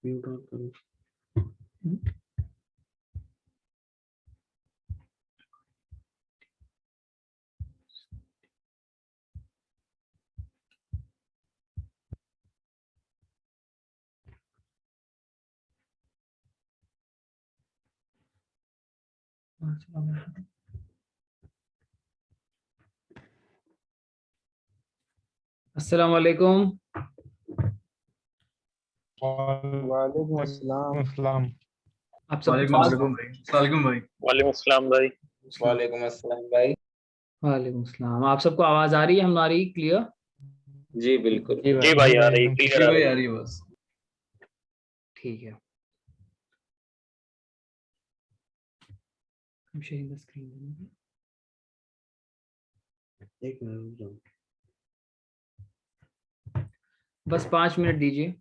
Mute on करो। अस्सलाम वालेकुम। वालेकुम अस्सलाम। आप सब वालेकुम अस्सलाम भाई। वालेकुम भाई। वालेकुम अस्सलाम भाई। वालेकुम अस्सलाम भाई। वालेकुम अस्सलाम। आप सबको आवाज आ रही है हमारी क्लियर? जी बिल्कुल। जी भाई आ रही, जी क्लियर आ भाई रही। आ रही है बस। ठीक है। I'm sharing the screen. एक मिनट रुक जाओ। बस 5 मिनट दीजिए।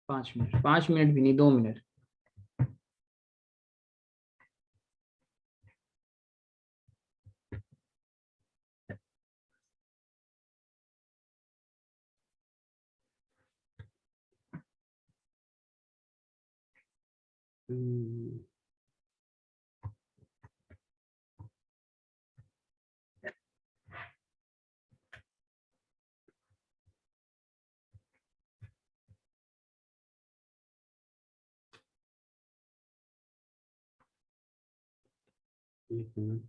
5 मिनट, 5 मिनट भी नहीं, 2 मिनट। एक मिनट।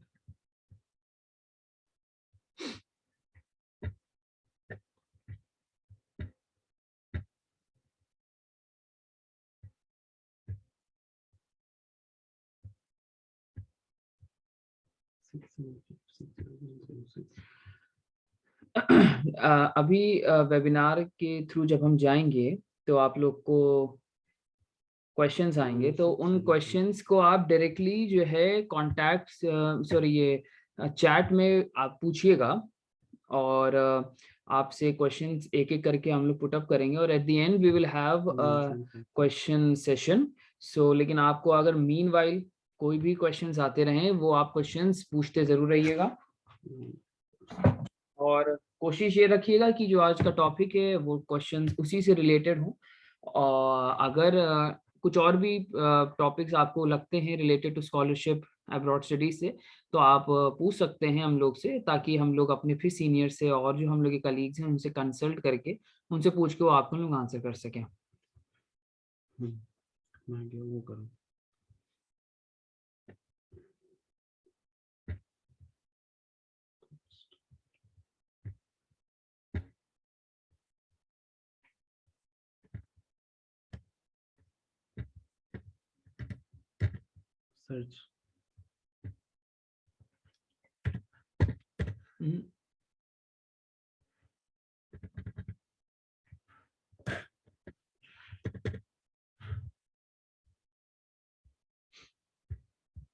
अभी वेबिनार के थ्रू जब हम जाएंगे तो आप लोग को क्वेश्चंस आएंगे, तो उन क्वेश्चंस को आप डायरेक्टली जो है कॉन्टैक्ट सॉरी ये चैट में आप पूछिएगा, और आपसे क्वेश्चंस एक एक करके हम लोग पुट अप करेंगे, और at the end we will have question session. So लेकिन आपको अगर मीन वाइल कोई भी क्वेश्चंस आते रहें, वो आप क्वेश्चंस पूछते जरूर रहिएगा, और कोशिश ये रखिएगा कि जो आज का टॉपिक है वो क्वेश्चंस उसी से रिलेटेड हो। और अगर कुछ और भी टॉपिक्स आपको लगते हैं related to scholarship abroad studies से, तो आप पूछ सकते हैं हम लोग से, ताकि हम लोग अपने फिर सीनियर से और जो हम लोग के कलीग्स हैं उनसे कंसल्ट करके उनसे पूछ के वो आपको लोग आंसर कर सकें। मैं क्या वो करूं? Search.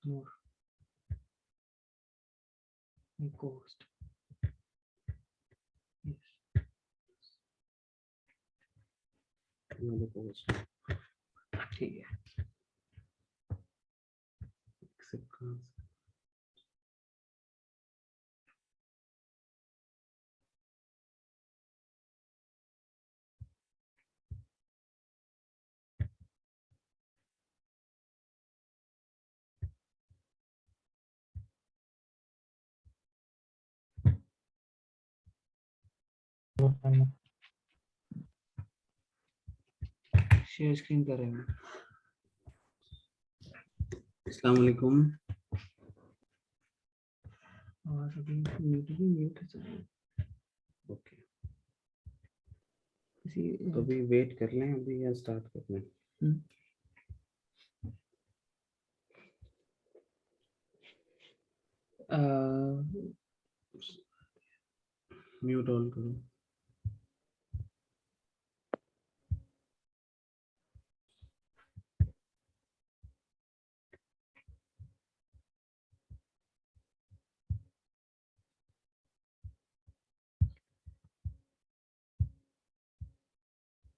More. Ghost. Yes. another post. ठीक है। Accept. शेयर स्क्रीन कर रहे हैं। अस्सलाम वालेकुम। और अभी म्यूट है। ओके, तो अभी वेट कर लें अभी या स्टार्ट कर लें? म्यूट ऑन करो।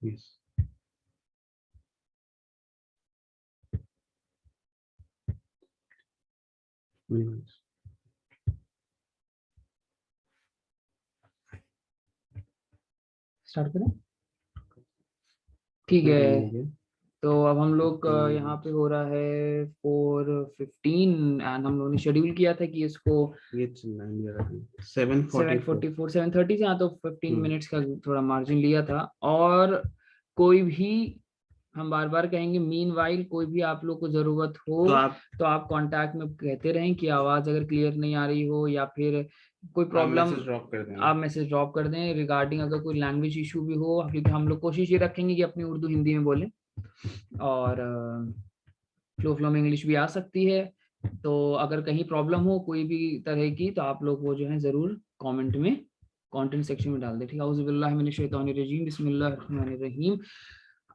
यस। minimize। स्टार्ट करें? ठीक कितना है, time हो गया? तो अब हम लोग 15 यहाँ पे हो रहा है 4:15 एंड हम लोगों ने शेड्यूल किया था कि इसको ये चल रहा है मेरा time। 7:44। 7:44 7:30 से, हाँ, तो 15 हम्म। मिनट्स का थोड़ा मार्जिन लिया था। और कोई भी, हम बार बार कहेंगे, मीन वाइल कोई भी आप लोग को जरूरत हो तो आप तो आप कांटेक्ट में कहते रहें कि आवाज़ अगर क्लियर नहीं आ रही हो या फिर कोई प्रॉब्लम, मैसेज ड्रॉप कर देना। आप मैसेज ड्रॉप कर दें रिगार्डिंग अगर कोई लैंग्वेज इशू भी हो, क्योंकि हम लोग कोशिश ये रखेंगे कि अपनी उर्दू हिंदी में बोलें और फ्लो में इंग्लिश भी आ सकती है। तो अगर कहीं प्रॉब्लम हो कोई भी तरह की तो आप लोग वो जो है ज़रूर कमेंट में, कंटेंट सेक्शन में डाल दें। ठीक है, औज़ु बिल्लाहि मिनश शैतानिर रजीम, बिस्मिल्लाहिर रहमानिर रहीम।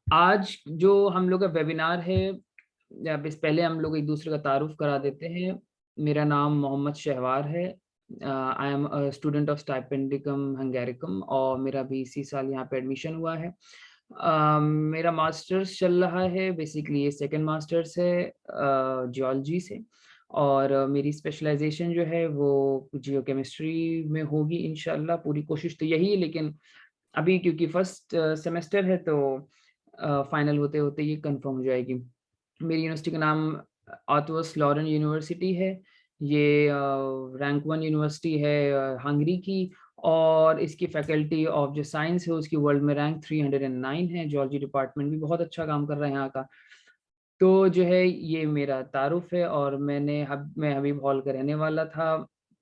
आज जो हम लोग का वेबिनार है, या बस पहले हम लोग एक दूसरे का तारुफ करा देते हैं। मेरा नाम मोहम्मद शहवार है। I am student of स्टाइपेंडिकम Hungaricum और मेरा भी इसी साल यहाँ पे एडमिशन हुआ है। मेरा मास्टर्स चल रहा है, बेसिकली ये सेकंड मास्टर्स है जियोलॉजी से। और मेरी स्पेशलाइजेशन जो है वो जियोकेमिस्ट्री में होगी इंशाल्लाह। पूरी कोशिश तो यही है, लेकिन अभी क्योंकि फर्स्ट सेमेस्टर है तो फाइनल होते होते ये कंफर्म हो जाएगी। मेरी यूनिवर्सिटी का नाम आर्थुअस लॉरेन यूनिवर्सिटी है। ये रैंक 1 यूनिवर्सिटी है हंगरी की, और इसकी फैकल्टी ऑफ जो साइंस है उसकी वर्ल्ड में रैंक 309 है। जियोलॉजी डिपार्टमेंट भी बहुत अच्छा काम कर रहा है यहाँ का। तो जो है ये मेरा तारुफ है, और मैं हबीब हॉल का रहने वाला था,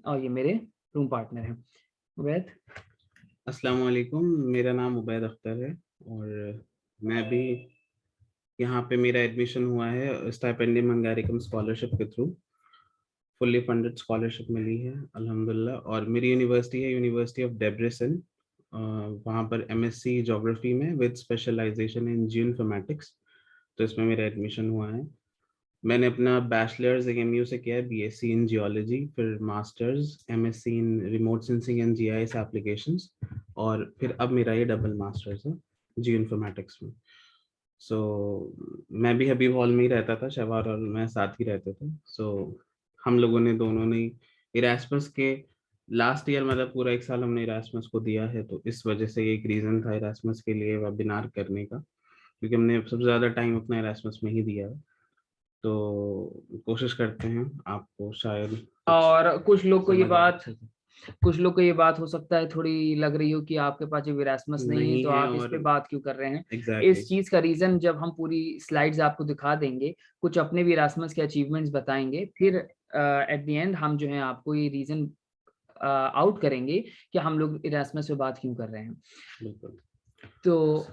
और ये मेरे रूम पार्टनर हैं। उबैद। अस्सलाम वालेकुम, मेरा नाम उबैद अख्तर है और मैं भी यहाँ पे मेरा एडमिशन हुआ है स्टाइपेंडियम हंगेरिकम स्कॉलरशिप के थ्रू। फुल्ली फंडेड स्कॉलरशिप मिली है अल्हम्दुलिल्लाह। और मेरी यूनिवर्सिटी है यूनिवर्सिटी ऑफ डेब्रेसन। वहाँ पर एमएससी ज्योग्राफी में विद स्पेशलाइजेशन इन जियोइन्फॉर्मेटिक्स। तो इसमें मेरा एडमिशन हुआ है। मैंने अपना बैचलर्स एमयू से किया है, बीएससी इन जियोलॉजी, फिर masters MSc in remote sensing and GIS applications, और फिर अब मेरा ये डबल मास्टर्स है जियो इन्फॉर्मेटिक्स में। सो मैं भी हबीब हॉल में ही रहता था, शहवार और मैं साथ ही रहते थे। हम लोगों ने दोनों ने इरास्मस के लास्ट ईयर, मतलब पूरा एक साल हमने इरास्मस को दिया है। तो इस वजह से ये एक रीज़न था इरास्मस के लिए वेबिनार करने का, क्योंकि हमने सबसे ज़्यादा टाइम अपना इरास्मस में ही दिया है। तो कोशिश करते हैं आपको शायद और कुछ लोग को ये समझ आए बात अच्छे से। कुछ लोग को ये बात हो सकता है थोड़ी लग रही हो कि आपके पास जब इरास्मस नहीं है नहीं तो है आप इस और पे बात क्यों कर रहे हैं। एग्जैक्टली इस चीज का रीजन जब हम पूरी स्लाइड्स आपको दिखा देंगे, कुछ अपने भी इरास्मस के अचीवमेंट्स बताएंगे, फिर एट द एंड हम जो है आपको ये रीजन आउट करेंगे कि हम लोग इरास्मस पे बात क्यों कर रहे हैं। बिल्कुल। तो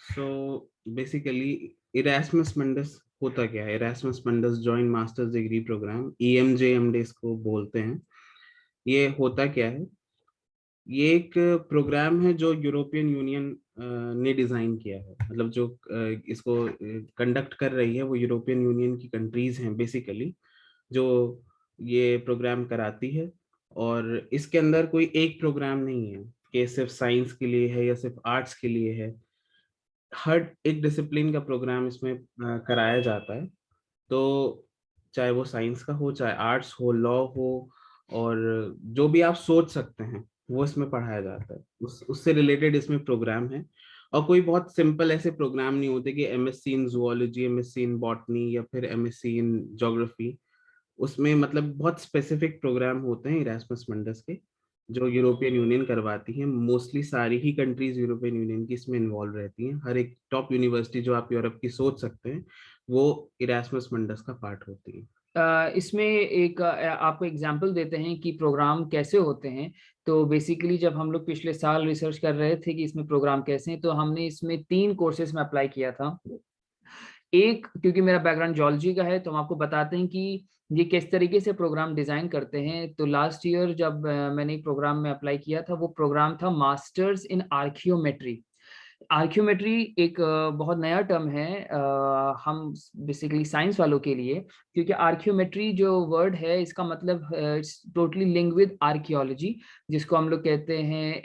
सो बेसिकली इरास्मस मंडस होता क्या है? Erasmus Mundus joint masters degree programme, EMJ इसको बोलते हैं। ये होता क्या है? ये एक प्रोग्राम है जो यूरोपियन यूनियन ने डिजाइन किया है। मतलब जो इसको कंडक्ट कर रही है वो यूरोपियन यूनियन की कंट्रीज हैं बेसिकली, जो ये प्रोग्राम कराती है। और इसके अंदर कोई एक प्रोग्राम नहीं है कि सिर्फ साइंस के लिए है या सिर्फ आर्ट्स के लिए है। हर एक डिसिप्लिन का प्रोग्राम इसमें कराया जाता है। तो चाहे वो साइंस का हो, चाहे आर्ट्स हो, लॉ हो, और जो भी आप सोच सकते हैं वो इसमें पढ़ाया जाता है। उससे रिलेटेड इसमें प्रोग्राम है। और कोई बहुत सिंपल ऐसे प्रोग्राम नहीं होते कि MSc in zoology, MSc in botany या फिर एमएससी इन ज्योग्राफी। उसमें मतलब बहुत स्पेसिफिक प्रोग्राम होते हैं इरास्मस मंडस के, जो यूरोपियन यूनियन करवाती है। मोस्टली सारी ही कंट्रीज यूरोपियन यूनियन की इसमें इन्वॉल्व रहती हैं। हर एक टॉप यूनिवर्सिटी जो आप यूरोप की सोच सकते हैं वो इरास्मस मंडस का पार्ट होती है। इसमें एक आपको एग्जांपल देते हैं कि प्रोग्राम कैसे होते हैं। तो बेसिकली जब हम लोग पिछले साल रिसर्च कर रहे थे कि इसमें प्रोग्राम कैसे हैं, तो हमने इसमें 3 कोर्सेज में अप्लाई किया था। एक, क्योंकि मेरा बैकग्राउंड जियोलॉजी का है तो हम आपको बताते हैं कि ये किस तरीके से प्रोग्राम डिजाइन करते हैं। तो लास्ट ईयर जब मैंने एक प्रोग्राम में अप्लाई किया था, वो प्रोग्राम था मास्टर्स इन आर्कियोमेट्री। आर्कियोमेट्री एक बहुत नया टर्म है हम बेसिकली साइंस वालों के लिए, क्योंकि आर्कियोमेट्री जो वर्ड है इसका मतलब it's totally linked with archaeology, जिसको हम लोग कहते हैं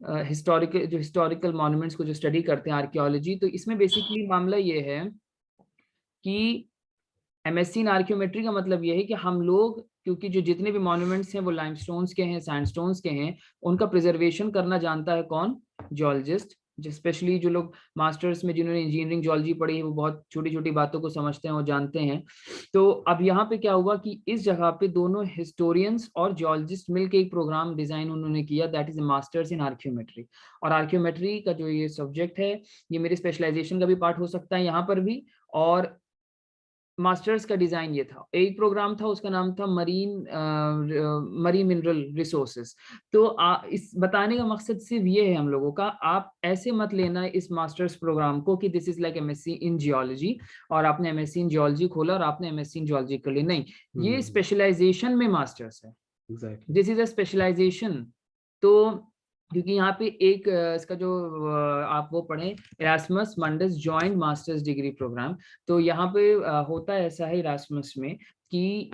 हिस्टोरिकल मॉन्यूमेंट्स को जो स्टडी करते हैं आर्कियोलॉजी, तो इसमें बेसिकली मामला ये है कि एमएससी इन आर्कियोमेट्री का मतलब ये है कि हम लोग, क्योंकि जो जितने भी मॉन्यूमेंट्स हैं वो लाइमस्टोन्स के हैं, सैंडस्टोन्स के हैं, उनका प्रिजर्वेशन करना जानता है कौन? जियोलॉजिस्ट। स्पेशली जो लोग मास्टर्स में जिन्होंने इंजीनियरिंग जियोलॉजी पढ़ी है वो बहुत छोटी छोटी बातों को समझते हैं, वो जानते हैं। तो अब यहाँ पे क्या हुआ कि इस जगह पे दोनों हिस्टोरियंस और जियोलॉजिस्ट मिलकर एक प्रोग्राम डिजाइन उन्होंने किया, दैट इज मास्टर्स इन आर्कियोमेट्री। और आर्कियोमेट्री का जो ये सब्जेक्ट है, ये मेरे स्पेशलाइजेशन का भी पार्ट हो सकता है यहाँ पर भी। और मास्टर्स का डिजाइन ये था, एक प्रोग्राम था उसका नाम था मरीन मिनरल रिसोर्सेज। तो इस बताने का मकसद सिर्फ ये है हम लोगों का, आप ऐसे मत लेना इस मास्टर्स प्रोग्राम को कि this is like MSc in geology और आपने एमएससी इन जियोलॉजी खोला और आपने एमएससी इन जियोलॉजी कर ली, नहीं, ये स्पेशलाइजेशन में मास्टर्स है, दिस इज अ स्पेशलाइजेशन। तो क्योंकि यहाँ पे एक इसका जो आप वो पढ़ें, Erasmus Mundus joint masters degree programme, तो यहाँ पे होता ऐसा है इरास्मस में कि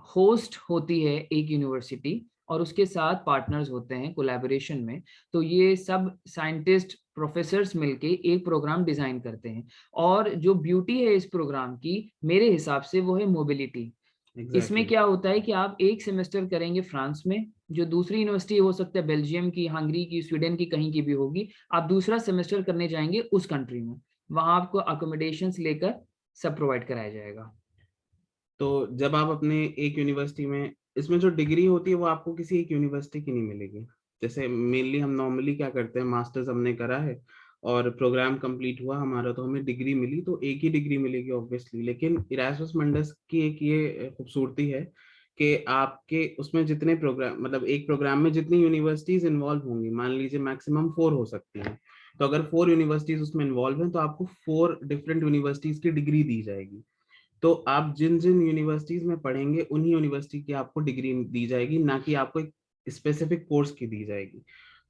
होस्ट होती है एक यूनिवर्सिटी और उसके साथ पार्टनर्स होते हैं कोलैबोरेशन में। तो ये सब साइंटिस्ट प्रोफेसर्स मिलके एक प्रोग्राम डिजाइन करते हैं। और जो ब्यूटी है इस प्रोग्राम की मेरे हिसाब से वो है मोबिलिटी। इसमें क्या होता है कि आप एक सेमेस्टर करेंगे फ्रांस में, जो दूसरी यूनिवर्सिटी हो सकता है बेल्जियम की, हंगरी की, स्वीडन की, कहीं की भी होगी, आप दूसरा सेमेस्टर करने जाएंगे उस कंट्री में, वहां आपको अकोमोडेशंस लेकर सब प्रोवाइड कराया जाएगा। तो जब आप अपने एक यूनिवर्सिटी में, इसमें जो डिग्री होती है वो आपको किसी एक यूनिवर्सिटी की नहीं मिलेगी। जैसे मेनली हम नॉर्मली क्या करते हैं, मास्टर्स हमने करा है और प्रोग्राम कंप्लीट हुआ हमारा, तो हमें डिग्री मिली, तो एक ही डिग्री मिलेगी ऑब्वियसली। लेकिन इरास्मस मंडस की एक ये खूबसूरती है कि आपके उसमें जितने प्रोग्राम, मतलब एक प्रोग्राम में जितनी यूनिवर्सिटीज इन्वॉल्व होंगी, मान लीजिए मैक्सिमम 4 हो सकती हैं, तो अगर 4 यूनिवर्सिटीज उसमें इन्वॉल्व हैं तो आपको 4 डिफरेंट यूनिवर्सिटीज की डिग्री दी जाएगी। तो आप जिन जिन यूनिवर्सिटीज में पढ़ेंगे उन्हीं यूनिवर्सिटी की आपको डिग्री दी जाएगी, ना कि आपको एक स्पेसिफिक कोर्स की दी जाएगी।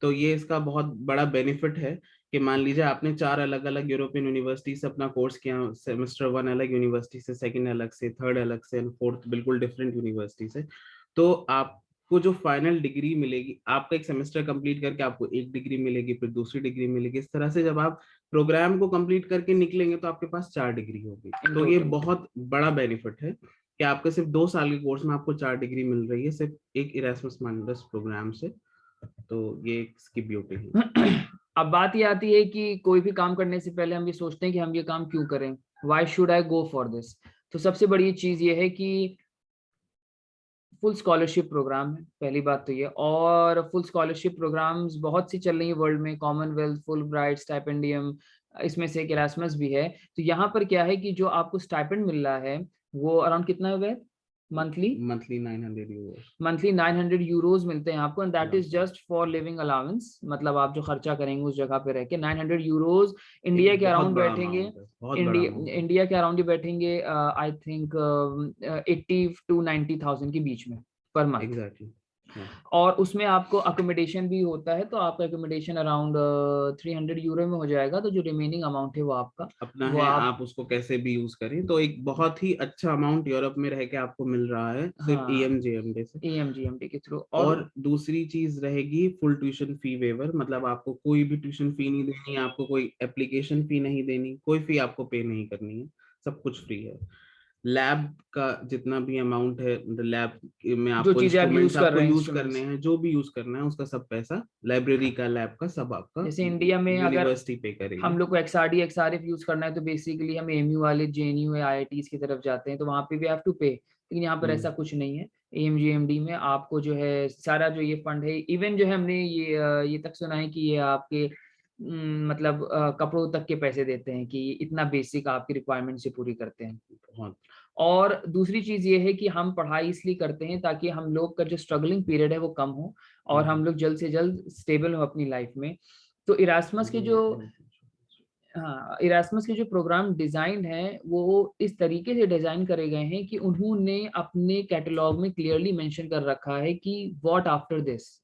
तो ये इसका बहुत बड़ा बेनिफिट है कि मान लीजिए आपने 4 अलग अलग यूरोपियन यूनिवर्सिटी से अपना कोर्स किया, सेमेस्टर 1 अलग यूनिवर्सिटी से, सेकंड अलग से, थर्ड अलग से, एंड फोर्थ बिल्कुल डिफरेंट यूनिवर्सिटी से, तो आपको जो फाइनल डिग्री मिलेगी, आपका एक सेमेस्टर कंप्लीट करके आपको एक डिग्री मिलेगी, फिर दूसरी डिग्री मिलेगी। इस तरह से जब आप प्रोग्राम को कंप्लीट करके निकलेंगे तो आपके पास 4 डिग्री होगी। तो ये बहुत बड़ा बेनिफिट है कि आपके सिर्फ 2 साल के कोर्स में आपको 4 डिग्री मिल रही है, सिर्फ एक इरास्मस मंडस प्रोग्राम से। तो ये इसकी ब्यूटी है। अब बात ये आती है कि कोई भी काम करने से पहले हम ये सोचते हैं कि हम ये काम क्यों करें, why should I go for this. तो सबसे बड़ी चीज ये है कि फुल स्कॉलरशिप प्रोग्राम है, पहली बात तो ये। और फुल स्कॉलरशिप प्रोग्राम्स बहुत सी चल रही है वर्ल्ड में, कॉमनवेल्थ, फुल ब्राइट, स्टाइपेंडियम, इसमें से एक इरास्मस भी है। तो यहाँ पर क्या है कि जो आपको स्टाइपेंड मिल रहा है वो अराउंड कितना है मंथली 900 यूरोस, मंथली 900 यूरोज मिलते हैं आपको, and that is just for living allowance. मतलब आप जो खर्चा करेंगे उस जगह पे रह के 900 यूरोज इंडिया के अराउंड बैठेंगे, इंडिया के अराउंड ही बैठेंगे आई थिंक 80 to 90,000 के बीच में पर मंथ। एग्जैक्टली। और उसमें आपको अकोमोडेशन भी होता है, तो आपका अकोमोडेशन अराउंड 300 यूरो में हो जाएगा। तो जो रिमेनिंग अमाउंट है वो आपका अपना वो है, आप उसको कैसे भी यूज करें। तो एक बहुत ही अच्छा अमाउंट यूरोप में रह के आपको मिल रहा है सिर्फ EMJMD से, EMGMD के थ्रू। और दूसरी चीज रहेगी फुल ट्यूशन फी वेवर, मतलब आपको कोई भी ट्यूशन फी नहीं देनी है, आपको कोई एप्लीकेशन फी नहीं देनी, कोई फी आपको पे नहीं करनी है, सब कुछ फ्री है। लैब का जितना भी अमाउंट है, लैब में आपको इंस्ट्रूमेंट्स आपको यूज करने हैं, जो भी यूज करना है उसका सब पैसा, लाइब्रेरी का, लैब का, सब आपका जैसे इंडिया में अगर यूनिवर्सिटी पे करेगी। हम लोग को XRD XRF यूज करना है तो बेसिकली हम AMU वाले, JNU या IITs की तरफ जाते हैं, तो वहां पे भी हैव टू पे। लेकिन यहाँ पर ऐसा कुछ नहीं है। AMGMD में आपको जो है सारा जो ये फंड है, इवन जो है हमने ये तक सुना है कि ये आपके मतलब कपड़ों तक के पैसे देते हैं, कि इतना बेसिक आपकी रिक्वायरमेंट से पूरी करते हैं। और दूसरी चीज ये है कि हम पढ़ाई इसलिए करते हैं ताकि हम लोग का जो स्ट्रगलिंग पीरियड है वो कम हो और हम लोग जल्द से जल्द स्टेबल हो अपनी लाइफ में। तो इरास्मस के जो प्रोग्राम डिजाइन है वो इस तरीके से डिजाइन करे गए हैं कि उन्होंने अपने कैटलॉग में क्लियरली मेंशन कर रखा है कि व्हाट आफ्टर दिस।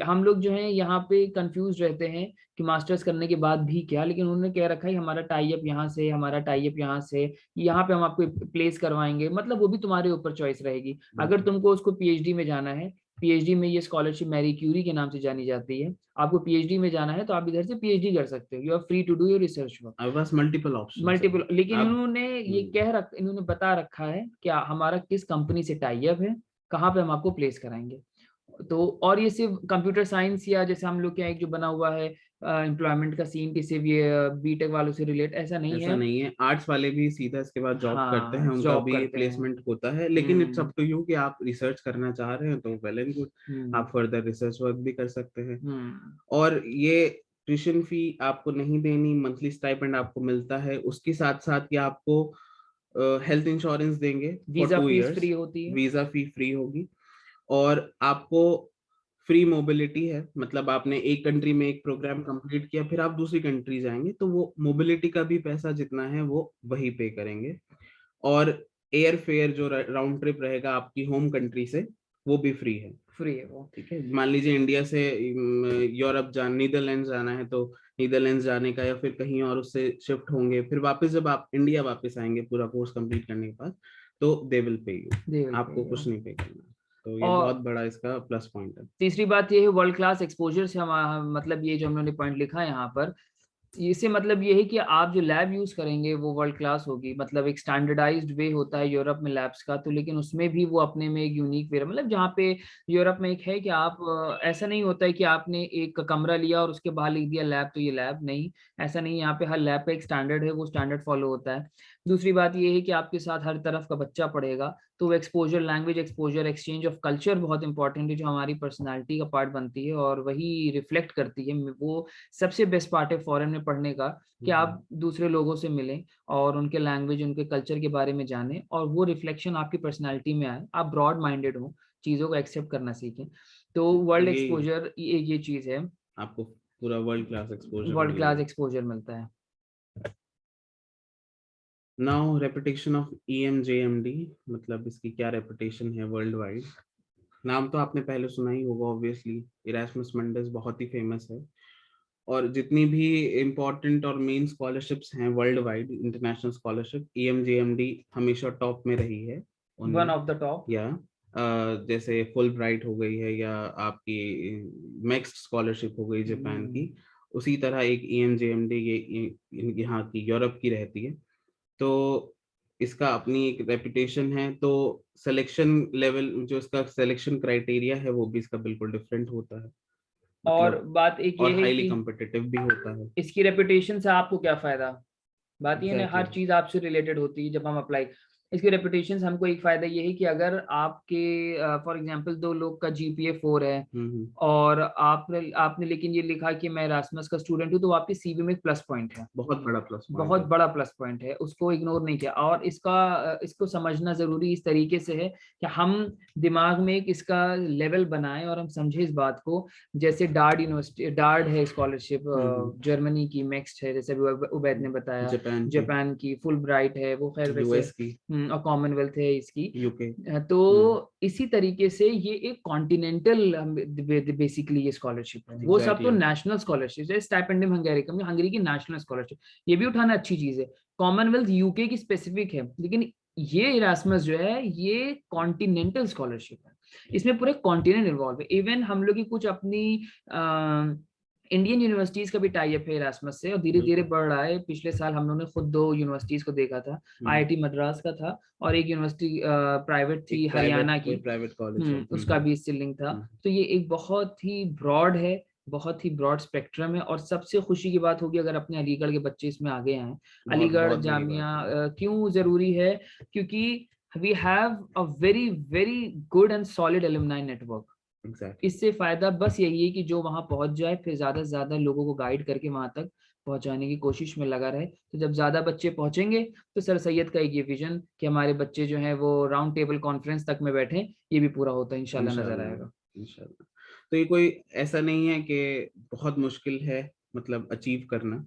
हम लोग जो है यहाँ पे कंफ्यूज रहते हैं कि मास्टर्स करने के बाद भी क्या, लेकिन उन्होंने कह रखा है हमारा टाई अप यहाँ से, हमारा टाई अप यहाँ से, यहाँ पे हम आपको प्लेस करवाएंगे। मतलब वो भी तुम्हारे ऊपर चॉइस रहेगी। अगर तुमको उसको PhD में जाना है, पीएचडी में ये स्कॉलरशिप मैरी क्यूरी के नाम से जानी जाती है। आपको पीएचडी में जाना है तो आप इधर से पीएचडी कर सकते हो, you are free to do your research work. आपके पास मल्टीपल ऑप्शन, मल्टीपल, लेकिन आप इन्होंने ये इन्होंने बता रखा है कि हमारा किस कंपनी से टाई अप है, कहाँ पे हम आपको प्लेस कराएंगे। तो और ये सिर्फ कंप्यूटर साइंस या जैसे हम लोग के यहाँ एक जो बना हुआ है एम्प्लॉयमेंट का सीन की सिर्फ ये बीटेक वालों से रिलेट, ऐसा नहीं ऐसा है। नहीं है, आर्ट्स वाले भी सीधा इसके बाद जॉब करते हैं, हाँ, उनका जॉब भी करते हैं। प्लेसमेंट होता है, लेकिन इट्स अप टू यू कि आप रिसर्च करना चाह रहे हैं तो वेल एंड गुड, आप फर्दर रिसर्च वर्क भी कर सकते हैं। और ये ट्यूशन फी आपको नहीं देनी, मंथली स्टाइपेंड आपको मिलता है, उसके साथ साथ ये आपको हेल्थ इंश्योरेंस देंगे for visa 2 fees years, free होती है। वीजा फी फ्री होगी, और आपको फ्री मोबिलिटी है, मतलब आपने एक कंट्री में एक प्रोग्राम कंप्लीट किया, फिर आप दूसरी कंट्री जाएंगे तो वो मोबिलिटी का भी पैसा जितना है वो वही पे करेंगे, और एयर फेयर जो राउंड ट्रिप रहेगा आपकी होम कंट्री से वो भी फ्री है। फ्री है वो। ठीक है, मान लीजिए इंडिया से यूरोप नीदरलैंड जाना है तो नीदरलैंड जाने का, या फिर कहीं और उससे शिफ्ट होंगे, फिर वापस जब आप इंडिया वापस आएंगे पूरा कोर्स कंप्लीट करने के बाद, तो दे विल पे यू, आपको कुछ नहीं पे करना। तो ये बहुत बड़ा इसका प्लस पॉइंट है। तीसरी बात ये है वर्ल्ड क्लास एक्सपोजर से हम मतलब ये जो हमने पॉइंट लिखा है यहाँ पर, इससे मतलब ये है कि आप जो लैब यूज करेंगे वो वर्ल्ड क्लास होगी। मतलब एक स्टैंडर्डाइज्ड वे होता है यूरोप में लैब्स का, तो लेकिन उसमें भी वो अपने में एक यूनिक वे, मतलब जहाँ पे यूरोप में एक है कि आप ऐसा नहीं होता है कि आपने एक कमरा लिया और उसके बाहर लिख दिया लैब तो ये लैब नहीं, ऐसा नहीं। यहाँ पे हर लैब का एक स्टैंडर्ड है, वो स्टैंडर्ड फॉलो होता है। दूसरी बात ये है कि आपके साथ हर तरफ का बच्चा पढ़ेगा, तो exposure, language exposure, exchange of culture बहुत इंपॉर्टेंट है, जो हमारी पर्सनालिटी का पार्ट बनती है और वही रिफ्लेक्ट करती है। वो सबसे बेस्ट पार्ट है फॉरेन में पढ़ने का, कि आप दूसरे लोगों से मिलें और उनके लैंग्वेज, उनके कल्चर के बारे में जानें, और वो रिफ्लेक्शन आपकी पर्सनालिटी में आए, आप ब्रॉड माइंडेड हो, चीज़ों को एक्सेप्ट करना सीखें। तो वर्ल्ड एक्सपोजर ये चीज़ है, आपको पूरा वर्ल्ड क्लास एक्सपोजर मिलता है। नाउ रेपुटेशन ऑफ EMJMD, मतलब इसकी क्या रेपुटेशन है वर्ल्ड वाइड। नाम तो आपने पहले सुना ही होगा ऑब्वियसली, इरास्मस मंडस बहुत ही फेमस है, और जितनी भी इम्पोर्टेंट और मेन स्कॉलरशिप्स हैं world wide, international scholarship, EMJMD हमेशा टॉप में रही है, वन ऑफ द टॉप। या जैसे फुल ब्राइट हो गई है, या आपकी मैक्स स्कॉलरशिप हो गई जापान की, उसी तरह एक EMJMD ये यहाँ की यूरोप की रहती है। तो इसका अपनी एक रेपुटेशन है, तो सिलेक्शन लेवल, जो इसका सिलेक्शन क्राइटेरिया है वो भी इसका बिल्कुल डिफरेंट होता है, और मतलब बात एक ये और है हाईली कि कॉम्पिटिटिव भी होता है। इसकी रेपुटेशन से आपको क्या फायदा, बात ये ना, हर Exactly. चीज आपसे रिलेटेड होती है जब हम अप्लाई। इसकी रेपुटेशन से हमको एक फायदा ये है कि अगर आपके फॉर एग्जांपल 2 लोग का GPA 4 है, और आपने लेकिन ये लिखा कि मैं इरास्मस का स्टूडेंट हूँ, तो आपके CV में एक प्लस पॉइंट है, बहुत बड़ा प्लस पॉइंट बहुत है। बड़ा प्लस पॉइंट है, उसको इग्नोर नहीं किया। और इसको समझना जरूरी इस तरीके से है कि हम दिमाग में एक इसका लेवल बनाएं और हम समझे इस बात को। जैसे डार्ड यूनिवर्सिटी, डार्ड है स्कॉलरशिप जर्मनी की, मैक्स है जैसे उबैद ने बताया, जापान की फुल ब्राइट है वो, खैर वैसे US की, और कॉमनवेल्थ है इसकी, UK। तो इसी तरीके से ये एक कॉन्टिनेंटल बेसिकली ये स्कॉलरशिप है। वो सब तो नेशनल स्कॉलरशिप है, स्टाइपेंडियम हंगेरिकम, हंगरी की नेशनल स्कॉलरशिप, ये भी उठाना अच्छी चीज है। कॉमनवेल्थ UK की स्पेसिफिक है, लेकिन ये इरास्मस जो है ये कॉन्टिनेंटल स्कॉलरशिप है, इसमें पूरे कॉन्टिनेंट इन्वॉल्व है। इवन हम लोग की कुछ अपनी इंडियन यूनिवर्सिटीज का भी टाई अप है इरास्मस से, और धीरे धीरे बढ़ रहा है। पिछले साल हम लोगों ने खुद 2 यूनिवर्सिटीज को देखा था, IIT मद्रास का था, और एक यूनिवर्सिटी प्राइवेट थी हरियाणा की, प्राइवेट कॉलेज, उसका भी इससे लिंक था। तो ये एक बहुत ही ब्रॉड है, बहुत ही ब्रॉड स्पेक्ट्रम है। और सबसे खुशी की बात होगी अगर अपने अलीगढ़ के बच्चे इसमें आगे आए। अलीगढ़ जामिया क्यों जरूरी है, क्योंकि we have a very very good and solid alumni network. इससे फायदा बस यही है कि जो वहां पहुंच जाए, फिर ज्यादा से ज्यादा लोगों को गाइड करके वहां तक पहुंचाने की कोशिश में लगा रहे। तो जब ज्यादा बच्चे पहुंचेंगे तो सर सैयद का एक ये विजन कि हमारे बच्चे जो हैं वो राउंड टेबल कॉन्फ्रेंस तक में बैठे, ये भी पूरा होता है इंशाल्लाह, नजर आएगा इंशाल्लाह। तो ये कोई ऐसा नहीं है कि बहुत मुश्किल है मतलब अचीव करना,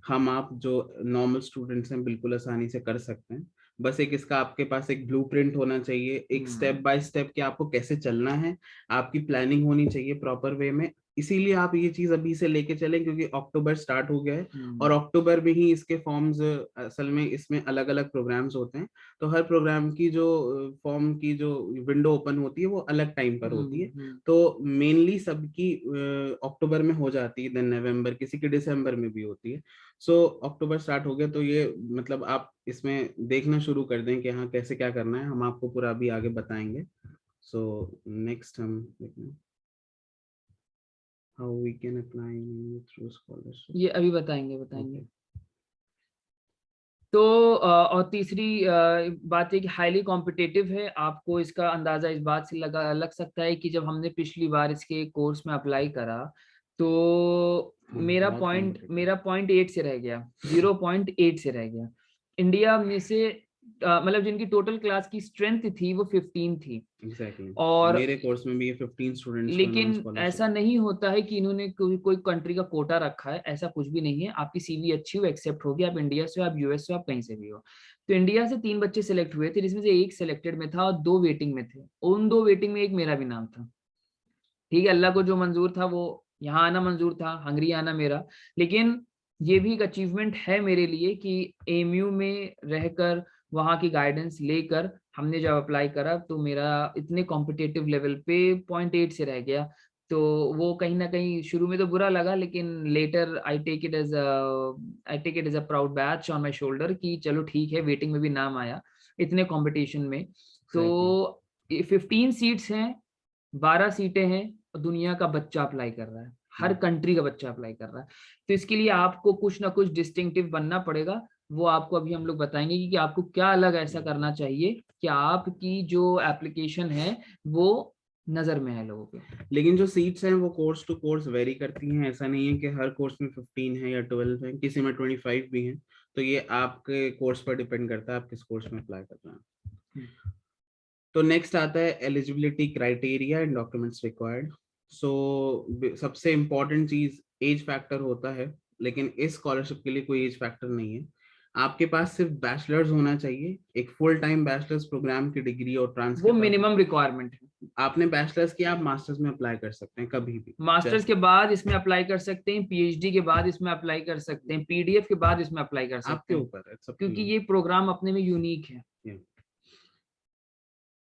हम आप जो नॉर्मल स्टूडेंट्स हैं बिल्कुल आसानी से कर सकते हैं। बस एक इसका आपके पास एक ब्लूप्रिंट होना चाहिए, एक स्टेप बाय स्टेप कि आपको कैसे चलना है, आपकी प्लानिंग होनी चाहिए प्रॉपर वे में, इसीलिए आप ये चीज अभी से लेके चलें, क्योंकि अक्टूबर स्टार्ट हो गया है और अक्टूबर में ही इसके फॉर्म्स, असल में इसमें अलग अलग प्रोग्राम्स होते हैं, तो हर प्रोग्राम की जो फॉर्म की जो विंडो ओपन होती है वो अलग टाइम पर होती है। तो मेनली सबकी अक्टूबर में हो जाती है, देन नवंबर, किसी की दिसंबर में भी होती है। सो अक्टूबर स्टार्ट हो गया, तो ये मतलब आप इसमें देखना शुरू कर दें कि हाँ कैसे क्या करना है, हम आपको पूरा अभी आगे बताएंगे। सो नेक्स्ट हम देखते हैं how we can apply through scholarship। ये अभी बताएंगे। Okay. तो और तीसरी बात है कि हाईली कॉम्पिटिटिव है। आपको इसका अंदाजा इस बात से लग सकता है कि जब हमने पिछली बार इसके कोर्स में अप्लाई करा तो मेरा पॉइंट 8 से रह गया, 0.8 से रह गया। इंडिया में से मतलब जिनकी टोटल क्लास की स्ट्रेंथ थी वो 15 थी। Exactly. और मेरे कोर्स में भी ये 15 स्टूडेंट्स को लेकिन non-scholarship। ऐसा नहीं होता है कि इन्होंने कोई कंट्री का कोटा रखा है, ऐसा कुछ भी नहीं है। आपकी सीवी अच्छी हो, एक्सेप्ट होगी, आप इंडिया से हो, आप यूएस से हो, आप कहीं से भी हो। तो इंडिया से 3 बच्चे सिलेक्ट हुए थे, जिसमें से एक सिलेक्टेड में था और 2 वेटिंग में थे। उन 2 वेटिंग में एक मेरा भी नाम था। ठीक है, अल्लाह को जो मंजूर था वो यहाँ आना मंजूर था, हंगरी आना मेरा। लेकिन ये भी एक अचीवमेंट है मेरे लिए कि एएमयू में रहकर वहाँ की गाइडेंस लेकर हमने जब अप्लाई करा तो मेरा इतने कॉम्पिटिटिव लेवल पे 0.8 से रह गया। तो वो कहीं ना कहीं शुरू में तो बुरा लगा, लेकिन later I take it as a proud badge on my shoulder कि चलो ठीक है, वेटिंग में भी नाम आया इतने कंपटीशन में। तो 15 सीट्स हैं, 12 सीटें हैं, दुनिया का बच्चा अप्लाई कर रहा है, हर कंट्री का बच्चा अप्लाई कर रहा है। तो इसके लिए आपको कुछ ना कुछ डिस्टिंक्टिव बनना पड़ेगा। वो आपको अभी हम लोग बताएंगे कि आपको क्या अलग ऐसा करना चाहिए कि आपकी जो एप्लीकेशन है वो नजर में है लोगों के। लेकिन जो सीट्स हैं वो कोर्स टू कोर्स वेरी करती हैं, ऐसा नहीं है कि हर कोर्स में 15 है या 12 है, किसी में 25 भी हैं। तो ये आपके कोर्स पर डिपेंड करता है आप किस कोर्स में अप्लाई कर रहे हैं। तो नेक्स्ट आता है eligibility criteria and documents required. So सबसे इम्पोर्टेंट चीज एज फैक्टर होता है, लेकिन इस स्कॉलरशिप के लिए कोई एज फैक्टर नहीं है। आपके पास सिर्फ बैचलर्स होना चाहिए, एक फुल टाइम बैचलर्स प्रोग्राम की डिग्री और वो ट्रांसक्रिप्ट। मिनिमम रिक्वायरमेंट है। आपने बैचलर्स किया, आप मास्टर्स में अप्लाई कर सकते हैं कभी भी। मास्टर्स के बाद इसमें अप्लाई कर सकते हैं, पीएचडी के बाद इसमें अप्लाई कर सकते हैं, पीडीएफ के बाद इसमें अप्लाई कर सकते आपके हैं, ऊपर है सब, क्योंकि ये प्रोग्राम अपने में यूनिक है।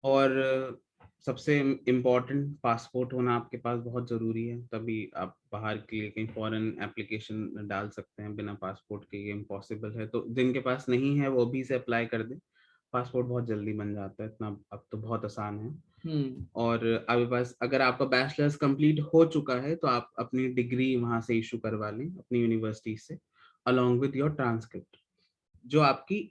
और सबसे इम्पोर्टेंट पासपोर्ट होना आपके पास बहुत ज़रूरी है, तभी आप बाहर के लिए कहीं फॉरेन एप्लीकेशन डाल सकते हैं। बिना पासपोर्ट के ये इम्पॉसिबल है। तो जिनके पास नहीं है वो भी से अप्लाई कर दें, पासपोर्ट बहुत जल्दी बन जाता है, इतना अब तो बहुत आसान है। और आपके पास अगर आपका बैचलर्स कंप्लीट हो चुका है तो आप अपनी डिग्री वहाँ से इशू करवा लें अपनी यूनिवर्सिटी से, अलॉन्ग विद योर ट्रांसक्रिप्ट, जो आपकी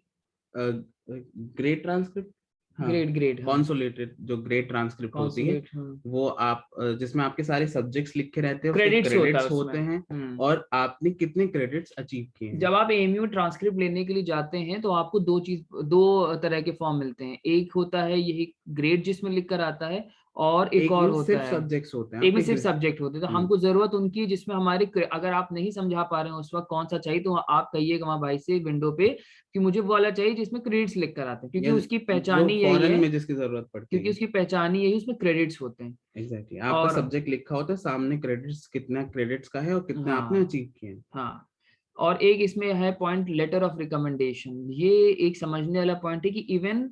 ग्रेड ट्रांसक्रिप्ट, ग्रेड कॉन्सोलेटेड जो ग्रेड ट्रांसक्रिप्ट होती है, वो आप जिसमें आपके सारे सब्जेक्ट्स लिखे रहते हैं, क्रेडिट्स होते हैं और आपने कितने क्रेडिट्स अचीव किए हैं। जब आप एएमयू ट्रांसक्रिप्ट लेने के लिए जाते हैं तो आपको दो तरह के फॉर्म मिलते हैं। एक होता है यही ग्रेड जिसमें लिख कर आता है, और एक और होता है सब्जेक्ट्स होते हैं, एक में सिर्फ सब्जेक्ट होते हैं। तो हमको जरूरत उनकी है जिसमें हमारे, अगर आप नहीं समझा पा रहे हैं उस वक्त कौन सा चाहिए, तो आप कहिएगा वहां भाई से विंडो पे कि मुझे वो वाला चाहिए जिसमें क्रेडिट्स लिख कर आते हैं, क्योंकि उसकी पहचान ही यही है, में जिसकी जरूरत पड़ती है, क्योंकि उसकी पहचान ही यही, उसमें क्रेडिट्स होते हैं। एग्जैक्टली आपका सब्जेक्ट लिखा होता है सामने, क्रेडिट्स कितना क्रेडिट्स का है और कितने आपने अचीव किए हैं। हाँ, और एक इसमें है पॉइंट लेटर ऑफ रिकमेंडेशन। ये एक समझने वाला पॉइंट है कि इवन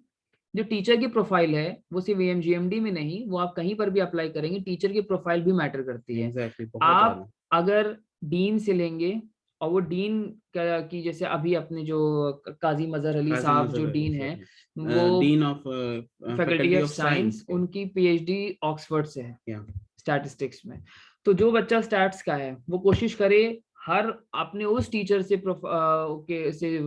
जो टीचर की प्रोफाइल है वो सिर्फ एएमजीएमडी में नहीं, वो आप कहीं पर भी अप्लाई करेंगे, टीचर की प्रोफाइल भी मैटर करती है। आप अगर डीन से लेंगे और वो डीन की, जैसे अभी अपने जो काजी मजहर अली साहब जो डीन है, वो dean of faculty of science, उनकी पीएचडी ऑक्सफोर्ड से है स्टैटिस्टिक्स में। तो जो बच्चा स्टैट्स का है वो कोशिश करे हर अपने उस टीचर से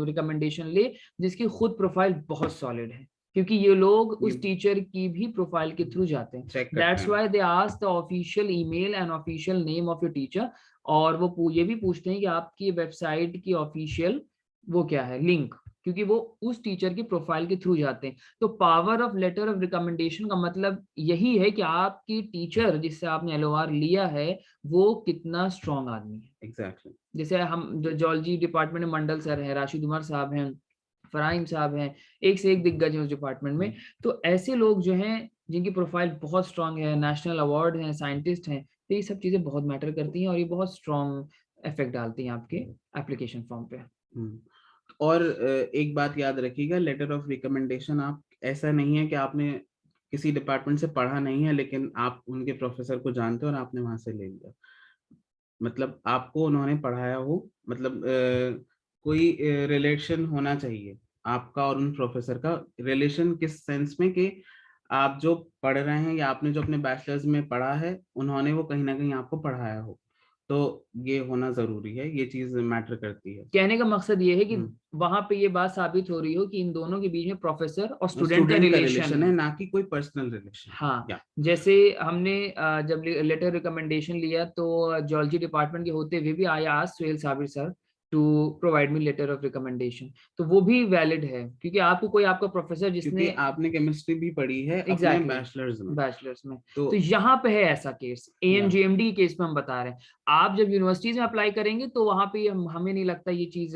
रिकमेंडेशन ले जिसकी खुद प्रोफाइल बहुत सॉलिड है, क्योंकि ये लोग उस टीचर की भी प्रोफाइल के थ्रू जाते हैं। That's why they ask the official email and official name of your teacher, और वो ये भी पूछते हैं कि आपकी वेबसाइट की ऑफिशियल वो क्या है लिंक, क्योंकि वो उस टीचर की प्रोफाइल के थ्रू जाते हैं। तो power of letter of recommendation का मतलब यही है कि आपकी टीचर जिससे आपने एलओआर लिया है वो कितना स्ट्रॉन्ग आदमी है। एग्जैक्टली जैसे हम जूलॉजी डिपार्टमेंट में मंडल सर हैं, राशिद उमर साहब हैं, फराहिम साहब हैं, एक से एक दिग्गज हैं उस डिपार्टमेंट में। तो ऐसे लोग जो हैं जिनकी प्रोफाइल बहुत स्ट्रांग है, नेशनल अवार्ड हैं, साइंटिस्ट हैं, तो ये सब चीजें बहुत मैटर करती हैं और ये बहुत स्ट्रॉन्ग इफेक्ट डालती हैं आपके एप्लीकेशन फॉर्म पे। और एक बात याद रखिएगा, लेटर ऑफ रिकमेंडेशन आप ऐसा नहीं है कि आपने किसी डिपार्टमेंट से पढ़ा नहीं है लेकिन आप उनके प्रोफेसर को जानते हो और आपने वहां से ले लिया। मतलब आपको उन्होंने पढ़ाया हो, मतलब कोई रिलेशन होना चाहिए आपका और उन प्रोफेसर का। रिलेशन किस सेंस में कि आप जो पढ़ रहे हैं या आपने जो अपने बैचलर्स में पढ़ा है उन्होंने वो कहीं ना कहीं आपको पढ़ाया हो, तो ये होना जरूरी है, ये चीज मैटर करती है। कहने का मकसद ये है कि वहां पे ये बात साबित हो रही हो कि इन दोनों के बीच में प्रोफेसर और स्टूडेंट का रिलेशन है, ना कि कोई पर्सनल रिलेशन। हाँ, जैसे हमने जब लेटर रिकमेंडेशन लिया तो जियोलॉजी डिपार्टमेंट के होते हुए भी I asked Suhail Sabir sir to provide me letter of recommendation, तो वो भी वैलिड है क्योंकि आपको कोई आपका प्रोफेसर जिसने आपने केमिस्ट्री भी पढ़ी है अपने बैचलर्स में तो यहाँ पे है ऐसा केस, AMJMD के केस में हम बता रहे हैं। आप जब यूनिवर्सिटीज में अप्लाई करेंगे तो वहां पे हमें नहीं लगता ये चीज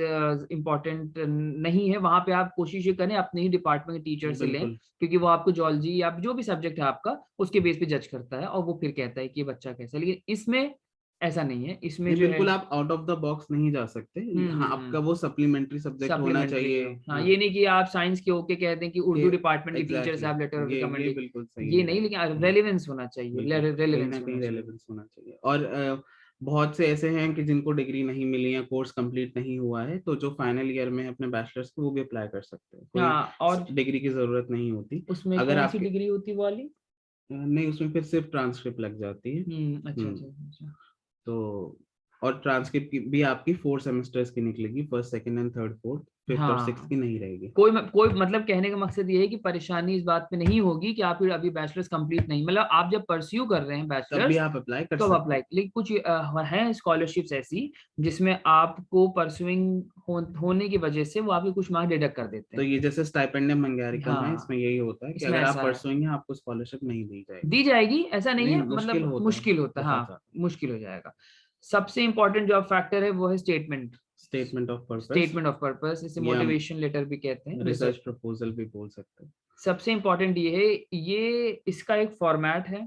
इंपॉर्टेंट नहीं है। वहां पे आप कोशिश करें अपने ही डिपार्टमेंट के टीचर से लें, क्योंकि वो आपको जियोलॉजी या जो भी सब्जेक्ट है आपका उसके बेस पे जज करता है और वो फिर कहता है कि ये बच्चा कैसा है। लेकिन इसमें ऐसा नहीं है, इसमें जो बिल्कुल है आप आउट ऑफ द बॉक्स नहीं जा सकते। हाँ, आपका वो सप्लीमेंट्री सब्जेक्ट होना चाहिए। हाँ, ये नहीं कि आप साइंस के होके कहते हैं कि उर्दू डिपार्टमेंट के टीचर से आप लेटर ऑफ रिकमेंडेशन, ये नहीं, लेकिन रेलेवेंस होना चाहिए, रेलेवेंस होना चाहिए। और बहुत से ऐसे हैं कि जिनको डिग्री नहीं मिली है, कोर्स कंप्लीट नहीं हुआ है, तो जो फाइनल ईयर में अपने बैचलर्स को वो भी अप्लाई कर सकते हैं, कोई और डिग्री की जरूरत नहीं होती। उसमें अगर आपकी डिग्री होती वाली नहीं, उसमें फिर सिर्फ ट्रांसक्रिप्ट लग जाती है। अच्छा। तो और ट्रांसक्रिप्ट की भी आपकी 4 सेमेस्टर्स की निकलेगी, first, second and third, fourth, fifth और सिक्स्थ की नहीं रहेगी। कोई मतलब कहने का मकसद ये है कि परेशानी इस बात पे नहीं होगी कि आप अभी बैचलर्स कंप्लीट नहीं, मतलब आप जब परस्यू कर रहे हैं बैचलर्स तब भी आप अप्लाई कर तो अप्लाई। लेकिन कुछ हैं स्कॉलरशिप्स ऐसी जिसमें आपको परस्यूइंग होने की वजह से वो आपके कुछ मार्क्स डिडक्ट कर देते हैं। तो ये जैसे स्टाइपेंडियम मंगेरिकम है, इसमें यही होता है कि अगर आप परस्यूइंग हैं आपको स्कॉलरशिप नहीं दी जाएगी। ऐसा नहीं है, मतलब मुश्किल होता है, हाँ, मुश्किल हो जाएगा। सबसे इंपॉर्टेंट जो फैक्टर है वो है स्टेटमेंट ऑफ पर्पस, इसे मोटिवेशन लेटर भी कहते हैं, रिसर्च प्रपोजल भी बोल सकते हैं। सबसे इंपॉर्टेंट ये है, ये इसका एक फॉर्मेट है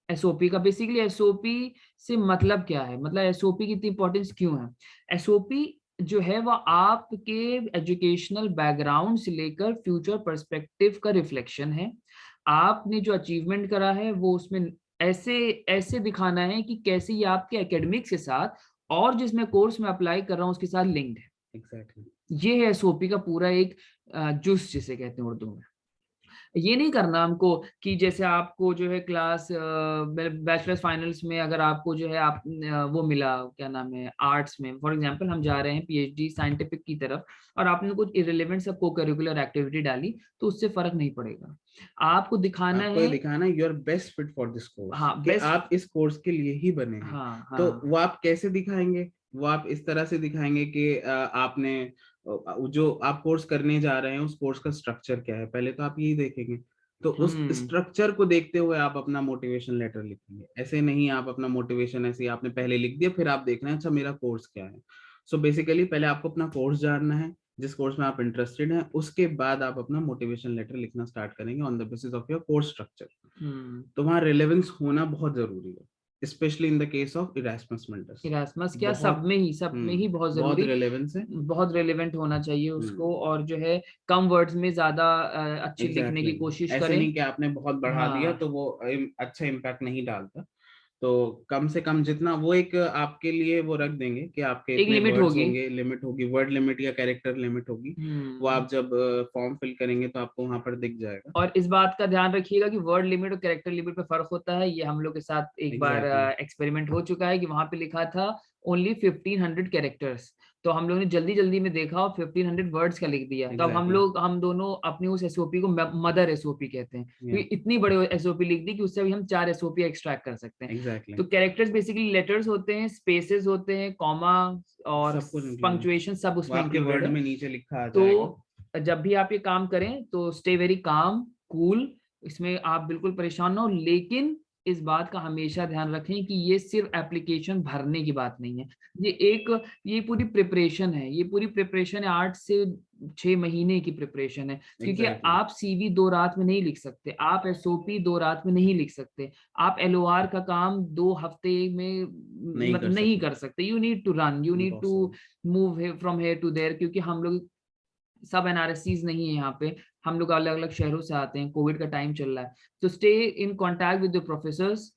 एसओपी का। बेसिकली एसओपी से मतलब क्या है, मतलब एसओपी की इतनी इंपॉर्टेंस क्यों है? एसओपी जो है वो आपके एजुकेशनल बैकग्राउंड से लेकर फ्यूचर पर्सपेक्टिव का रिफ्लेक्शन है। आपने जो अचीवमेंट करा है वो उसमें ऐसे दिखाना है कि कैसे ये आपके एकेडमिक्स के साथ और जिसमें कोर्स में अप्लाई कर रहा हूँ उसके साथ लिंक्ड है। Exactly. ये है एसओपी का पूरा एक जुस जिसे कहते हैं उर्दू में। ये नहीं करना हमको कि जैसे आपको जो है क्लास बैचलर्स फाइनल्स में अगर आपको जो है आप वो मिला, क्या नाम है, आर्ट्स में फॉर एग्जांपल हम जा रहे हैं पीएचडी साइंटिफिक की तरफ और आपने कुछ इरेलेवेंट सा को करिकुलर एक्टिविटी डाली तो उससे फर्क नहीं पड़ेगा। आपको दिखाना है you are best fit for this course. हाँ, आप इस कोर्स के लिए ही बने हैं। हाँ, तो वो आप कैसे दिखाएंगे? वो आप इस तरह से दिखाएंगे कि आपने जो आप कोर्स करने जा रहे हैं उस कोर्स का स्ट्रक्चर क्या है, पहले तो आप यही देखेंगे। तो उस स्ट्रक्चर को देखते हुए आप अपना मोटिवेशन लेटर लिखेंगे। ऐसे नहीं आप अपना मोटिवेशन ऐसे ही आपने पहले लिख दिया फिर आप देख रहे हैं अच्छा मेरा कोर्स क्या है। सो बेसिकली पहले आपको अपना कोर्स जानना है, जिस कोर्स में आप इंटरेस्टेड हैं, उसके बाद आप अपना मोटिवेशन लेटर लिखना स्टार्ट करेंगे on the basis of your course structure. तो वहाँ रिलेवेंस होना बहुत जरूरी है, specially in the case of Erasmus क्या सब में ही बहुत जरूरी, रिलेवेंस है, बहुत रिलेवेंट होना चाहिए उसको। और जो है कम वर्ड्स में ज्यादा अच्छे लिखने की कोशिश करें। ऐसे नहीं कि आपने बहुत बढ़ा दिया तो वो अच्छा इम्पैक्ट नहीं डालता। तो कम से कम जितना वो एक आपके लिए वो रख देंगे कि आपके एक लिमिट होगी, वर्ड लिमिट या कैरेक्टर लिमिट होगी। वो आप जब फॉर्म फिल करेंगे तो आपको वहां पर दिख जाएगा। और इस बात का ध्यान रखिएगा कि वर्ड लिमिट और कैरेक्टर लिमिट में फर्क होता है। ये हम लोग के साथ एक बार एक्सपेरिमेंट हो चुका है कि वहां पे लिखा था ओनली 1500 कैरेक्टर्स, तो हम लोग ने जल्दी में देखा और 1500 वर्ड्स का लिख दिया। तब हम दोनों अपनी उस एसओपी को मदर एसओपी कहते हैं। इतनी बड़े एसओपी लिख दी कि उससे भी हम 4 एसओपी एक्सट्रैक्ट कर सकते हैं। तो कैरेक्टर्स बेसिकली लेटर्स होते हैं, स्पेसेस होते हैं, कॉमा और पंक्चुएशन सब उसमें इंक्लूडेड है। नीचे लिखा आ तो जब भी आप ये काम करें तो स्टे वेरी काम कूल, इसमें आप बिल्कुल परेशान ना हो, लेकिन इस बात का हमेशा ध्यान रखें कि ये सिर्फ एप्लीकेशन भरने की बात नहीं है, ये पूरी प्रिपरेशन है, ये पूरी प्रिपरेशन है 8 से 6 महीने की प्रिपरेशन है, क्योंकि Exactly. आप सीवी 2 रात में नहीं लिख सकते, आप एसओपी 2 रात में नहीं लिख सकते, आप एलओआर का काम 2 हफ्ते में मतलब नहीं कर सकते। You need to run, you need to move from here to there, क्योंकि हम लोग सब एनआरएससीज नहीं है यहाँ पे, हम लोग अलग अलग शहरों से आते हैं, कोविड का टाइम चल रहा है, तो stay in contact with the professors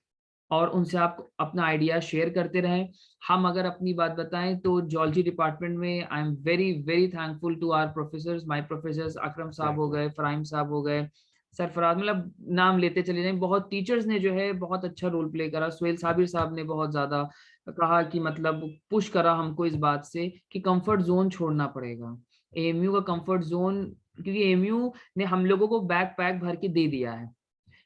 और उनसे आप अपना आइडिया शेयर करते रहें। हम अगर अपनी बात बताएं तो जूलॉजी डिपार्टमेंट में I am very very thankful to our professors, my professors Akram Sahab हो गए, फराइम साहब हो गए, सरफराज, मतलब नाम लेते चले जाएं, बहुत टीचर्स ने जो है बहुत अच्छा रोल प्ले करा। सुहेल साबिर साहब ने बहुत ज्यादा कहा कि मतलब पुश करा हमको इस बात से कि कंफर्ट जोन छोड़ना पड़ेगा, एएमयू का कंफर्ट जोन, क्योंकि एएमयू ने हम लोगों को बैग पैक भर के दे दिया है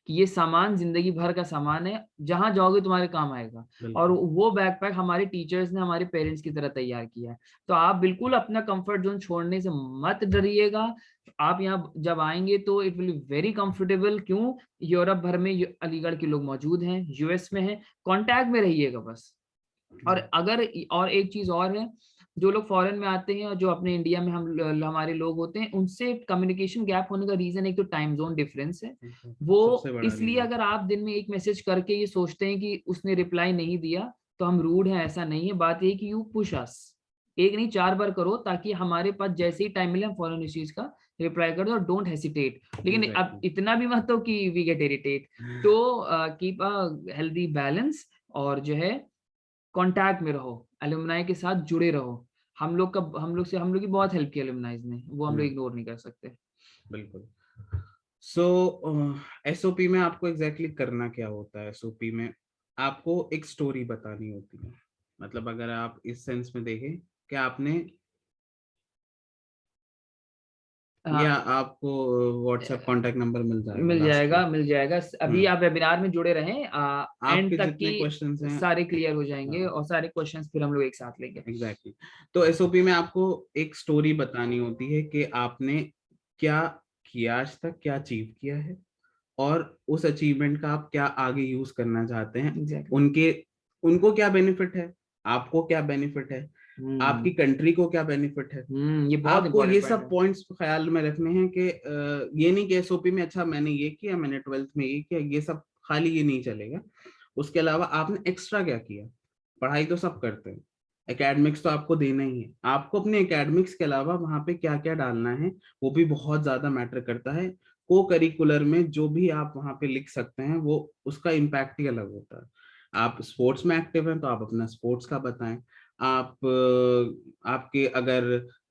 कि ये सामान जिंदगी भर का सामान है, जहां जाओगे तुम्हारे काम आएगा, और वो बैकपैक हमारे टीचर्स ने हमारे पेरेंट्स की तरह तैयार किया है। तो आप बिल्कुल अपना कंफर्ट जोन छोड़ने से मत डरिएगा। आप यहाँ जब आएंगे तो it will be very comfortable. क्यों? यूरोप भर में अलीगढ़ के लोग मौजूद हैं, यूएस में हैं, कांटेक्ट में रहिएगा बस। और अगर और एक चीज और है, जो लोग फॉरेन में आते हैं और जो अपने इंडिया में हमारे लोग होते हैं, उनसे कम्युनिकेशन गैप होने का रीजन एक तो टाइम जोन डिफरेंस है, वो इसलिए अगर आप दिन में एक मैसेज करके ये सोचते हैं कि उसने रिप्लाई नहीं दिया तो हम रूड हैं, ऐसा नहीं है। बात ये कि यू पुश अस, एक नहीं 4 बार करो, ताकि हमारे पास जैसे ही टाइम मिले हम फॉरन इस चीज का रिप्लाई कर दो, और डोंट हेसिटेट। लेकिन अब इतना भी मत हो कि वी गेट इरिटेट। तो कीप अ हेल्दी बैलेंस, और जो है कांटेक्ट में रहो, एलुमनाई के साथ जुड़े रहो। हम लोग की बहुत हेल्प की एलुमनाइज ने, वो हम लोग इग्नोर नहीं कर सकते। बिल्कुल। सो एसओपी में आपको एग्जैक्टली करना क्या होता है? एसओपी में आपको एक स्टोरी बतानी होती है, मतलब अगर आप इस सेंस में देखें कि आपने या आपको व्हाट्सएप कांटेक्ट नंबर मिल जाएगा अभी आप वेबिनार में जुड़े रहें, एंड तक जितने की क्वेश्चंस हैं सारे क्लियर हो जाएंगे, और सारे क्वेश्चंस फिर हम लोग एक साथ लेंगे। एग्जैक्टली। तो एसओपी में आपको एक स्टोरी बतानी होती है कि आपने क्या किया आज तक, क्या अचीव किया है, और उस अचीवमेंट का आप क्या आगे यूज करना चाहते हैं। उनको क्या बेनिफिट है, आपको क्या बेनिफिट है, आपकी कंट्री को क्या बेनिफिट है। ये बहुत आपको ये सब पॉइंट्स ख्याल में रखने हैं कि ये नहीं कि एसओपी में अच्छा मैंने ये किया, मैंने 12th में ये किया, ये सब खाली ये नहीं चलेगा। उसके अलावा आपने एक्स्ट्रा क्या किया। पढ़ाई तो सब करते हैं, एकेडमिक्स तो आपको देना ही है, आपको अपने एकेडमिक्स के अलावा वहां पे क्या क्या डालना है वो भी बहुत ज्यादा मैटर करता है। को करिकुलर में जो भी आप वहां पे लिख सकते हैं वो उसका इम्पैक्ट ही अलग होता है। आप स्पोर्ट्स में एक्टिव हैं तो आप अपना स्पोर्ट्स का बताएं। आप आपके अगर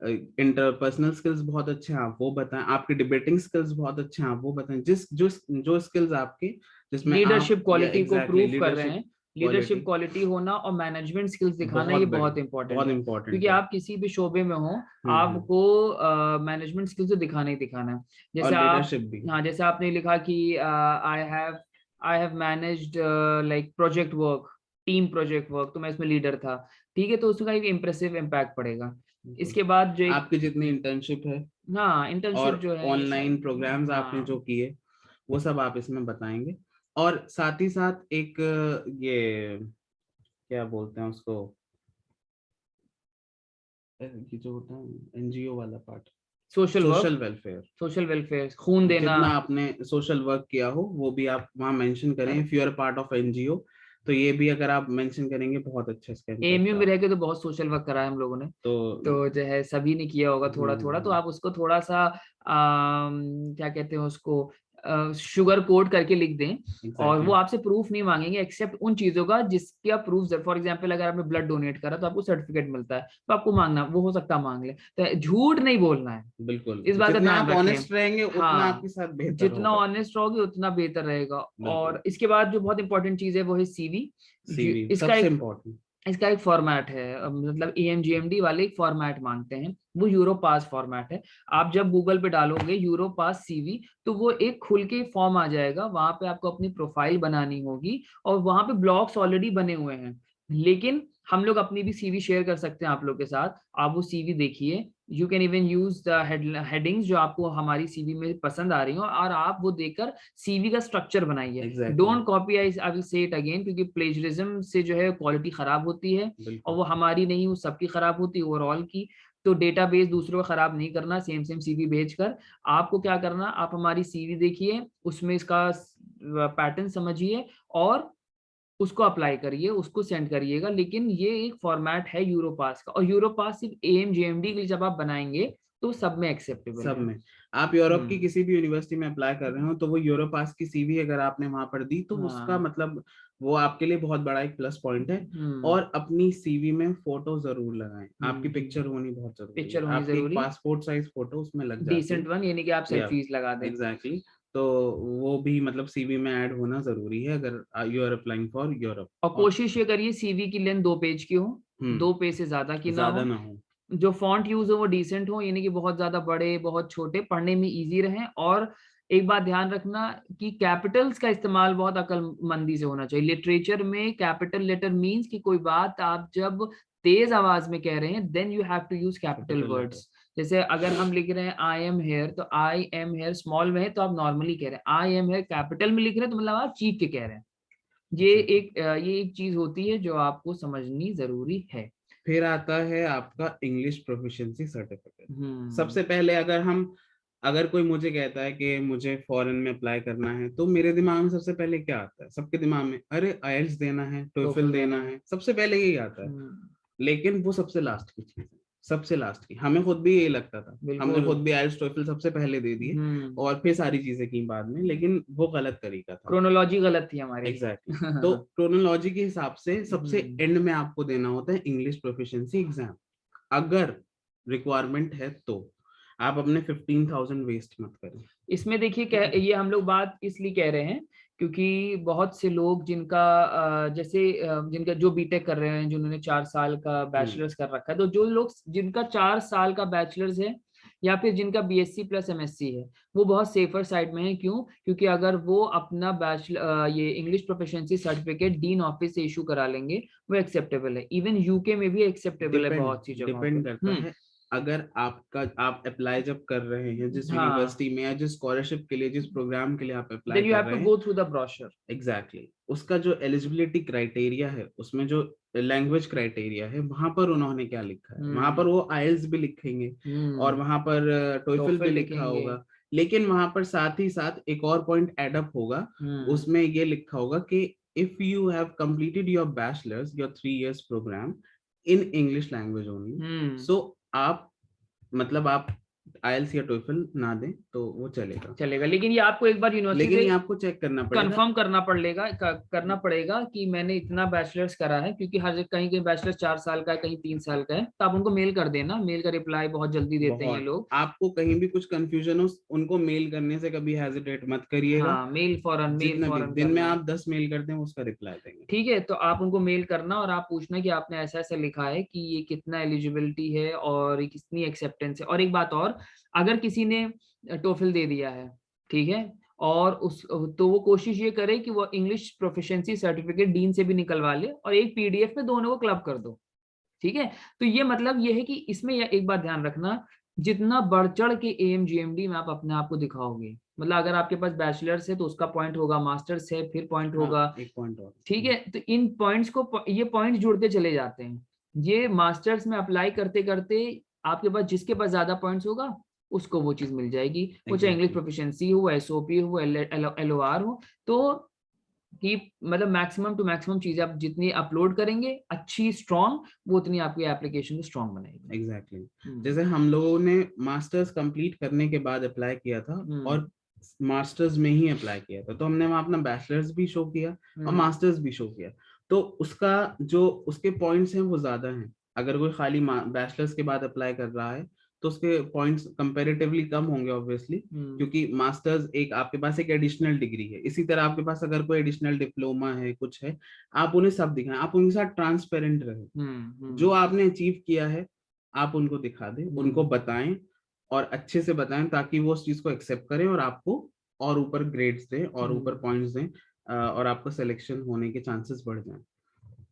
इंटरपर्सनल स्किल्स बहुत अच्छे हैं आप वो बताएं, आपके डिबेटिंग स्किल्स बहुत अच्छे हैं आप वो बताएं, जो स्किल्स आपके जिसमें लीडरशिप क्वालिटी को प्रूव कर रहे लीडरशिप हैं। लीडरशिप क्वालिटी होना और मैनेजमेंट स्किल्स दिखाना ये बहुत इंपॉर्टेंट है, क्योंकि आप किसी भी शोबे में हो आपको मैनेजमेंट स्किल्स तो दिखाना ही दिखाना है। जैसे आप, हाँ, जैसे आपने लिखा कि I have managed like project work, team project work, तो मैं इसमें लीडर था, ठीक है, तो उसका एक इम्प्रेसिव इम्पैक्ट पड़ेगा। इसके बाद जो आपकी जितनी इंटर्नशिप है, हाँ, इंटर्नशिप जो है, ऑनलाइन प्रोग्राम्स आपने जो किए वो सब आप इसमें बताएंगे। और साथ ही साथ एक ये क्या बोलते हैं उसको, ये जो होता है एनजीओ वाला पार्ट, सोशल वेलफेयर, खून देना, जितना आपने सोशल वर्क किया हो वो भी आप वहाँ मेंशन करें। If you are part of NGO तो ये भी अगर आप मेंशन करेंगे बहुत अच्छा इसका एएमयू में रह के तो बहुत सोशल वर्क करा है हम लोगों ने, तो जो है सभी ने किया होगा थोड़ा थोड़ा, तो आप उसको थोड़ा सा क्या कहते हैं उसको शुगर कोट करके लिख दें। और वो आपसे प्रूफ नहीं मांगेंगे एक्सेप्ट उन चीजों का जिसके आप प्रूफ, फॉर एग्जांपल अगर आपने ब्लड डोनेट करा तो आपको सर्टिफिकेट मिलता है, तो आपको मांगना, वो हो सकता है मांग ले, तो झूठ नहीं बोलना है। बिल्कुल, इस बात का ध्यान रखें, ऑनेस्ट रहेंगे उतना आपके साथ बेहतर जितना ऑनेस्ट रहोगे उतना बेहतर रहेगा। और इसके बाद जो बहुत इंपॉर्टेंट चीज है वो है सीवी। इसका एक फॉर्मेट है, मतलब EMGMD वाले एक फॉर्मेट मांगते हैं, वो यूरोपास फॉर्मेट है। आप जब गूगल पे डालोगे यूरोपास सीवी तो वो एक खुल के फॉर्म आ जाएगा, वहां पे आपको अपनी प्रोफाइल बनानी होगी, और वहां पे ब्लॉक्स ऑलरेडी बने हुए हैं, लेकिन हम लोग अपनी भी सीवी शेयर कर सकते हैं आप लोग के साथ, आप वो सीवी देखिए, you can even use the headings जो आपको हमारी सीवी में पसंद आ रही हो, और आप वो देखकर सीवी का स्ट्रक्चर बनाइए। Don't copy, I will say it again, क्योंकि प्लेजरिज्म से जो है क्वालिटी खराब होती है, और वो हमारी नहीं, वो सबकी खराब होती है ओवरऑल की। तो डेटाबेस दूसरों का खराब नहीं करना सेम सीवी भेजकर। आपको क्या करना, आप हमारी सीवी देखिए, उसमें इसका पैटर्न समझिए और उसको अप्लाई करिए, उसको सेंड करिएगा। लेकिन ये एक फॉर्मेट है यूरोपास का, और यूरोपास सिर्फ एएमजेएमडी के लिए जब आप बनाएंगे तो सब में एक्सेप्टेबल सब है। में। आप यूरोप की किसी भी यूनिवर्सिटी में अप्लाई कर रहे हो तो वो यूरोपास की सीवी अगर आपने वहां पर दी तो उसका मतलब वो आपके लिए बहुत बड़ा एक प्लस पॉइंट है। और अपनी सीवी में फोटो जरूर लगाएं, आपकी पिक्चर होनी बहुत जरूरी है, पिक्चर होनी आपकी जरूरी, पासपोर्ट साइज फोटो उसमें लग जाती है, डिसेंट वन, यानी कि आप सेल्फीज लगा दें। एग्जैक्टली। तो वो भी मतलब सीवी में ऐड होना जरूरी है अगर you are applying for Europe. और कोशिश ये करिए सीवी की लेंथ 2 पेज की हो, 2 पेज से ज्यादा की ना ज्यादा हो। ना हो। जो फॉन्ट यूज हो वो डिसेंट हो, यानी कि बहुत ज्यादा बड़े बहुत छोटे, पढ़ने में इजी रहे। और एक बात ध्यान रखना कि कैपिटल्स का इस्तेमाल बहुत अक्लमंदी से होना चाहिए। लिटरेचर में कैपिटल लेटर मींस कि कोई बात आप जब तेज आवाज में कह रहे हैं then you have to use capital words. जैसे अगर हम लिख रहे हैं आई एम हेयर, तो आई एम हेयर स्मॉल में है तो आप नॉर्मली कह रहे हैं, आई एम हेयर कैपिटल में लिख रहे हैं तो मतलब आप चीख के कह रहे हैं। ये एक चीज होती है जो आपको समझनी जरूरी है। फिर आता है आपका इंग्लिश प्रोफिशिएंसी सर्टिफिकेट। सबसे पहले अगर कोई मुझे कहता है कि मुझे फॉरेन में अप्लाई करना है तो मेरे दिमाग में सबसे पहले क्या आता है, सबके दिमाग में अरे आईएलटीएस देना है, टोफल देना है, सबसे पहले यही आता है। लेकिन वो सबसे लास्ट की चीज है, सबसे लास्ट की। हमें खुद भी यही लगता था, हमने खुद भी आईएलटीएस टोफल सबसे पहले दे दिए और फिर सारी चीजें की बाद में, लेकिन वो गलत तरीका था, क्रोनोलॉजी गलत थी हमारी। एग्जैक्टली तो क्रोनोलॉजी के हिसाब से सबसे एंड में आपको देना होता है इंग्लिश प्रोफिशिएंसी एग्जाम। अगर रिक्वायरमेंट है तो आप अपने 15,000 वेस्ट मत करें। इसमें देखिए ये हम लोग बात इसलिए कह रहे हैं क्योंकि बहुत से लोग जिनका जैसे जिनका जो बीटेक कर रहे हैं, जिन्होंने 4 साल का बैचलर्स कर रखा है, तो जो लोग जिनका 4 साल का बैचलर्स है या फिर जिनका बीएससी प्लस एमएससी है, वो बहुत सेफर साइड में है। क्यों? क्योंकि अगर वो अपना बैचलर ये English proficiency certificate dean office से इशू करा लेंगे, वो एक्सेप्टेबल है। इवन यूके में भी एक्सेप्टेबल है बहुत सी जगहों डिपेंड पे। करता है। अगर आप अप्लाई जब कर रहे हैं जिस यूनिवर्सिटी में या जिस स्कॉलरशिप के लिए, जिस प्रोग्राम के लिए आप अप्लाई then you कर have रहे to हैं, go through the brochure। Exactly उसका जो एलिजिबिलिटी क्राइटेरिया है, उसमें जो लैंग्वेज क्राइटेरिया है, वहां पर उन्होंने क्या लिखा है, वहां पर वो आईएलटीएस भी लिखेंगे और वहां पर टोफल भी लिखा होगा। लेकिन वहां पर साथ ही साथ एक और पॉइंट एड अप होगा, उसमें ये लिखा होगा कि if you have completed your bachelors, your 3 years programme in English language only, so आप मतलब आप आईएलटीएस या टोफल ना दें तो वो चलेगा। लेकिन ये आपको एक बार यूनिवर्सिटी से आपको चेक करना पड़ेगा, कंफर्म करना पड़ेगा कि मैंने इतना बैचलर्स करा है, क्योंकि हर जगह कहीं कहीं बैचलर्स 4 साल का है, कहीं 3 साल का है। तो आप उनको मेल कर देना, मेल का रिप्लाई बहुत जल्दी देते हैं लोग। आपको कहीं भी कुछ कंफ्यूजन हो उनको मेल करने से कभी हेजिटेट मत करिएगा। मेल फॉरन दिन में आप 10 मेल करते हैं उसका रिप्लाई देंगे। ठीक है, तो आप उनको मेल करना और आप पूछना कि आपने ऐसा ऐसा लिखा है कि ये कितना एलिजिबिलिटी है और ये कितनी एक्सेप्टेंस है। और एक बात और, अगर किसी ने टोफल दे दिया है, ठीक है, और उस तो वो कोशिश ये करे कि वो इंग्लिश प्रोफिशिएंसी सर्टिफिकेट डीन से भी निकलवा ले और एक पीडीएफ में दोनों को क्लब कर दो। ठीक है, तो ये मतलब ये है कि इसमें एक बात ध्यान रखना, जितना बढ़ चढ़ के एएमजीएमडी में आप अपने आप को दिखाओगे, मतलब अगर आपके पास बैचलर्स है तो उसका पॉइंट होगा, मास्टर्स है फिर पॉइंट होगा, एक पॉइंट और। ठीक है, तो इन पॉइंट्स को, ये पॉइंट जुड़ते चले जाते हैं। ये मास्टर्स में अप्लाई करते करते आपके पास जिसके पास ज्यादा पॉइंट्स होगा उसको वो चीज मिल जाएगी, वो चाहे इंग्लिश प्रोफिशिएंसी हो, एसओपी हो, एलओआर हो। तो कि मतलब मैक्सिमम टू मैक्सिमम चीजें आप जितनी अपलोड करेंगे अच्छी स्ट्रॉन्ग, वो उतनी आपकी एप्लीकेशन को स्ट्रॉन्ग बनाएगी। एग्जैक्टली जैसे हम लोगों ने मास्टर्स कंप्लीट करने के बाद अप्लाई किया था और मास्टर्स में ही अप्लाई किया था, तो हमने वहां अपना बैचलर्स भी शो किया और मास्टर्स भी शो किया, तो उसका जो उसके पॉइंट्स हैं वो ज्यादा हैं। अगर कोई खाली बैचलर्स के बाद अप्लाई कर रहा है तो उसके पॉइंट्स कंपैरेटिवली कम होंगे ऑब्वियसली, क्योंकि मास्टर्स एक आपके पास एक एडिशनल डिग्री है। इसी तरह आपके पास अगर कोई एडिशनल डिप्लोमा है, कुछ है, आप उन्हें सब दिखाएं, आप उनके साथ ट्रांसपेरेंट रहे। जो आपने अचीव किया है आप उनको दिखा दें, उनको बताएं और अच्छे से बताएं ताकि वो उस चीज को एक्सेप्ट करें और आपको और ऊपर ग्रेड्स दें और ऊपर पॉइंट्स दें और आपका सिलेक्शन होने के चांसेस बढ़ जाएं।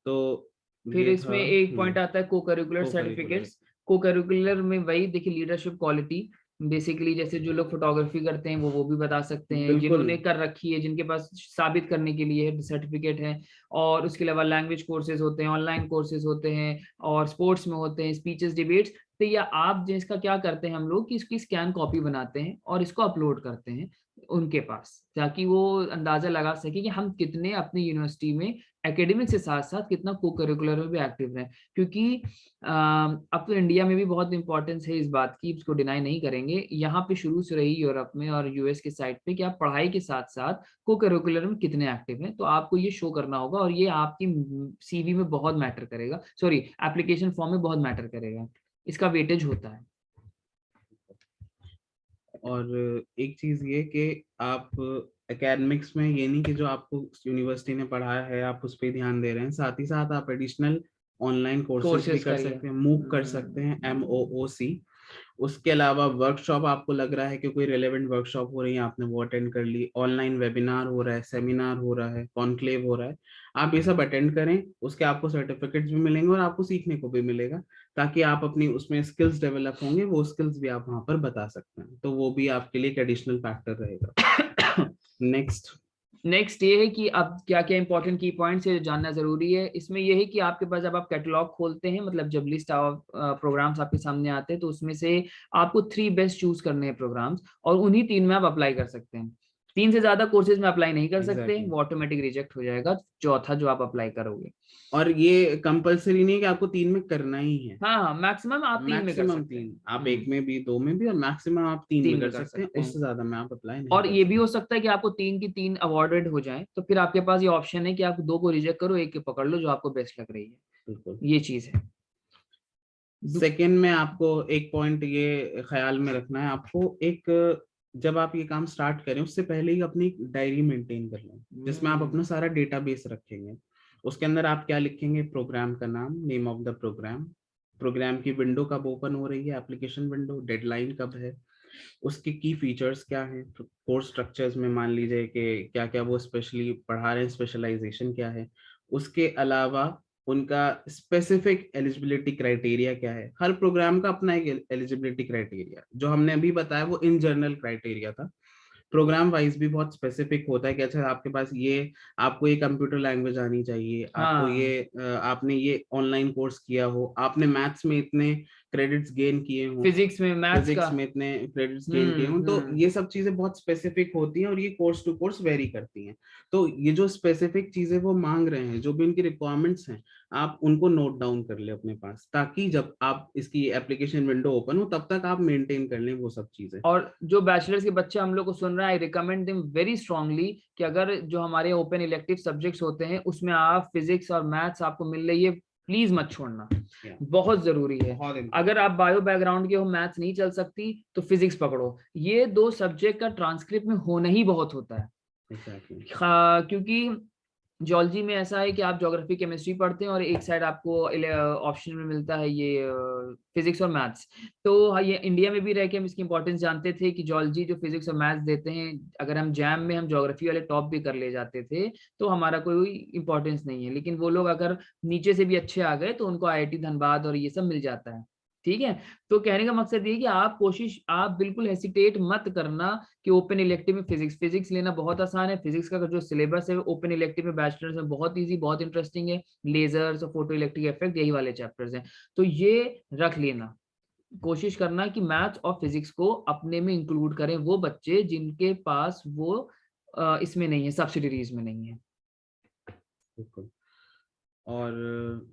तो फिर ये इसमें था। एक पॉइंट आता है को करिकुलर Co-curricular। सर्टिफिकेट्स। को करिकुलर में वही देखिए, लीडरशिप क्वालिटी, बेसिकली जैसे जो लोग फोटोग्राफी करते हैं वो भी बता सकते हैं, बिल्कुल। जिन्होंने कर रखी है, जिनके पास साबित करने के लिए सर्टिफिकेट है। और उसके अलावा लैंग्वेज कोर्सेज होते हैं, ऑनलाइन कोर्सेज होते हैं, और स्पोर्ट्स में होते हैं, स्पीचेस, डिबेट्स। तो या आप जिसका क्या करते हैं हम लोग कि इसकी स्कैन कॉपी बनाते हैं और इसको अपलोड करते हैं उनके पास, ताकि वो अंदाजा लगा सके कि हम कितने अपनी यूनिवर्सिटी में एकेडमिक के साथ साथ कितना को करिकुलर में भी एक्टिव रहे। क्योंकि अब तो इंडिया में भी बहुत इंपॉर्टेंस है इस बात की, इसको डिनाई नहीं करेंगे। यहाँ पे शुरू से रही यूरोप में और यूएस के साइड पे कि आप पढ़ाई के साथ साथ को करिकुलर में कितने एक्टिव हैं, तो आपको ये शो करना होगा और ये आपकी सीवी में बहुत मैटर करेगा, सॉरी एप्लीकेशन फॉर्म में बहुत मैटर करेगा, इसका वेटेज होता है। और एक चीज ये कि आप एकेडमिक्स में ये नहीं कि जो आपको यूनिवर्सिटी ने पढ़ाया है आप उस पर ध्यान दे रहे हैं, साथ ही साथ आप एडिशनल ऑनलाइन कोर्सेज भी कर सकते हैं, मूक कर सकते हैं, MOOC। उसके अलावा वर्कशॉप आपको लग रहा है कि कोई रेलेवेंट वर्कशॉप हो रही है, आपने वो अटेंड कर ली, ऑनलाइन वेबिनार हो रहा है, सेमिनार हो रहा है, कॉन्क्लेव हो रहा है, आप ये सब अटेंड करें, उसके आपको सर्टिफिकेट्स भी मिलेंगे और आपको सीखने को भी मिलेगा, ताकि आप अपनी उसमें स्किल्स डेवलप होंगे, वो स्किल्स भी आप वहां पर बता सकते हैं, तो वो भी आपके लिए एक एडिशनल फैक्टर रहेगा। नेक्स्ट ये है कि अब क्या क्या इंपॉर्टेंट की पॉइंट्स है जो जानना जरूरी है। इसमें ये है कि आपके पास जब आप कैटलॉग खोलते हैं, मतलब जब लिस्ट ऑफ प्रोग्राम्स आपके सामने आते हैं, तो उसमें से आपको 3 बेस्ट चूज करने हैं प्रोग्राम्स, और उन्हीं 3 में आप अप्लाई कर सकते हैं। 3 से ज्यादा कोर्सेज में अप्लाई नहीं कर सकते, वो ऑटोमेटिक रिजेक्ट हो जाएगा चौथा जो आप अप्लाई करोगे। और ये कंपलसरी नहीं है कि आपको 3 में करना ही है। हाँ, मैक्सिमम आप 3 में कर सकते हैं। 3, आप 1 में भी 2 में भी, और मैक्सिमम आप 3 में कर सकते हैं, उससे ज्यादा में आप अप्लाई नहीं और कर ये भी सकते। हो सकता है कि आपको 3 की 3 अवॉर्डेड हो जाए, तो फिर आपके पास ये ऑप्शन है कि आप 2 को रिजेक्ट करो, 1 के पकड़ लो जो आपको बेस्ट लग रही है। बिल्कुल, ये चीज है। सेकंड में आपको एक पॉइंट ये ख्याल में रखना है, आपको एक, जब आप ये काम स्टार्ट करें उससे पहले ही अपनी डायरी मेंटेन कर लें, जिसमें आप अपना सारा डेटाबेस रखेंगे। उसके अंदर आप क्या लिखेंगे? प्रोग्राम का नाम, name of the program, program की विंडो कब ओपन हो रही है, एप्लीकेशन विंडो, डेडलाइन कब है, उसके की फीचर्स क्या है, कोर्स स्ट्रक्चर्स में मान लीजिए कि क्या क्या वो स्पेशली पढ़ा रहे हैं, स्पेशलाइजेशन क्या है, उसके अलावा उनका स्पेसिफिक एलिजिबिलिटी क्राइटेरिया क्या है। हर प्रोग्राम का अपना एक एलिजिबिलिटी क्राइटेरिया, जो हमने अभी बताया वो इन जनरल क्राइटेरिया था। प्रोग्राम वाइज भी बहुत स्पेसिफिक होता है कि अच्छा आपके पास ये, आपको ये कंप्यूटर लैंग्वेज आनी चाहिए, आपको ये आपने ये ऑनलाइन कोर्स किया हो, आपने मैथ्स में इतने क्रेडिट्स गेन किए हो, फिजिक्स में, मैथ्स फिजिक्स का में इतने क्रेडिट्स गेन किए हों, तो ये सब चीजें बहुत स्पेसिफिक होती हैं और ये कोर्स टू कोर्स वेरी करती हैं। तो ये जो स्पेसिफिक चीजें वो मांग रहे हैं, जो भी उनकी रिक्वायरमेंट्स हैं, आप उनको नोट डाउन कर ले अपने पास, ताकि जब आप इसकी एप्लीकेशन विंडो ओपन हो तब तक आप मेंटेन कर लें वो सब चीजें। और जो बैचलर्स के बच्चे हम लोग को सुन रहे हैं, I recommend them very strongly कि अगर जो हमारे ओपन इलेक्टिव सब्जेक्ट्स होते हैं उसमें आप फिजिक्स और मैथ्स आपको मिल रही है, प्लीज मत छोड़ना, बहुत जरूरी है। अगर आप बायो बैकग्राउंड के हो, मैथ्स नहीं चल सकती, तो फिजिक्स पकड़ो। ये 2 सब्जेक्ट का ट्रांसक्रिप्ट में होना ही बहुत होता है। क्योंकि जियोलॉजी में ऐसा है कि आप ज्योग्राफी केमिस्ट्री पढ़ते हैं और एक साइड आपको ऑप्शन में मिलता है ये फिजिक्स और मैथ्स। तो ये इंडिया में भी रह के हम इसकी इंपॉर्टेंस जानते थे कि जियोलॉजी जो फिजिक्स और मैथ्स देते हैं, अगर हम जैम में हम ज्योग्राफी वाले टॉप भी कर ले जाते थे तो हमारा कोई इंपॉर्टेंस नहीं है, लेकिन वो लोग अगर नीचे से भी अच्छे आ गए तो उनको IIT धनबाद और ये सब मिल जाता है। ठीक है, तो कहने का मकसद ये कि आप बिल्कुल हेसिटेट मत करना कि ओपन इलेक्टिव में फिजिक्स लेना बहुत आसान है। फिजिक्स का जो सिलेबस है ओपन इलेक्टिव में बैचलर्स में बहुत इजी, बहुत इंटरेस्टिंग है। लेजर्स और फोटो इलेक्ट्रिक इफेक्ट, यही वाले चैप्टर्स हैं, तो ये रख लेना। कोशिश करना कि मैथ्स और फिजिक्स को अपने में इंक्लूड करें वो बच्चे जिनके पास वो इसमें नहीं है, सब्सिडरीज में नहीं है। और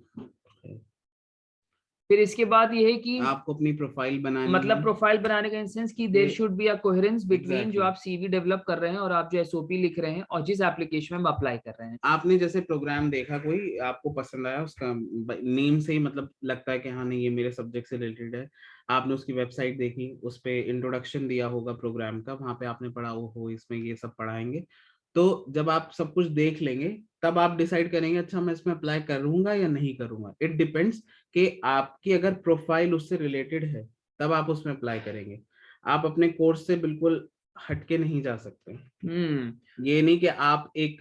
फिर इसके बाद ये है कि आपको अपनी प्रोफाइल बनानी मतलब है। प्रोफाइल बनाने का इंसेंस कि there should be a coherence between जो आप सीवी डेवलप कर रहे हैं और आप जो SOP लिख रहे हैं और जिस एप्लीकेशन में आप अप्लाई कर रहे हैं। आपने जैसे प्रोग्राम देखा, कोई आपको पसंद आया, उसका नेम से ही मतलब लगता है कि हाँ नहीं ये मेरे सब्जेक्ट से रिलेटेड है, आपने उसकी वेबसाइट देखी, उस पे इंट्रोडक्शन दिया होगा प्रोग्राम का, वहां पे आपने पढ़ा हो इसमें ये सब पढ़ाएंगे, तो जब आप सब कुछ देख लेंगे तब आप डिसाइड करेंगे अच्छा मैं इसमें अप्लाई करूंगा या नहीं करूंगा। इट डिपेंड्स कि आपकी अगर प्रोफाइल उससे रिलेटेड है तब आप उसमें अप्लाई करेंगे। आप अपने कोर्स से बिल्कुल हटके नहीं जा सकते। ये नहीं कि आप एक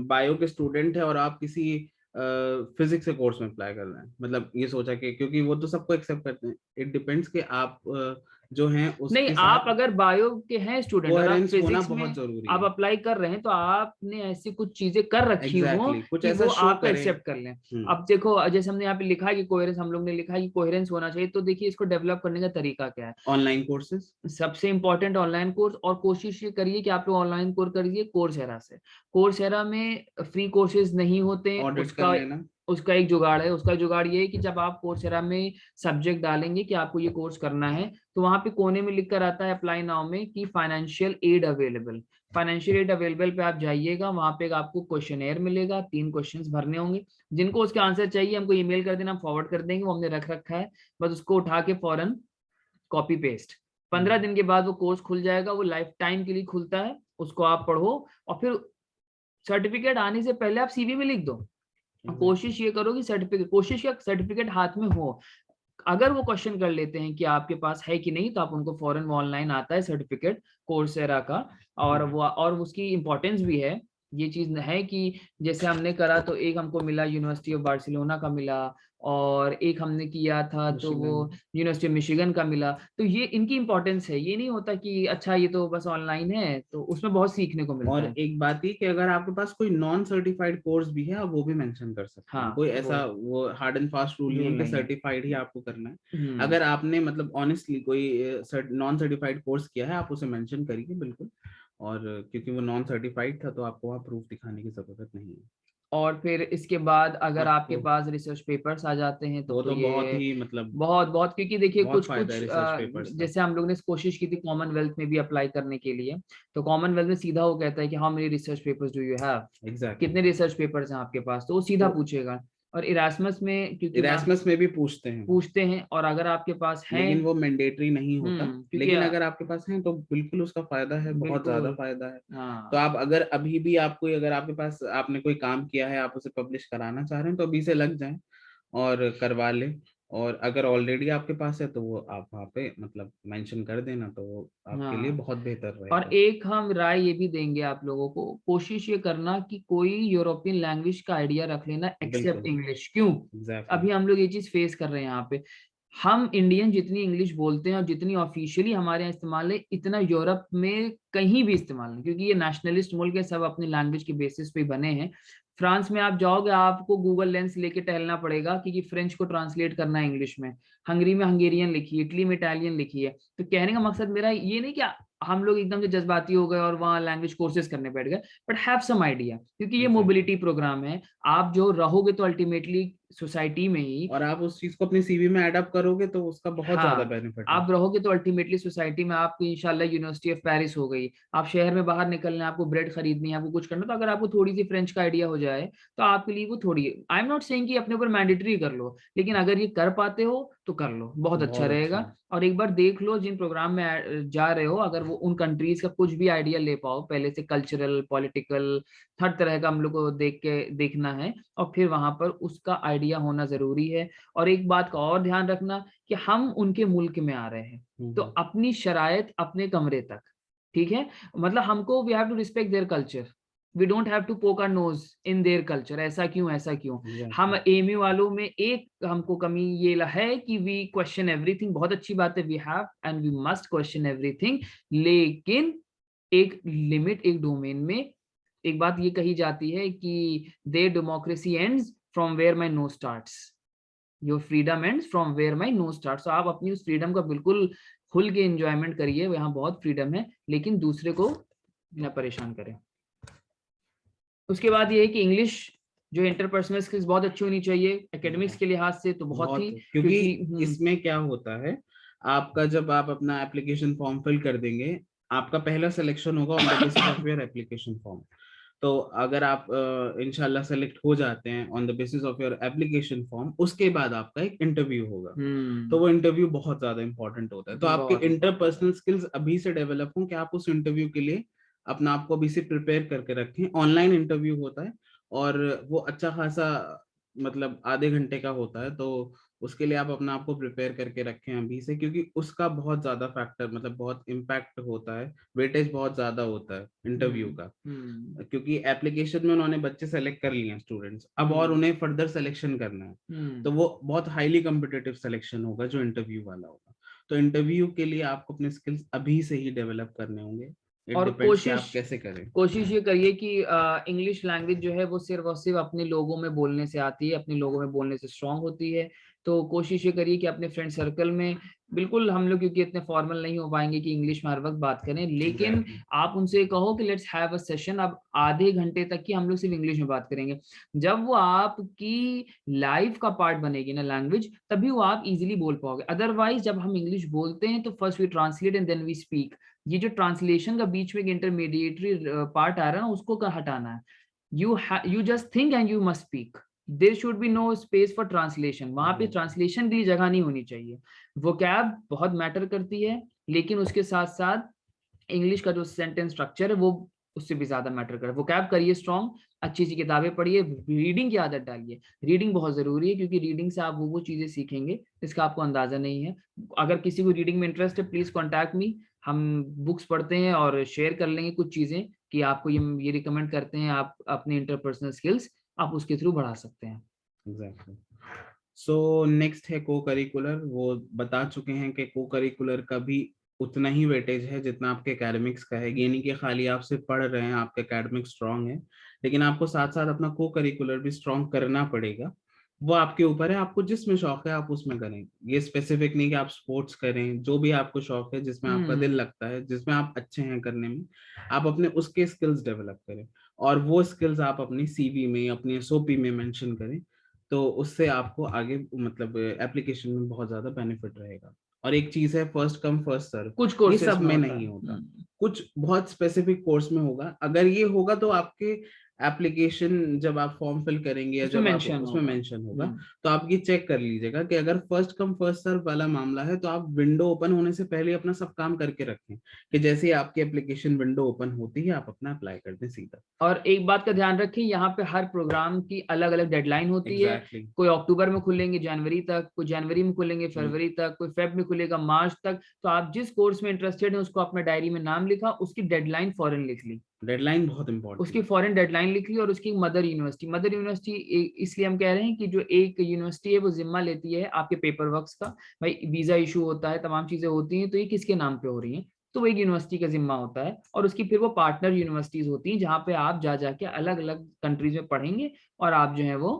बायो के स्टूडेंट है और आप किसी फिजिक्स के कोर्स में अप्लाई करना है, मतलब ये सोचा कि क्योंकि वो तो सबको एक्सेप्ट करते हैं, इट डिपेंड्स कि आप जो हैं नहीं, उसके आप साथ अगर बायो के हैं स्टूडेंट और आप कोहेरेंस होना फिजिक्स बहुत में जरूरी आप है। अप्लाई कर रहे हैं, तो आपने ऐसी कुछ चीजें कर रखी हो कुछ कि ऐसा वो शो आपको करें। एक्सेप्ट कर लें। अब देखो, जैसे हमने यहाँ पे लिखा है कि कोहेरेंस, हम लोग ने लिखा है कि कोहेरेंस होना चाहिए, तो देखिए इसको डेवलप करने का तरीका क्या है। ऑनलाइन कोर्सेज सबसे इंपॉर्टेंट ऑनलाइन कोर्स, और कोशिश ये करिए कि आप लोग ऑनलाइन कोर्स करिए कोर्सेरा से। कोर्सेरा में फ्री कोर्सेज नहीं होते, ऑडिट कर लेना। उसका एक जुगाड़ है। उसका जुगाड़ ये है कि जब आप कोर्सेरा में सब्जेक्ट डालेंगे कि आपको ये कोर्स करना है, तो वहां पे कोने में लिख कर आता है अप्लाई नाउ में कि financial aid available. Financial aid available पे आप जाइएगा, वहां पे आपको क्वेश्चनेयर मिलेगा, 3 क्वेश्चंस भरने होंगे। जिनको उसके आंसर चाहिए हमको ईमेल कर देना, फॉरवर्ड कर देंगे, वो हमने रख रखा है। बस उसको उठा के फौरन कॉपी पेस्ट, 15 दिन के बाद वो कोर्स खुल जाएगा, वो लाइफ टाइम के लिए खुलता है। उसको आप पढ़ो, और फिर सर्टिफिकेट आने से पहले आप सीवी में लिख दो। कोशिश ये करो कि सर्टिफिकेट हाथ में हो। अगर वो क्वेश्चन कर लेते हैं कि आपके पास है कि नहीं, तो आप उनको फॉरन ऑनलाइन आता है सर्टिफिकेट कोर्सेरा का, और वो और उसकी इंपॉर्टेंस भी है। ये चीज है कि जैसे हमने करा तो एक हमको मिला यूनिवर्सिटी ऑफ बार्सिलोना का मिला, और एक हमने किया था तो वो यूनिवर्सिटी ऑफ मिशिगन का मिला। तो ये इनकी इंपॉर्टेंस है। ये नहीं होता कि अच्छा ये तो बस ऑनलाइन है, तो उसमें बहुत सीखने को मिलता और है। एक बात ही कि अगर आपके पास कोई नॉन सर्टिफाइड कोर्स भी है, आप वो भी मेंशन कर सकते हैं। हाँ, कोई ऐसा वो हार्ड एंड फास्ट रूल नहीं है कि सर्टिफाइड ही आपको करना है। अगर आपने मतलब ऑनेस्टली कोई नॉन सर्टिफाइड कोर्स किया है, आप उसे मेंशन करिए बिल्कुल। और क्योंकि वो नॉन सर्टिफाइड था, तो आपको वहाँ प्रूफ दिखाने की जरूरत नहीं है। और फिर इसके बाद अगर आपके आपको पास रिसर्च पेपर्स आ जाते हैं वो तो तो बहुत ये ही मतलब बहुत बहुत, क्योंकि देखिए बहुत कुछ फायदा कुछ है रिसर्च पेपर्स का। जैसे हम लोग ने कोशिश की थी कॉमनवेल्थ में भी अप्लाई करने के लिए, तो कॉमनवेल्थ में सीधा वो कहता है कि how many research papers do you have, exactly. कितने रिसर्च पेपर्स हैं आपके पास, तो वो सीधा तो पूछेगा। और इरास्मस में क्योंकि मैं इरास्मस में भी पूछते हैं, पूछते हैं, और अगर आपके पास है, लेकिन वो मैंडेटरी नहीं होता। क्योंकि लेकिन अगर आपके पास है तो बिल्कुल उसका फायदा है, बहुत ज्यादा बिल्कुल, फायदा है। तो हाँ। आप अगर अभी भी आपको, अगर आपके पास आपने कोई काम किया है, आप उसे पब्लिश कराना चाह रहे हैं, तो अभी से लग जाएं और करवा लें। और अगर ऑलरेडी आपके पास है तो वो आप वहाँ पे मतलब मेंशन कर देना, तो वो आपके लिए हाँ, बहुत बेहतर और रहेगा। एक हम राय ये भी देंगे आप लोगों को, कोशिश ये करना कि कोई यूरोपियन लैंग्वेज का आइडिया रख लेना एक्सेप्ट बिल्कुल। इंग्लिश। क्यों? एग्जैक्टली। अभी हम लोग ये चीज फेस कर रहे हैं यहाँ पे। हम इंडियन जितनी इंग्लिश बोलते हैं और जितनी ऑफिशियली हमारे यहाँ इस्तेमाल है, इतना यूरोप में कहीं भी इस्तेमाल नहीं, क्योंकि ये नेशनलिस्ट मुल्क है, सब अपनी लैंग्वेज के बेसिस पे बने हैं। फ्रांस में आप जाओगे, आपको गूगल लेंस लेके टहलना पड़ेगा, क्योंकि फ्रेंच को ट्रांसलेट करना है इंग्लिश में। हंगरी में हंगेरियन लिखी है, इटली में इटालियन लिखी है। तो कहने का मकसद मेरा ये नहीं कि हम लोग एकदम से जज्बाती हो गए और वहाँ लैंग्वेज कोर्सेज करने बैठ गए, बट हैव सम आइडिया, क्योंकि ये मोबिलिटी प्रोग्राम है। आप जो रहोगे तो अल्टीमेटली सोसाइटी में ही, और आप उस चीज को अपने सीवी में एड अप करोगे तो उसका बहुत ज्यादा हाँ, बेनिफिट है। आप रहोगे तो अल्टीमेटली सोसाइटी में आपको इंशाल्लाह यूनिवर्सिटी ऑफ पेरिस हो गई, आप शहर में बाहर निकलना है, आपको ब्रेड खरीदनी है, आपको कुछ करना, तो अगर आपको थोड़ी सी फ्रेंच का आइडिया हो जाए तो आपके लिए वो थोड़ी, आई एम नॉट सेइंग कि अपने ऊपर मैंडेटरी कर लो, लेकिन अगर ये कर पाते हो तो कर लो, बहुत अच्छा बहुत अच्छा रहेगा। है। और एक बार देख लो जिन प्रोग्राम में जा रहे हो, अगर वो उन कंट्रीज का कुछ भी आइडिया ले पाओ पहले से, कल्चरल, पॉलिटिकल, हर तरह का हम लोग को देख के देखना है, और फिर वहां पर उसका आइडिया होना जरूरी है। और एक बात का और ध्यान रखना कि हम उनके मुल्क में आ रहे हैं, तो अपनी शरायत अपने कमरे तक, ठीक है? मतलब हमको we have to respect their culture, we don't have to poke our nose in their culture, ऐसा क्यों, ऐसा क्यों। हम एमयू वालों में एक हमको कमी ये है कि वी क्वेश्चन एवरीथिंग, बहुत अच्छी बात है, we have and we must question everything, लेकिन एक लिमिट, एक डोमेन में। एक बात ये कही जाती है कि their democracy ends from where my nose starts, your freedom ends from where my nose starts. तो आप अपनी उस फ्रीडम का बिल्कुल खुल के एंजॉयमेंट करिए, यहाँ बहुत फ्रीडम है, लेकिन दूसरे को न परेशान करें। उसके बाद ये है कि इंग्लिश जो इंटरपर्सनल स्किल्स बहुत अच्छी होनी चाहिए, एकेडमिक्स के लिहाज से तो बहुत ही, क्योंकि इसमें क्या होता है, आपका जब आप अपना एप्लीकेशन फॉर्म फिल कर देंगे, आपका पहला सिलेक्शन होगा on the basis of your application form. तो अगर आप इंशाल्लाह सेलेक्ट हो जाते हैं on the basis of your application form, उसके बाद आपका एक इंटरव्यू होगा। तो वो इंटरव्यू बहुत ज्यादा इंपॉर्टेंट होता है। तो आपके इंटरपर्सनल स्किल्स अभी से डेवलप हों कि आप उस इंटरव्यू के लिए अपना आपको अभी से प्रिपेयर करके रखें। ऑनलाइन इंटरव्यू होता है और वो अच्छा खासा मतलब आधे घंटे का होता है, तो उसके लिए आप अपना आपको प्रिपेयर करके रखें अभी से, क्योंकि उसका बहुत ज्यादा फैक्टर मतलब बहुत इम्पैक्ट होता है, वेटेज बहुत ज्यादा होता है इंटरव्यू का। क्योंकि एप्लीकेशन में उन्होंने बच्चे सेलेक्ट कर लिए हैं स्टूडेंट्स, अब और उन्हें फर्दर सिलेक्शन करना है, तो वो बहुत हाईली कॉम्पिटिटिव सिलेक्शन होगा जो इंटरव्यू वाला होगा। तो इंटरव्यू के लिए आपको अपने स्किल्स अभी से ही डेवलप करने होंगे। इट और डिपेंड्स कि आप कैसे करें। कोशिश ये करिए कि इंग्लिश लैंग्वेज जो है वो सिर्फ और सिर्फ अपने लोगों में बोलने से आती है, अपने लोगों में बोलने से स्ट्रांग होती है। तो कोशिश ये करिए कि अपने फ्रेंड सर्कल में, बिल्कुल हम लोग क्योंकि इतने फॉर्मल नहीं हो पाएंगे कि इंग्लिश में हर वक्त बात करें, लेकिन आप उनसे कहो कि लेट्स हैव अ सेशन, अब आधे घंटे तक की हम लोग सिर्फ इंग्लिश में बात करेंगे। जब वो आपकी लाइफ का पार्ट बनेगी ना लैंग्वेज, तभी वो आप इजीली बोल पाओगे। अदरवाइज जब हम इंग्लिश बोलते हैं तो first we translate and then we speak. ये जो ट्रांसलेशन का बीच में इंटरमीडिएटरी पार्ट आ रहा है ना, उसको हटाना है। You just think and you must speak, there should be no space for translation. वहां पे ट्रांसलेशन के लिए जगह नहीं होनी चाहिए। वोकैब बहुत मैटर करती है, लेकिन उसके साथ साथ इंग्लिश का जो सेंटेंस स्ट्रक्चर है वो उससे भी ज्यादा मैटर कर। वोकैब करिए स्ट्रॉन्ग, अच्छी अच्छी किताबें पढ़िए, रीडिंग की आदत डालिए। रीडिंग बहुत जरूरी है, क्योंकि रीडिंग से आप वो चीजें सीखेंगे जिसका आपको अंदाजा नहीं है। अगर किसी को रीडिंग में इंटरेस्ट है, प्लीज कॉन्टैक्ट मी। हम बुक्स पढ़ते हैं और शेयर कर लेंगे कुछ चीजें कि आपको ये रिकमेंड करते हैं, आप अपने इंटरपर्सनल स्किल्स आप उसके थ्रू बढ़ा सकते हैं। एग्जैक्टली। सो नेक्स्ट है को करिकुलर। वो बता चुके हैं कि को करिकुलर का भी उतना ही वेटेज है जितना आपके एकेडमिक्स का है। ये नहीं कि खाली आप सिर्फ पढ़ रहे हैं, आपके एकेडमिक्स स्ट्रांग है, लेकिन आपको साथ साथ अपना को करिकुलर भी स्ट्रांग करना पड़ेगा। वो आपके ऊपर है, आपको जिसमें शौक है आप उसमें करें। ये स्पेसिफिक नहीं कि आप स्पोर्ट्स करें, जो भी आपको शौक है, जिसमें आपका दिल लगता है, जिसमें आप अच्छे हैं करने में, आप अपने उसके स्किल्स डेवलप करें। और वो स्किल्स आप अपनी सीवी में, अपनी एसओपी में मेंशन करें, तो उससे आपको आगे मतलब एप्लीकेशन में बहुत ज्यादा बेनिफिट रहेगा। और एक चीज है, फर्स्ट कम फर्स्ट सर्व, कुछ ये कोर्सेज सब में में होता नहीं है। होता, कुछ बहुत स्पेसिफिक कोर्स में होगा। अगर ये होगा तो आपके एप्लीकेशन जब आप फॉर्म फिल करेंगे या उसमें जब आप मेंशन उसमें होगा। मेंशन होगा, तो आप ये चेक कर लीजिएगा कि अगर फर्स्ट कम फर्स्ट सर्व वाला मामला है तो आप विंडो ओपन होने से पहले अपना सब काम करके रखें, कि जैसे ही आपकी एप्लीकेशन विंडो ओपन होती है आप अपना अप्लाई कर दें सीधा। और एक बात का ध्यान रखें, यहाँ पे हर प्रोग्राम की अलग अलग डेडलाइन होती है। एग्जैक्टली। कोई अक्टूबर में खुलेंगे जनवरी तक, कोई जनवरी में खुलेंगे फरवरी तक, कोई फेब में खुलेगा मार्च तक। तो आप जिस कोर्स में इंटरेस्टेड हैं उसको अपने डायरी में नाम लिखा, उसकी डेडलाइन फॉरन लिख ली, डेडलाइन बहुत इंपॉर्टेंट उसकी है। फॉरेन डेडलाइन लिख ली। और उसकी मदर यूनिवर्सिटी इसलिए हम कह रहे हैं कि जो एक यूनिवर्सिटी है वो जिम्मा लेती है आपके पेपर वर्क का। भाई वीजा इशू होता है, तमाम चीजें होती हैं, तो ये किसके नाम पे हो रही हैं, तो वो एक यूनिवर्सिटी का जिम्मा होता है। और उसकी फिर वो पार्टनर यूनिवर्सिटीज होती हैं जहाँ पे आप जा जाके अलग अलग कंट्रीज में पढ़ेंगे और आप जो है वो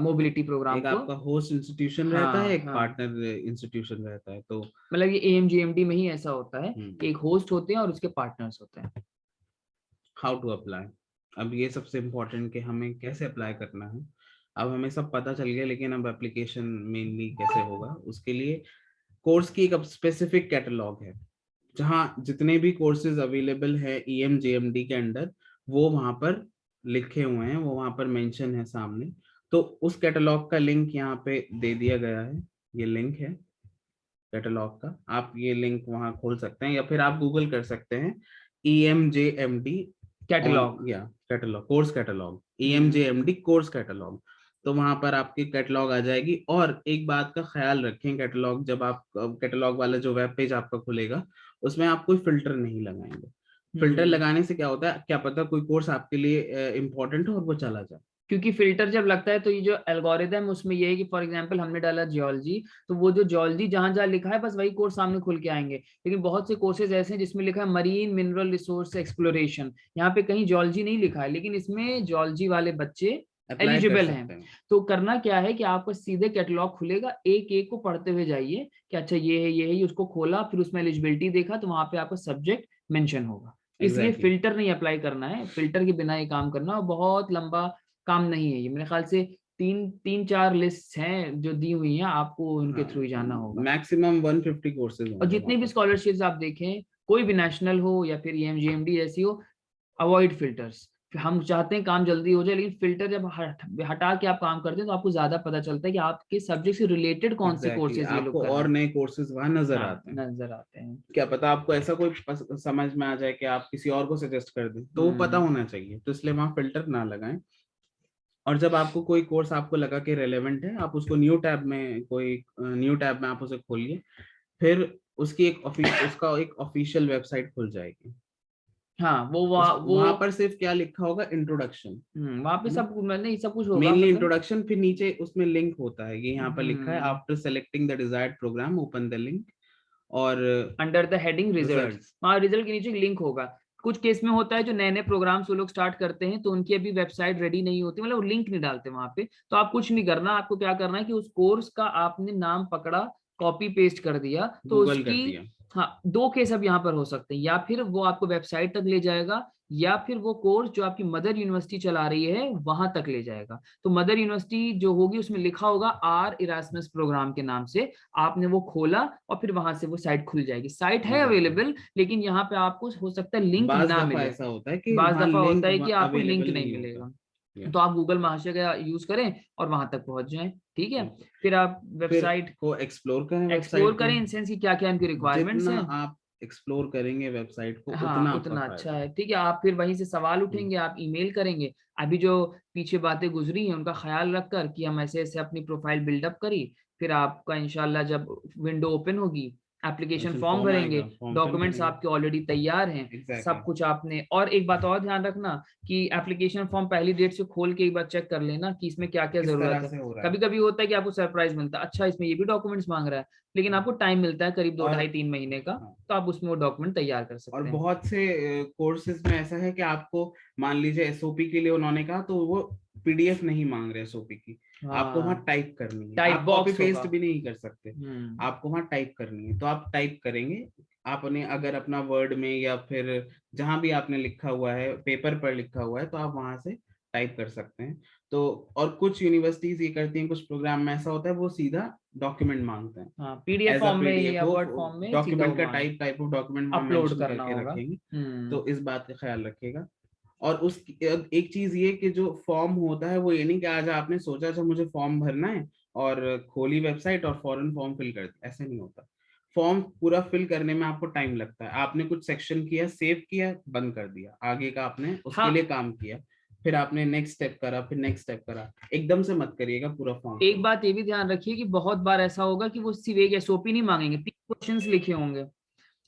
मोबिलिटी प्रोग्राम एक को। आपका होस्ट इंस्टीट्यूशन रहता है, हाँ एक हाँ, पार्टनर इंस्टीट्यूशन रहता है, तो मतलब ये AMGMD में ही ऐसा होता है, एक होस्ट होते हैं और उसके पार्टनर्स होते हैं। How to apply. अब ये सबसे इम्पोर्टेंट कि हमें कैसे अप्लाई करना है। अब हमें सब पता चल गया, लेकिन अब एप्लीकेशन मेनली कैसे होगा उसके लिए कोर्स की एक स्पेसिफिक कैटलॉग है, जहाँ जितने भी कोर्सेज अवेलेबल है EMJMD के अंडर, वो वहाँ पर लिखे हुए हैं, वो वहाँ पर मेंशन है सामने। तो उस कैटलॉग का लिंक यहाँ पे दे दिया गया है। ये लिंक है कैटलॉग का, आप ये लिंक वहाँ खोल सकते हैं, या फिर आप गूगल कर सकते हैं EMJMD ऑन, कैटलॉग। या catalogue, course catalogue, EMJMD course catalogue. तो वहां पर आपकी कैटलॉग आ जाएगी। और एक बात का ख्याल रखें, कैटलॉग जब आप कैटलॉग वाला जो वेब पेज आपका खुलेगा, उसमें आप कोई फिल्टर नहीं लगाएंगे। फिल्टर लगाने से क्या होता है, क्या पता कोई कोर्स आपके लिए इंपॉर्टेंट हो और वो चला जाए। क्योंकि फिल्टर जब लगता है तो ये जो एल्गोरिदम उसमें ये है कि फॉर एग्जांपल हमने डाला जियोलॉजी, तो वो जो जियोलॉजी जहां जहां लिखा है बस वही कोर्स सामने खुल के आएंगे। लेकिन बहुत से कोर्सेज ऐसे हैं जिसमें लिखा है मरीन मिनरल रिसोर्स एक्सप्लोरेशन, यहाँ पे कहीं जियोलॉजी नहीं लिखा है, लेकिन इसमें जियोलॉजी वाले बच्चे अप्लाई कर एलिजिबल हैं। सकते हैं। तो करना क्या है कि आपको सीधे कैटलॉग खुलेगा, एक एक को पढ़ते हुए जाइए कि अच्छा ये है ये है, ये उसको खोला, फिर उसमें एलिजिबिलिटी देखा तो वहां पे आपका सब्जेक्ट मेंशन होगा। इसलिए एग्जैक्टली। फिल्टर नहीं अप्लाई करना है, फिल्टर के बिना ये काम करना और बहुत लंबा काम नहीं है ये। मेरे ख्याल से तीन चार लिस्ट हैं जो दी हुई हैं, आपको उनके हाँ, थ्रू ही जाना होगा। मैक्सिमम 150 कोर्सेज और होंगे वहाँ जितनी भी पर। स्कॉलरशिप्स आप देखें, कोई भी नेशनल हो या फिर EMGMD जैसी हो, अवॉइड फिल्टर्स। हम चाहते हैं काम जल्दी हो जाए, लेकिन फिल्टर जब हटा के आप काम करते हैं तो आपको ज्यादा पता चलता है कि आपके सब्जेक्ट से रिलेटेड कौन से एग्जैक्टली, कोर्सेज ये लोग आपको कर रहे और हैं। नए कोर्सेज वहां नजर हाँ, आते हैं। नजर आते हैं। क्या पता आपको ऐसा कोई समझ में आ जाए कि आप किसी और को सजेस्ट कर दें, तो वो पता होना चाहिए, तो इसलिए वहां फिल्टर ना लगाएं। और जब आपको कोई कोर्स आपको लगा कि रेलेवेंट है, आप उसको न्यू टैब में आप उसे खोलिए, फिर उसका एक ऑफिशियल वेबसाइट खुल जाएगी। हाँ वो वहां पर सिर्फ क्या लिखा होगा, इंट्रोडक्शन, वहां पे सब मैंने सब कुछ होगा, मेनली मतलब इंट्रोडक्शन, फिर नीचे उसमें लिंक होता है, ये यहाँ पर लिखा है, hmm, after selecting the desired programme open the link, और under the heading result, results. वहाँ रिजल्ट के नीचे लिंक होगा। कुछ केस में होता है जो नए नए प्रोग्राम्स वो लोग स्टार्ट करते हैं तो उनकी अभी वेबसाइट रेडी नहीं होती, मतलब लिंक नहीं डालते वहां पे, तो आप कुछ नहीं करना, आपको क्या करना है कि उस कोर्स का आपने नाम पकड़ा, कॉपी पेस्ट कर दिया, तो गूगल कर उसकी, दिया। हाँ दो केस अब यहाँ पर हो सकते हैं, या फिर वो आपको वेबसाइट तक ले जाएगा, या फिर वो कोर्स जो आपकी मदर यूनिवर्सिटी चला रही है वहां तक ले जाएगा। तो मदर यूनिवर्सिटी जो होगी उसमें लिखा होगा आर इरास्मस प्रोग्राम के नाम से, आपने वो खोला और फिर वहां से वो साइट खुल जाएगी, साइट है Exactly. अवेलेबल, लेकिन यहाँ पे आपको हो सकता है लिंक बाज ना दफा मिले, ऐसा होता है कि बाज वहाँ दफा होता लिंक है कि आपको लिंक अवेलेबल नहीं नहीं होता। मिलेगा। Yeah. तो आप गूगल महाशय का यूज करें और वहां तक पहुंच जाएं, ठीक है। Yeah. फिर आप फिर वेबसाइट को एक्सप्लोर करें एक्सप्लोर वेबसाइट को। करें इन सेंस की क्या क्या इनकी रिक्वायरमेंट्स जितना हैं। आप एक्सप्लोर करेंगे वेबसाइट को, हाँ उतना आपका उतना अच्छा फायदा है। है, ठीक है। आप फिर वहीं से सवाल हम्म। उठेंगे, आप ईमेल करेंगे, अभी जो पीछे बातें गुजरी हैं उनका ख्याल रखकर कि हम ऐसे ऐसे अपनी प्रोफाइल बिल्डअप करी, फिर आपका इंशाल्लाह जब विंडो ओपन होगी एप्लीकेशन ऐसे फॉर्म फॉर्म भरेंगे, आएगा, फॉर्म फिल डॉक्यूमेंट्स करेंगे। आपके ऑलरेडी तैयार हैं, एग्जैक्टली। सब कुछ आपने। और एक बात और ध्यान रखना कि एप्लीकेशन फॉर्म पहली डेट से खोल के एक बार चेक कर लेना कि इसमें क्या क्या किस जरूरत तरह है। से हो रहा कभी है। कभी होता है कि आपको सरप्राइज मिलता है, अच्छा इसमें ये भी डॉक्यूमेंट्स मांग रहा है, लेकिन आपको टाइम मिलता है करीब 2 और ढाई 3 महीने का, हाँ, तो आप उसमें वो डॉक्यूमेंट तैयार कर और सकते हैं। बहुत से कोर्सेज में ऐसा है कि आपको, मान लीजिए एसओपी के लिए उन्होंने कहा, तो वो पीडीएफ नहीं मांग रहे एसओपी की, आपको वहां हाँ टाइप करनी है, टाइप आप कॉपी बॉक्स होगा। पेस्ट भी नहीं कर सकते, हम्म। आपको वहां टाइप करनी है, तो आप टाइप करेंगे। आपने अगर अपना वर्ड में या फिर जहां भी आपने लिखा हुआ है, पेपर पर लिखा हुआ है, तो आप वहां से टाइप कर सकते हैं। तो और कुछ यूनिवर्सिटीज ये करती हैं, कुछ प्रोग्राम में ऐसा होता है वो सीधा डॉक्यूमेंट मांगते हैं, हाँ पीडीएफ एज अ फॉर्म में पीडीएफ, या वो वर्ड फॉर्म में सीधा वो डॉक्यूमेंट का मांग टाइप ऑफ डॉक्यूमेंट वहां अपलोड मेंशन करना करके होगा। रखेंगे। हम्म। तो इस बात का ख्याल रखिएगा। और उस एक चीज ये कि जो फॉर्म होता है वो ये नहीं कि आज आपने सोचा अच्छा मुझे फॉर्म भरना है और खोली वेबसाइट और फौरन फॉर्म फिल कर दिया, ऐसे नहीं होता। फॉर्म पूरा फिल करने में आपको टाइम लगता है, आपने कुछ सेक्शन किया, सेव किया, बंद कर दिया, आगे का आपने उसके लिए हाँ काम किया, फिर आपने नेक्स्ट स्टेप करा, फिर नेक्स्ट स्टेप करा, एकदम से मत करिएगा पूरा फॉर्म एक फिल। बात ये भी ध्यान रखिए कि बहुत बार ऐसा होगा कि वो सिर्फ एक एसओपी नहीं मांगेंगे, 3 क्वेश्चंस लिखे होंगे,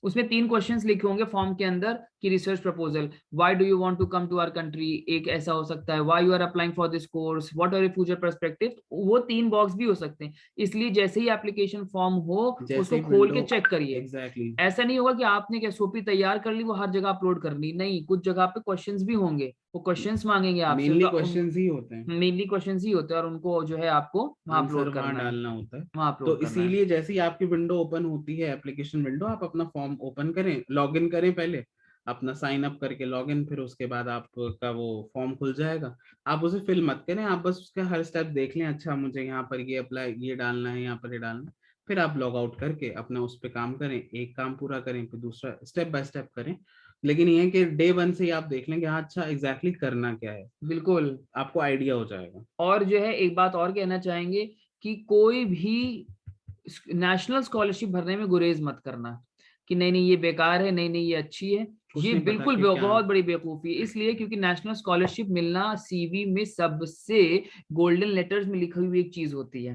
उसमें 3 क्वेश्चंस लिखे होंगे फॉर्म के अंदर कि research proposal, why do you want to come to our country, एक ऐसा हो सकता है, why you are applying for this course, what are your future perspective, वो 3 बॉक्स भी हो सकते हैं। इसलिए जैसे ही एप्लीकेशन फॉर्म हो जैसे उसको ही खोल विंडो, के चेक करिए। एग्जैक्टली। ऐसा नहीं होगा कि आपने एक एसओपी तैयार कर ली वो हर जगह अपलोड करनी, नहीं, कुछ जगह पे क्वेश्चंस भी होंगे, वो क्वेश्चंस मांगेंगे आपसे, मेनली तो उन क्वेश्चंस ही होते हैं, मेनली क्वेश्चंस ही होते हैं और उनको जो है आपको वहां आंसर अपलोड वहां करना है, डालना होता है। वहां तो अपलोड करना है। इसीलिए जैसे ही आपकी विंडो ओपन होती है, एप्लीकेशन विंडो, आप अपना फॉर्म ओपन करें, लॉग इन करें पहले, अपना साइन अप करके लॉग इन, फिर उसके बाद आपका वो फॉर्म खुल जाएगा। आप उसे फिल मत करें, आप बस उसका हर स्टेप देख लें, अच्छा मुझे यहाँ पर ये अप्लाई, ये डालना है, यहाँ पर ये डालना है, फिर आप लॉग आउट करके अपना उस पर काम करें, एक काम पूरा करें, फिर दूसरा स्टेप बाय स्टेप करें। लेकिन ये है कि डे वन से ही आप देख लें कि हाँ अच्छा एग्जैक्टली करना क्या है, बिल्कुल। आपको आइडिया हो जाएगा। और जो है एक बात और कहना चाहेंगे कि कोई भी नेशनल स्कॉलरशिप भरने में गुरेज मत करना कि नहीं नहीं ये बेकार है, नहीं नहीं ये अच्छी है, कुछ ये नहीं पता बिल्कुल कि क्या। बहुत बड़ी बेवकूफी है। इसलिए क्योंकि नेशनल स्कॉलरशिप मिलना सीवी में सबसे गोल्डन लेटर्स में लिखी हुई एक चीज होती है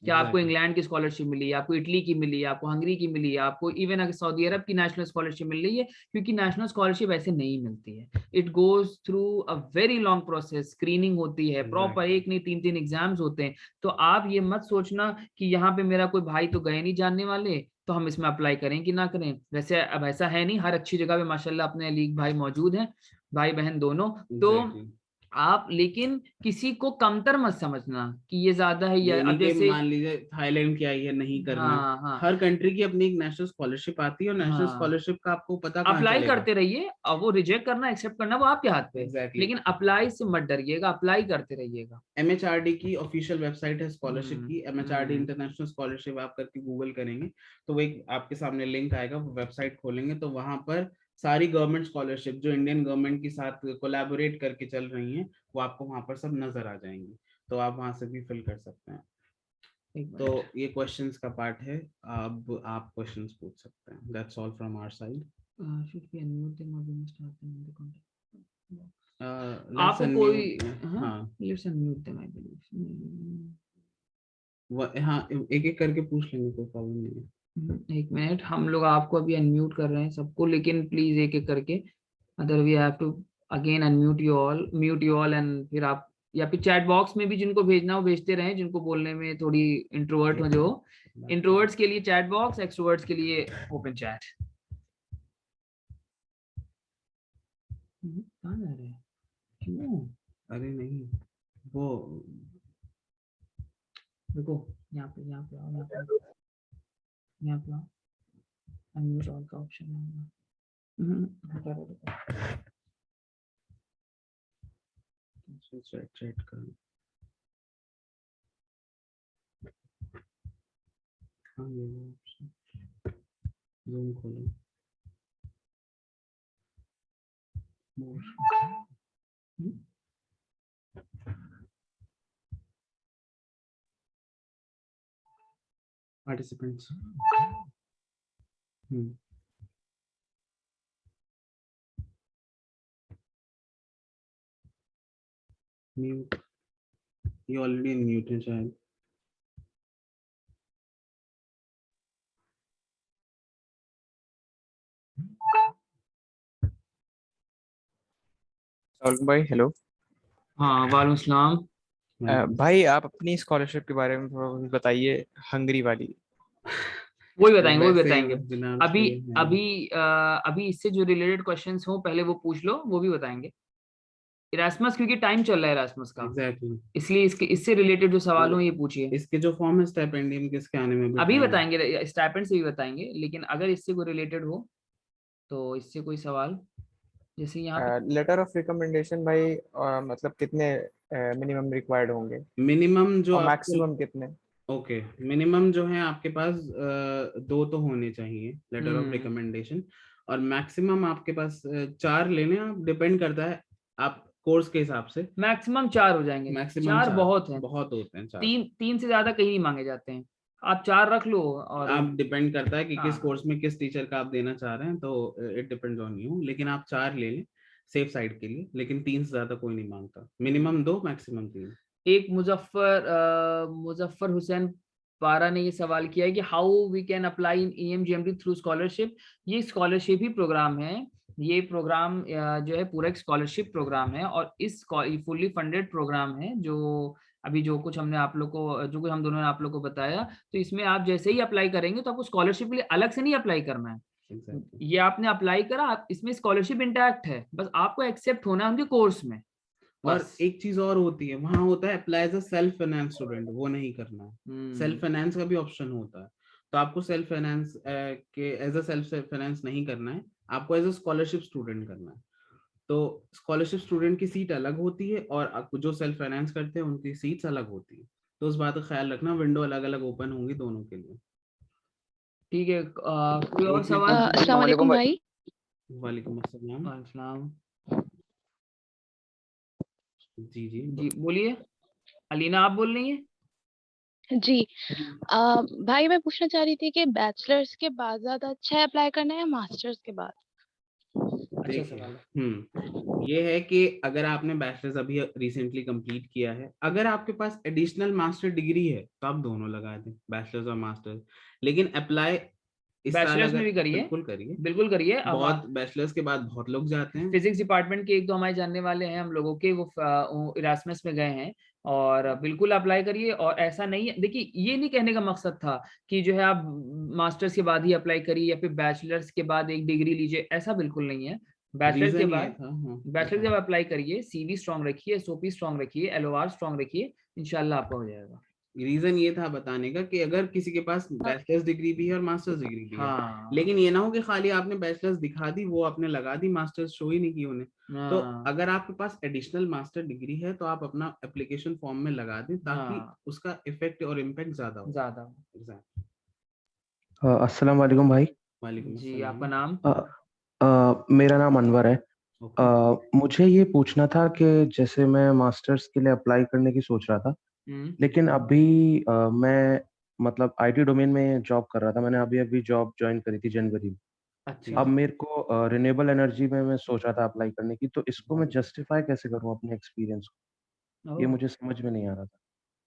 कि आपको एग्जैक्टली। इंग्लैंड की स्कॉलरशिप मिली है, आपको इटली की मिली है, आपको हंगरी की मिली है, आपको इवन अगर सऊदी अरब की नेशनल स्कॉलरशिप मिल रही है, क्योंकि नेशनल स्कॉलरशिप ऐसे नहीं मिलती है, it goes through a very long process, screening होती है प्रॉपर, एग्जैक्टली। एक नहीं 3 3 एग्जाम्स होते हैं। तो आप ये मत सोचना कि यहाँ पे मेरा कोई भाई तो गए नहीं जानने वाले, तो हम इसमें अप्लाई करें कि ना करें, वैसे अब ऐसा है नहीं, हर अच्छी जगह पे माशाल्लाह अपने लीग भाई मौजूद हैं, भाई बहन दोनों। तो एग्जैक्टली। आप लेकिन किसी को कमतर मत समझना कि ये ज्यादा है, या ये नहीं अब कि जैसे, मान लीजिए थाईलैंड की आई है, नहीं करना है। हाँ हाँ हर कंट्री की अपनी एक नेशनल स्कॉलरशिप आती है, और नेशनल हाँ, स्कॉलरशिप का आपको पता कहाँ अप्लाई चलेगा। करते रहिए, अब वो रिजेक्ट करना एक्सेप्ट करना वो आपके हाथ पे है, एग्जैक्टली। लेकिन अप्लाई से मत डरिएगा, अप्लाई करते रहिएगा। एमएचआरडी की ऑफिशियल वेबसाइट है स्कॉलरशिप हम्म। की, एमएचआरडी हम्म। इंटरनेशनल स्कॉलरशिप, आप करके गूगल करेंगे तो वो एक आपके सामने लिंक आएगा, वो वेबसाइट खोलेंगे तो वहां पर सारी गवर्नमेंट स्कॉलरशिप जो इंडियन गवर्नमेंट के साथ कोलैबोरेट करके चल रही हैं, वो आपको वहां पर सब नजर आ जाएंगी, तो आप वहां से भी फिल कर सकते हैं। एक तो मिनट। ये क्वेश्चंस का पार्ट है, अब आप क्वेश्चंस पूछ सकते हैं, that's all from our side. Should be unmute them or we must have them in the contact box. let's आपको कोई unmute, हाँ let's unmute them I believe. हाँ एक एक करके पूछ लेंगे, कोई प्रॉब्लम नहीं है। एक मिनट, हम लोग आपको अभी अनम्यूट कर रहे हैं सबको, लेकिन प्लीज एक एक करके, other we have to again unmute you all, mute you all, and फिर आप या फिर चैट बॉक्स में भी जिनको भेजना हो भेजते रहें, जिनको बोलने में थोड़ी इंट्रोवर्ट हो, जो इंट्रोवर्ट्स के लिए चैट बॉक्स, एक्सट्रोवर्ट्स के लिए ओपन चैट। कहाँ जा रहे हैं, क्यों? अरे नहीं, वो देखो यहाँ पे आओ, यहाँ पे आओ, अनम्यूट ऑल का ऑप्शन है। चैट कर, हाँ ये ऑप्शन, जूम खोलो, पार्टिसिपेंट्स, म्यूट, ये ऑलरेडी म्यूट है शायद। भाई हेलो। हाँ वालेकुम सलाम। भाई आप अपनी स्कॉलरशिप के बारे में थोड़ा कुछ बताइए, हंगरी वाली। वही बताएंगे वैसे अभी अभी इससे जो रिलेटेड क्वेश्चंस हो पहले वो पूछ लो, वो भी बताएंगे। इरास्मस, क्योंकि टाइम चल रहा है इरास्मस का, एग्जैक्टली, इसलिए इससे रिलेटेड जो सवाल हो ये पूछिए। इसके जो फॉर्म है स्टाइपेंडियम के, इसके आने में भी अभी time है। बताएंगे, स्टाइपेंड से भी बताएंगे, लेकिन अगर इससे कोई रिलेटेड हो तो इससे कोई सवाल, जैसे यहाँ पे लेटर ऑफ रिकमेंडेशन भाई, मतलब कितने मिनिमम रिक्वायर्ड होंगे मिनिमम जो और आपको, मैक्सिमम कितने? ओके मिनिमम जो है आपके पास 2 तो होने चाहिए लेटर ऑफ हम्म, रिकमेंडेशन, और मैक्सिमम आपके पास 4 लेने, आप डिपेंड करता है आप कोर्स के हिसाब से। मैक्सिमम 4 हो जाएंगे, मैक्सिमम 4 4 बहुत है, बहुत होते हैं 4। तीन से ज्यादा कहीं नहीं मांगे जाते हैं, आप 4 रख लो। और आप डिपेंड करता है कि किस हाँ, कोर्स में किस टीचर का आप देना चाह रहे हैं, तो इट डिपेंड्स ऑन यू, लेकिन आप 4 ले लें सेफ साइड के लिए, लेकिन 3 से ज्यादा कोई नहीं मांगता, मिनिमम 2 मैक्सिमम 3। एक मुजफ्फर हुसैन पारा ने ये सवाल किया है कि how we can apply in EMGMD through scholarship. ये स्कॉलरशिप ही प्रोग्राम है, ये प्रोग्राम जो है पूरा एक स्कॉलरशिप प्रोग्राम है, और इस फुल्ली फंडेड प्रोग्राम है। जो अभी जो कुछ हमने आप लोग को, जो कुछ हम दोनों ने आप लोग को बताया, तो इसमें आप जैसे ही अप्लाई करेंगे तो आपको स्कॉलरशिप के लिए अलग से नहीं अप्लाई करना है। Exactly. ये आपने अप्लाई करा, इसमें स्कॉलरशिप इंटैक्ट है, बस आपको एक्सेप्ट होना है उनके कोर्स में। और बस एक चीज और होती है, वहां होता है apply as a self finance student, वो नहीं करना है। सेल्फ फाइनेंस का भी ऑप्शन होता है, तो आपको सेल्फ फाइनेंस के एज अ सेल्फ फाइनेंस नहीं करना है, आपको एज अ स्कॉलरशिप स्टूडेंट करना है। तो स्कॉलरशिप स्टूडेंट की सीट अलग होती है, और आपको जो सेल्फ फाइनेंस करते हैं उनकी सीट्स अलग होती है, तो उस बात का ख्याल रखना, विंडो अलग अलग ओपन होंगी दोनों के लिए। ठीक है, कोई और एक सवाल? मिनट, अस्सलाम वालेकुम भाई। वालेकुम अस्सलाम। वालेकुम सलाम। जी जी जी बोलिए, अलीना आप बोल रही हैं? जी भाई मैं पूछना चाह रही थी कि बैचलर्स के बाद ज्यादा अच्छा है अप्लाई करना है या मास्टर्स के बाद? अच्छा देखिए, सवाल है। ये है कि अगर आपने बैचलर्स अभी रिसेंटली कंप्लीट किया है, अगर आपके पास एडिशनल मास्टर डिग्री है तो आप दोनों लगा दें, बैचलर्स और मास्टर्स, लेकिन अप्लाई इस साल बैचलर्स में अगर भी करिए, बिल्कुल करिए, बिल्कुल करिए। अब बहुत बैचलर्स के बाद बहुत लोग जाते हैं। फिजिक्स डिपार्टमेंट के एक दो हमारे जानने वाले हैं हम लोगों के, वो इरास्मस में गए हैं, और बिल्कुल अप्लाई करिए। और ऐसा नहीं है, देखिए ये नहीं कहने का मकसद था कि जो है आप मास्टर्स के बाद ही अप्लाई करिए या फिर बैचलर्स के बाद एक डिग्री लीजिए, ऐसा बिल्कुल नहीं है। बैचलर्स के रीजन ये बाद, था, हाँ बैचलर्स जब अप्लाई करिए, CV स्ट्रॉन्ग रखिए, SOP स्ट्रॉन्ग रखिए, LOR स्ट्रॉन्ग रखिए, इंशाल्लाह आपका हो जाएगा। रीजन ये था बताने का कि अगर किसी के पास बैचलर्स डिग्री भी है और मास्टर्स डिग्री भी है, हाँ लेकिन ये ना हो कि खाली आपने बैचलर्स दिखा दी, वो आपने लगा दी, मास्टर्स शो ही नहीं की उन्हें। तो हाँ अगर आपके पास एडिशनल मास्टर डिग्री है तो आप अपना एप्लीकेशन फॉर्म में लगा दें, ताकि हाँ, उसका इफेक्ट और इम्पैक्ट ज्यादा हो। ज्यादा। एग्जैक्ट। अस्सलाम वालेकुम भाई। वालेकुम जी अस्सलाम। आपका नाम? मेरा नाम अनवर है। ओके। मुझे ये पूछना था कि जैसे मैं मास्टर्स के लिए अप्लाई करने की सोच रहा था, लेकिन अभी मैं मतलब IT डोमेन में जॉब कर रहा था, मैंने अभी अभी जॉब ज्वाइन करी थी जनवरी में। अच्छा अब मेरे को रिन्यूएबल एनर्जी में मैं सोच रहा था अप्लाई करने की, तो इसको मैं जस्टिफाई कैसे करूँ अपने एक्सपीरियंस को? ये ओह, मुझे समझ में नहीं आ रहा था।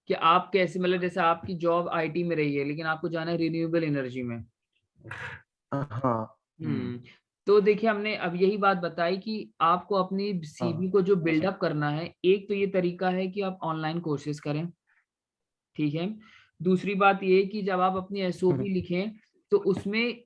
कि आप कैसे, मतलब जैसे आपकी जॉब आईटी में रही है लेकिन आपको जाना है रिन्यूएबल एनर्जी में। हाँ, हम्म, तो देखिए हमने अब यही बात बताई कि आपको अपनी सीवी हाँ। को जो बिल्डअप करना है, एक तो ये तरीका है कि आप ऑनलाइन कोर्सेज करें, ठीक है। दूसरी बात ये है कि जब आप अपनी एसओपी लिखें तो उसमें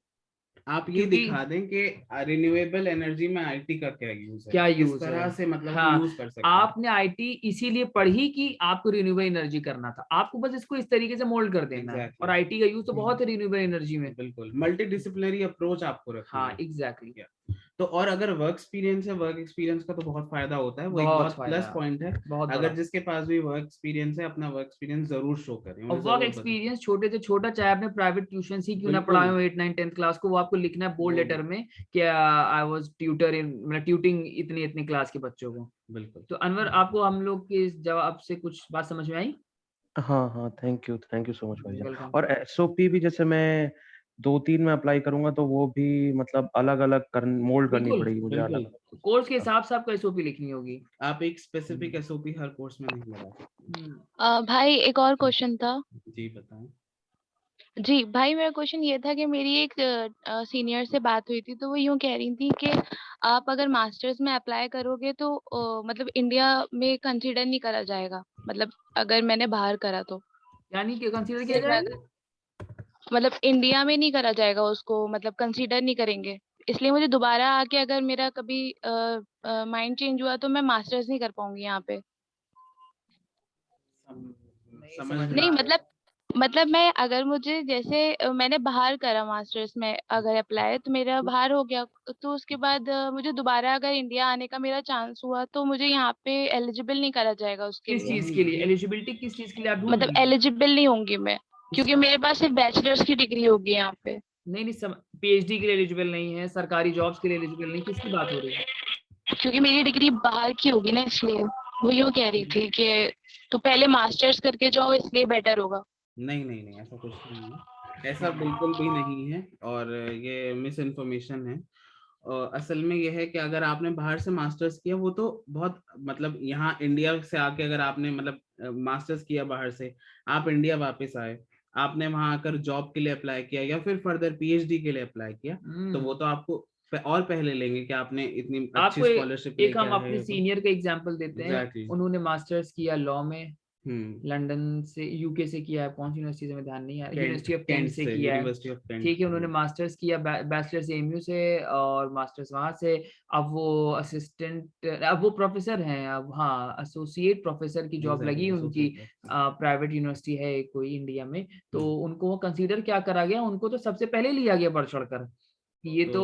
आप ये क्योंकि दिखा दें कि रिन्यूएबल एनर्जी में आईटी का क्या यूज है, क्या किस यूज तरह है। से मतलब हम हाँ, यूज कर सकते हैं। आपने आईटी इसीलिए पढ़ी कि आपको रिन्यूएबल एनर्जी करना था, आपको बस इसको इस तरीके से मोल्ड कर देना है। और आईटी का यूज तो बहुत है रिन्यूएबल एनर्जी में। बिल्कुल मल्टी डिसिप्लिनरी अप्रोच आपको रखनी हाँ है। एग्जैक्टली। तो और अगर वर्क एक्सपीरियंस है, वर्क एक्सपीरियंस का तो बहुत फायदा होता है, वो एक बहुत बहुत फायदा, प्लस पॉइंट है। बहुत बड़ा। अगर जिसके पास भी वर्क एक्सपीरियंस है, अपना वर्क एक्सपीरियंस जरूर शो करें, और उन्हें वर्क जरूर बताएं। एक्सपीरियंस छोटे से छोटा, चाहे आपने प्राइवेट ट्यूशन ही क्यों ना बिल्कुल। पढ़ाए हो 8 9 10th क्लास को, वो आपको लिखना है बोल्ड वो लेटर में कि आई वाज ट्यूटर इन, मतलब ट्यूटिंग इतनी इतनी क्लास के बच्चों को। बिल्कुल। तो अनवर, आपको हम लोग के इस जवाब से कुछ बात समझ में आई? हाँ, हाँ, थैंक यू सो मच भाईजान। वेलकम। और एसओपी भी जैसे मैं 2-3 में अप्लाई करूँगा तो वो भी मतलब अलग-अलग मोल्ड करनी बिल्कुल पड़ेगी मुझे बिल्कुल। अलग-अलग। कोर्स के हिसाब से आपको एसओपी लिखनी होगी। आप एक स्पेसिफिक एसओपी हर कोर्स में नहीं लगा सकते। भाई एक और क्वेश्चन था। जी बताएं। जी भाई, मेरा क्वेश्चन ये था कि मेरी एक सीनियर से बात हुई थी, तो वो यूं कह रही थी कि आप अगर मास्टर्स में अप्लाई करोगे तो मतलब इंडिया में कंसीडर नहीं करा जाएगा, मतलब अगर मैंने बाहर करा तो यानी कि कंसीडर किया सिर्फ मैं जाएगा। अगर, मतलब इंडिया में नहीं करा जाएगा उसको, मतलब कंसीडर नहीं करेंगे। इसलिए मुझे दोबारा आके अगर मेरा कभी माइंड चेंज हुआ तो मैं मास्टर्स नहीं कर पाऊंगी यहाँ पे। नहीं समझ समझ में में नहीं आ रहा। मतलब मैं अगर मुझे जैसे मैंने बाहर करा मास्टर्स में अगर अप्लाई, तो मेरा बाहर हो गया, तो उसके बाद मुझे दोबारा अगर इंडिया आने का मेरा चांस हुआ तो मुझे यहाँ पे एलिजिबल नहीं करा जाएगा उसके किस लिए। चीज के लिए एलिजिबिलिटी, किस चीज के लिए आप ढूंढ मतलब रही हैं? एलिजिबल नहीं होंगी मैं, क्योंकि मेरे पास सिर्फ बैचलर्स की डिग्री होगी यहाँ पे। नहीं नहीं, पीएचडी के लिए एलिजिबल नहीं है, सरकारी जॉब्स के लिए एलिजिबल नहीं, किसकी बात हो रही है? क्योंकि मेरी डिग्री बाहर की होगी ना, इसलिए वो यूँ कह रही थी कि तो पहले मास्टर्स करके जाओ, इसलिए बेटर होगा। नहीं नहीं नहीं, ऐसा कुछ नहीं है, ऐसा बिल्कुल भी नहीं है। और ये मिस इन्फॉर्मेशन है। असल में यह है कि अगर आपने बाहर से मास्टर्स किया, वो तो बहुत मतलब यहाँ इंडिया से आके अगर आपने मतलब मास्टर्स किया बाहर से, आप इंडिया वापस आए, आपने वहां आकर जॉब के लिए अप्लाई किया या फिर फर्दर पीएचडी के लिए अप्लाई किया, तो वो तो आपको और पहले लेंगे कि आपने इतनी अच्छी आपको स्कॉलरशिप एक लेके हम आए अपने हो तो। सीनियर का एग्जांपल देते हैं। एग्जैक्टली। उन्होंने मास्टर्स किया लॉ में, हम्म। लंदन से, यूके से किया है, कौन सी यूनिवर्सिटी से मैं ध्यान नहीं है, Kent, university of Kent Kent से से, किया है। University of Kent. ठीक है, उन्होंने मास्टर्स किया बैचलर्स एमयू से और मास्टर्स वहां से। अब वो असिस्टेंट, अब वो प्रोफेसर हैं, अब हाँ एसोसिएट प्रोफेसर की जॉब लगी उनकी। प्राइवेट यूनिवर्सिटी है एक कोई इंडिया में, तो उनको वो कंसीडर क्या करा गया, उनको तो सबसे पहले लिया गया बढ़ चढ़कर कि ये तो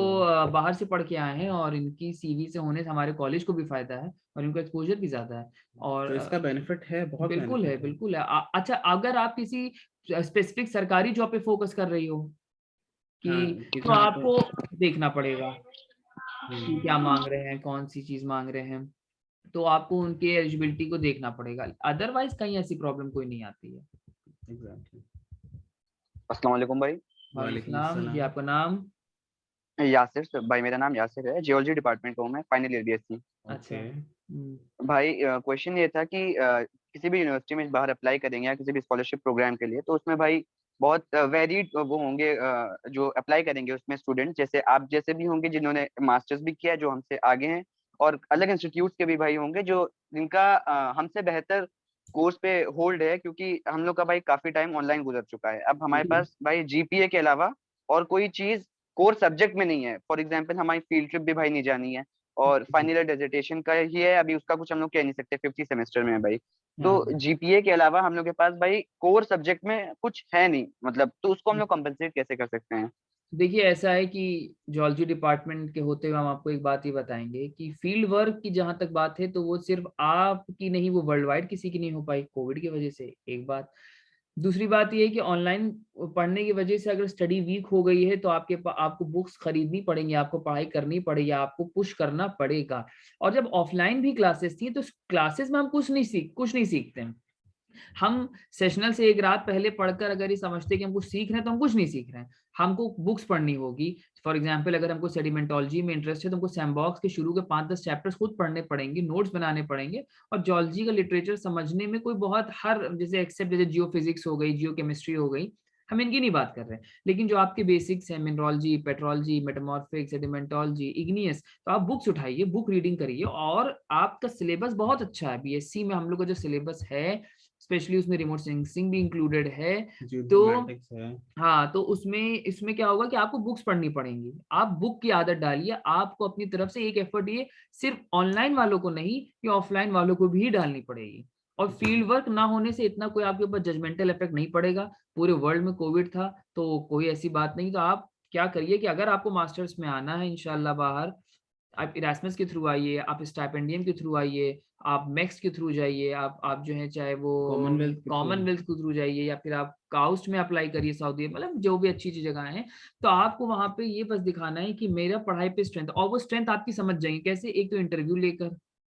बाहर से पढ़ के आए हैं और इनकी सीवी से होने से हमारे कॉलेज को भी फायदा है और इनको एक्सपोजर भी ज्यादा है। और तो इसका बेनिफिट है, बहुत बिल्कुल है, बेनिफिट है। बिल्कुल है। अच्छा, अगर आप किसी स्पेसिफिक सरकारी जॉब पे फोकस कर रही हो हाँ, कि, कि तो जहाँ पे आपको देखना पड़ेगा कि क्या मांग रहे हैं, कौन सी चीज मांग रहे हैं, तो आपको उनके एलिजिबिलिटी को देखना पड़ेगा। अदरवाइज कहीं ऐसी प्रॉब्लम कोई नहीं आती है। एग्जैक्टली। अस्सलाम वालेकुम भाई। वालेकुम वालेकुम सलाम जी, अस्सलाम। आपका नाम? यासिर भाई, मेरा नाम यासिर है, जियोलॉजी डिपार्टमेंट का हूँ मैं, फाइनल ईयर बीएससी। अच्छा। ओके। भाई क्वेश्चन ये था कि किसी भी यूनिवर्सिटी में बाहर अप्लाई करेंगे या किसी भी स्कॉलरशिप प्रोग्राम के लिए, तो उसमें भाई बहुत वेरिड वो होंगे जो अप्लाई करेंगे उसमें स्टूडेंट, जैसे आप जैसे भी होंगे जिन्होंने मास्टर्स भी किया है, जो हमसे आगे हैं, और अलग इंस्टीट्यूट के भी भाई होंगे जो जिनका हमसे बेहतर कोर्स पे होल्ड है, क्योंकि हम लोग का भाई काफी टाइम ऑनलाइन गुजर चुका है। अब हमारे पास भाई जीपीए के अलावा और कोई चीज कोर सब्जेक्ट में नहीं है। फॉर एग्जाम्पल हमारी फील्ड ट्रिप भी भाई नहीं जानी है, और फाइनल ईयर डिसर्टेशन का ही है, अभी उसका कुछ हम लोग कह नहीं सकते, 50 सेमेस्टर में है भाई। तो हाँ, जीपीए के अलावा हम लोग के पास भाई कोर सब्जेक्ट में कुछ है नहीं, मतलब तो उसको हम लोग कंपनसेट कैसे कर सकते हैं? देखिए ऐसा है कि जूलॉजी डिपार्टमेंट के होते हुए हम आपको एक बात ही बताएंगे कि फील्ड वर्क की जहां तक बात है तो वो सिर्फ आपकी नहीं, वो वर्ल्ड वाइड किसी की नहीं हो पाई कोविड की वजह से, एक बात। दूसरी बात ये है कि ऑनलाइन पढ़ने की वजह से अगर स्टडी वीक हो गई है तो आपको बुक्स खरीदनी पड़ेंगी, आपको पढ़ाई करनी पड़ेगी, आपको पुश करना पड़ेगा। और जब ऑफलाइन भी क्लासेस थी तो क्लासेस में हम कुछ नहीं सीखते हैं। हम सेशनल से एक रात पहले पढ़कर अगर ये समझते कि हम कुछ सीख रहे हैं तो हम कुछ नहीं सीख रहे हैं। हमको बुक्स पढ़नी होगी। फॉर एग्जांपल अगर हमको सेडिमेंटोलॉजी में इंटरेस्ट है तो हमको सैंडबॉक्स के शुरू के 5-10 चैप्टर्स खुद पढ़ने पड़ेंगे, नोट्स बनाने पड़ेंगे। और जियोलॉजी का लिटरेचर समझने में कोई बहुत हर जैसे एक्सेप्ट जैसे जियोफिजिक्स हो गई, जियोकेमिस्ट्री हो गई, हम इनकी नहीं बात कर रहे हैं। लेकिन जो आपके बेसिक्स है मिनरलॉजी, पेट्रोलॉजी, मेटामॉर्फिक्स, सेडिमेंटोलॉजी, इग्नियस, तो आप बुक्स उठाइए, बुक रीडिंग करिए। और आपका सिलेबस बहुत अच्छा है। बीएससी में हम लोग का जो सिलेबस है स्पेशली उसमें रिमोट सेंसिंग भी इंक्लूडेड है। तो जियोइन्फॉर्मेटिक्स है। हाँ, तो उसमें इसमें क्या होगा कि आपको बुक्स पढ़नी पड़ेंगी। आप बुक की आदत डालिए। आपको अपनी तरफ से एक एफर्ट ये सिर्फ ऑनलाइन वालों को नहीं, ये ऑफलाइन वालों को भी डालनी पड़ेगी। और फील्ड वर्क ना होने से इतना कोई आपके ऊपर जजमेंटल इफेक्ट नहीं पड़ेगा। पूरे वर्ल्ड में कोविड था तो कोई ऐसी बात नहीं। तो आप क्या करिए कि अगर आपको मास्टर्स में आना है इंशाल्लाह बाहर, आप इरास्मस के थ्रू आइए, आप स्टाइपेंडियम के थ्रू आइए, आप मैक्स के थ्रू जाइए, आप जो है चाहे वो कॉमनवेल्थ के थ्रू जाइए, या फिर आप काउस्ट में अप्लाई करिए सऊदी, मतलब जो भी अच्छी अच्छी जगह है। तो आपको वहां पे ये बस दिखाना है कि मेरा पढ़ाई पे स्ट्रेंथ, और वो स्ट्रेंथ आपकी समझ जाएंगे कैसे। एक तो इंटरव्यू लेकर, और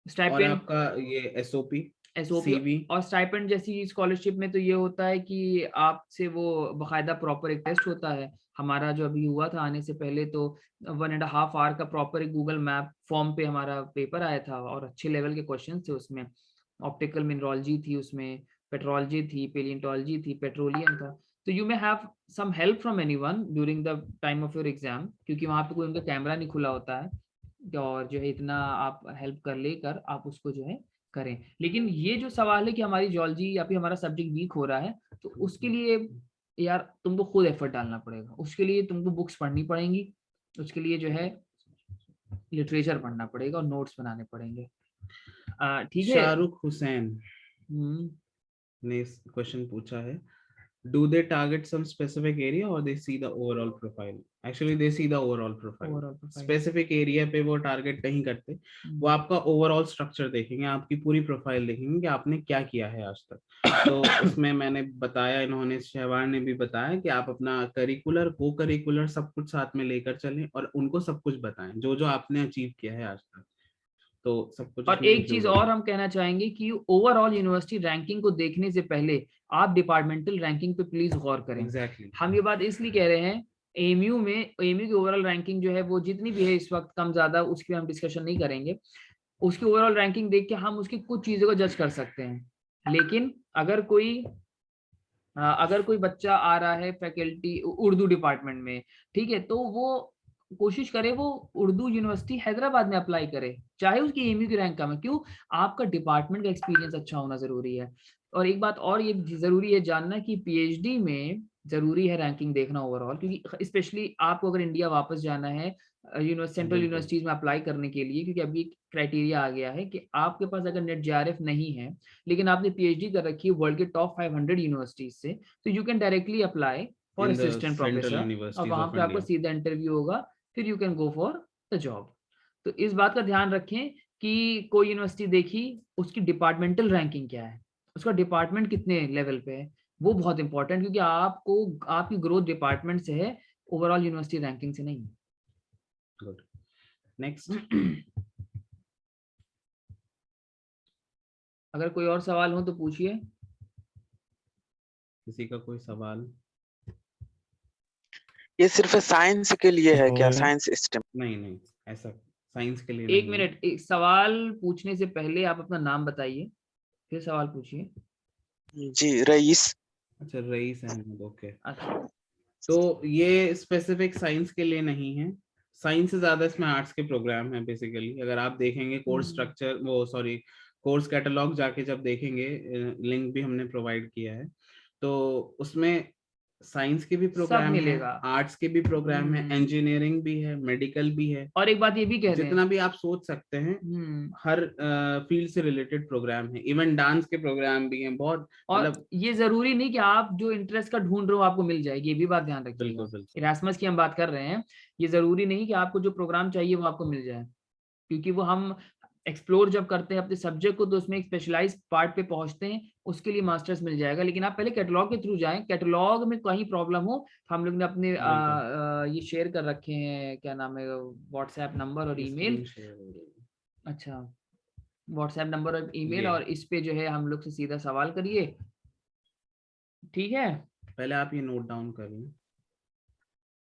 स्टाइपेंड, आपका ये एसओपी, एसओपी सीवी, और स्टाइपेंड जैसी स्कॉलरशिप में तो ये होता है कि आपसे वो बाकायदा प्रॉपर एक टेस्ट होता है। हमारा जो अभी हुआ था आने से पहले तो 1.5 आवर का प्रॉपर एक गूगल मैप फॉर्म पे हमारा पेपर आया था, और अच्छे लेवल के क्वेश्चन थे उसमें। ऑप्टिकल मिनरोलॉजी थी उसमें, पेट्रोलॉजी थी, पेलियोंटोलॉजी थी, पेट्रोलियम था। तो you may have some help from anyone during the time of your exam, क्योंकि वहाँ पे कोई उनका कैमरा नहीं खुला होता है। और जो है इतना आप हेल्प कर लेकर आप उसको जो है करें। लेकिन ये जो सवाल है कि हमारी जियोलॉजी या फिर हमारा सब्जेक्ट वीक हो रहा है, तो उसके लिए यार तुमको खुद एफर्ट डालना पड़ेगा। उसके लिए तुमको बुक्स पढ़नी पड़ेंगी, उसके लिए जो है लिटरेचर पढ़ना पड़ेगा और नोट्स बनाने पड़ेंगे। ठीक है। शाहरुख हुसैन हम्म, ने क्वेश्चन पूछा है, do they target some specific area or they see the overall profile? Actually they see the overall profile. Overall profile. Specific area पे वो टारगेट नहीं करते, वो आपका ओवरऑल स्ट्रक्चर देखेंगे, आपकी पूरी प्रोफाइल देखेंगे कि आपने क्या किया है आज तक। तो उसमें मैंने बताया, इन्होंने शहवार ने भी बताया कि आप अपना करिकुलर, को करिकुलर सब कुछ साथ में लेकर चलें और उनको सब कुछ बताएं जो जो आपने अचीव किया है आज तक। तो सब कुछ और उसमें एक चीज include और होगा। हम कहना चाहेंगे कि ओवरऑल यूनिवर्सिटी रैंकिंग को देखने से पहले आप डिपार्टमेंटल रैंकिंग पे प्लीज गौर करें। Exactly. हम ये बात इसलिए कह रहे हैं, एएमयू की ओवरऑल रैंकिंग जो है वो जितनी भी है इस वक्त कम ज्यादा उसकी हम डिस्कशन नहीं करेंगे। उसकी ओवरऑल रैंकिंग देख के हम उसकी कुछ चीजों को जज कर सकते हैं। लेकिन अगर कोई बच्चा आ रहा है फैकल्टी उर्दू डिपार्टमेंट में, ठीक है, तो वो कोशिश करे वो उर्दू यूनिवर्सिटी हैदराबाद में अप्लाई करे, चाहे उसकी एएमयू की रैंक कम है। क्यों? आपका डिपार्टमेंट का एक्सपीरियंस अच्छा होना जरूरी है। और एक बात और ये जरूरी है जानना कि पीएचडी में जरूरी है रैंकिंग देखना ओवरऑल, क्योंकि स्पेशली आपको अगर इंडिया वापस जाना है सेंट्रल यूनिवर्सिटीज में अप्लाई करने के लिए, क्योंकि अभी क्राइटेरिया आ गया है कि आपके पास अगर नेट जेआरएफ नहीं है लेकिन आपने पीएचडी कर रखी है वर्ल्ड के टॉप 500 यूनिवर्सिटीज से, तो you can directly apply for In the assistant Central professor, और Universities वहां of पे आपका India. सीधा इंटरव्यू होगा, फिर you can go for the job. तो इस बात का ध्यान रखें कि कोई यूनिवर्सिटी देखी, उसकी डिपार्टमेंटल रैंकिंग क्या है, उसका डिपार्टमेंट कितने लेवल पे है, वो बहुत इंपॉर्टेंट, क्योंकि आपको आपकी ग्रोथ डिपार्टमेंट से है, ओवरऑल यूनिवर्सिटी रैंकिंग से नहीं। Good. Next. अगर कोई और सवाल हो तो पूछिए। किसी का कोई सवाल? ये सिर्फ साइंस के लिए है क्या? Science stream? नहीं, ऐसा साइंस के लिए एक नहीं है। मिनट, एक सवाल पूछने से पहले आप अपना नाम बताइए, फिर सवाल पूछिए। जी, रईस। अच्छा, रईस अहमद, ओके। अच्छा, तो ये स्पेसिफिक साइंस के लिए नहीं है, साइंस से ज्यादा इसमें आर्ट्स के प्रोग्राम है बेसिकली। अगर आप देखेंगे कोर्स स्ट्रक्चर, कोर्स कैटलॉग जाके जब देखेंगे, लिंक भी हमने प्रोवाइड किया है, तो उसमें साइंस के भी सब प्रोग्राम है, मिलेगा। आर्ट्स के भी प्रोग्राम है, इंजीनियरिंग भी है, मेडिकल भी है, और एक बात ये भी कह रहे जितना हैं, भी आप सोच सकते हैं हर फील्ड से रिलेटेड प्रोग्राम है। इवन डांस के प्रोग्राम भी हैं बहुत, और मतलब ये जरूरी नहीं कि आप जो इंटरेस्ट का ढूंढ रहे हो आपको मिल जाएगी, ये भी बात ध्यान रखिएगा। बिल्कुल बिल्कुल। इरास्मस की हम बात कर रहे हैं, ये जरूरी नहीं कि आपको जो प्रोग्राम चाहिए वो आपको मिल जाए, क्योंकि वो हम एक्सप्लोर जब करते हैं अपने सब्जेक्ट को तो उसमें एक स्पेशलाइज पार्ट पे पहुंचते हैं, उसके लिए मास्टर्स मिल जाएगा। लेकिन आप पहले कैटलॉग के थ्रू जाएं, कैटलॉग में कहीं प्रॉब्लम हो तो हम लोग ने अपने ये शेयर कर रखे हैं, क्या नाम है, व्हाट्सएप नंबर और ईमेल। स्क्रीन शेयर हो रही है। अच्छा, व्हाट्सएप नंबर और ईमेल, ये। और इस पे जो है हम लोग से सीधा सवाल करिए, ठीक है? पहले आप ये नोट डाउन कर लें।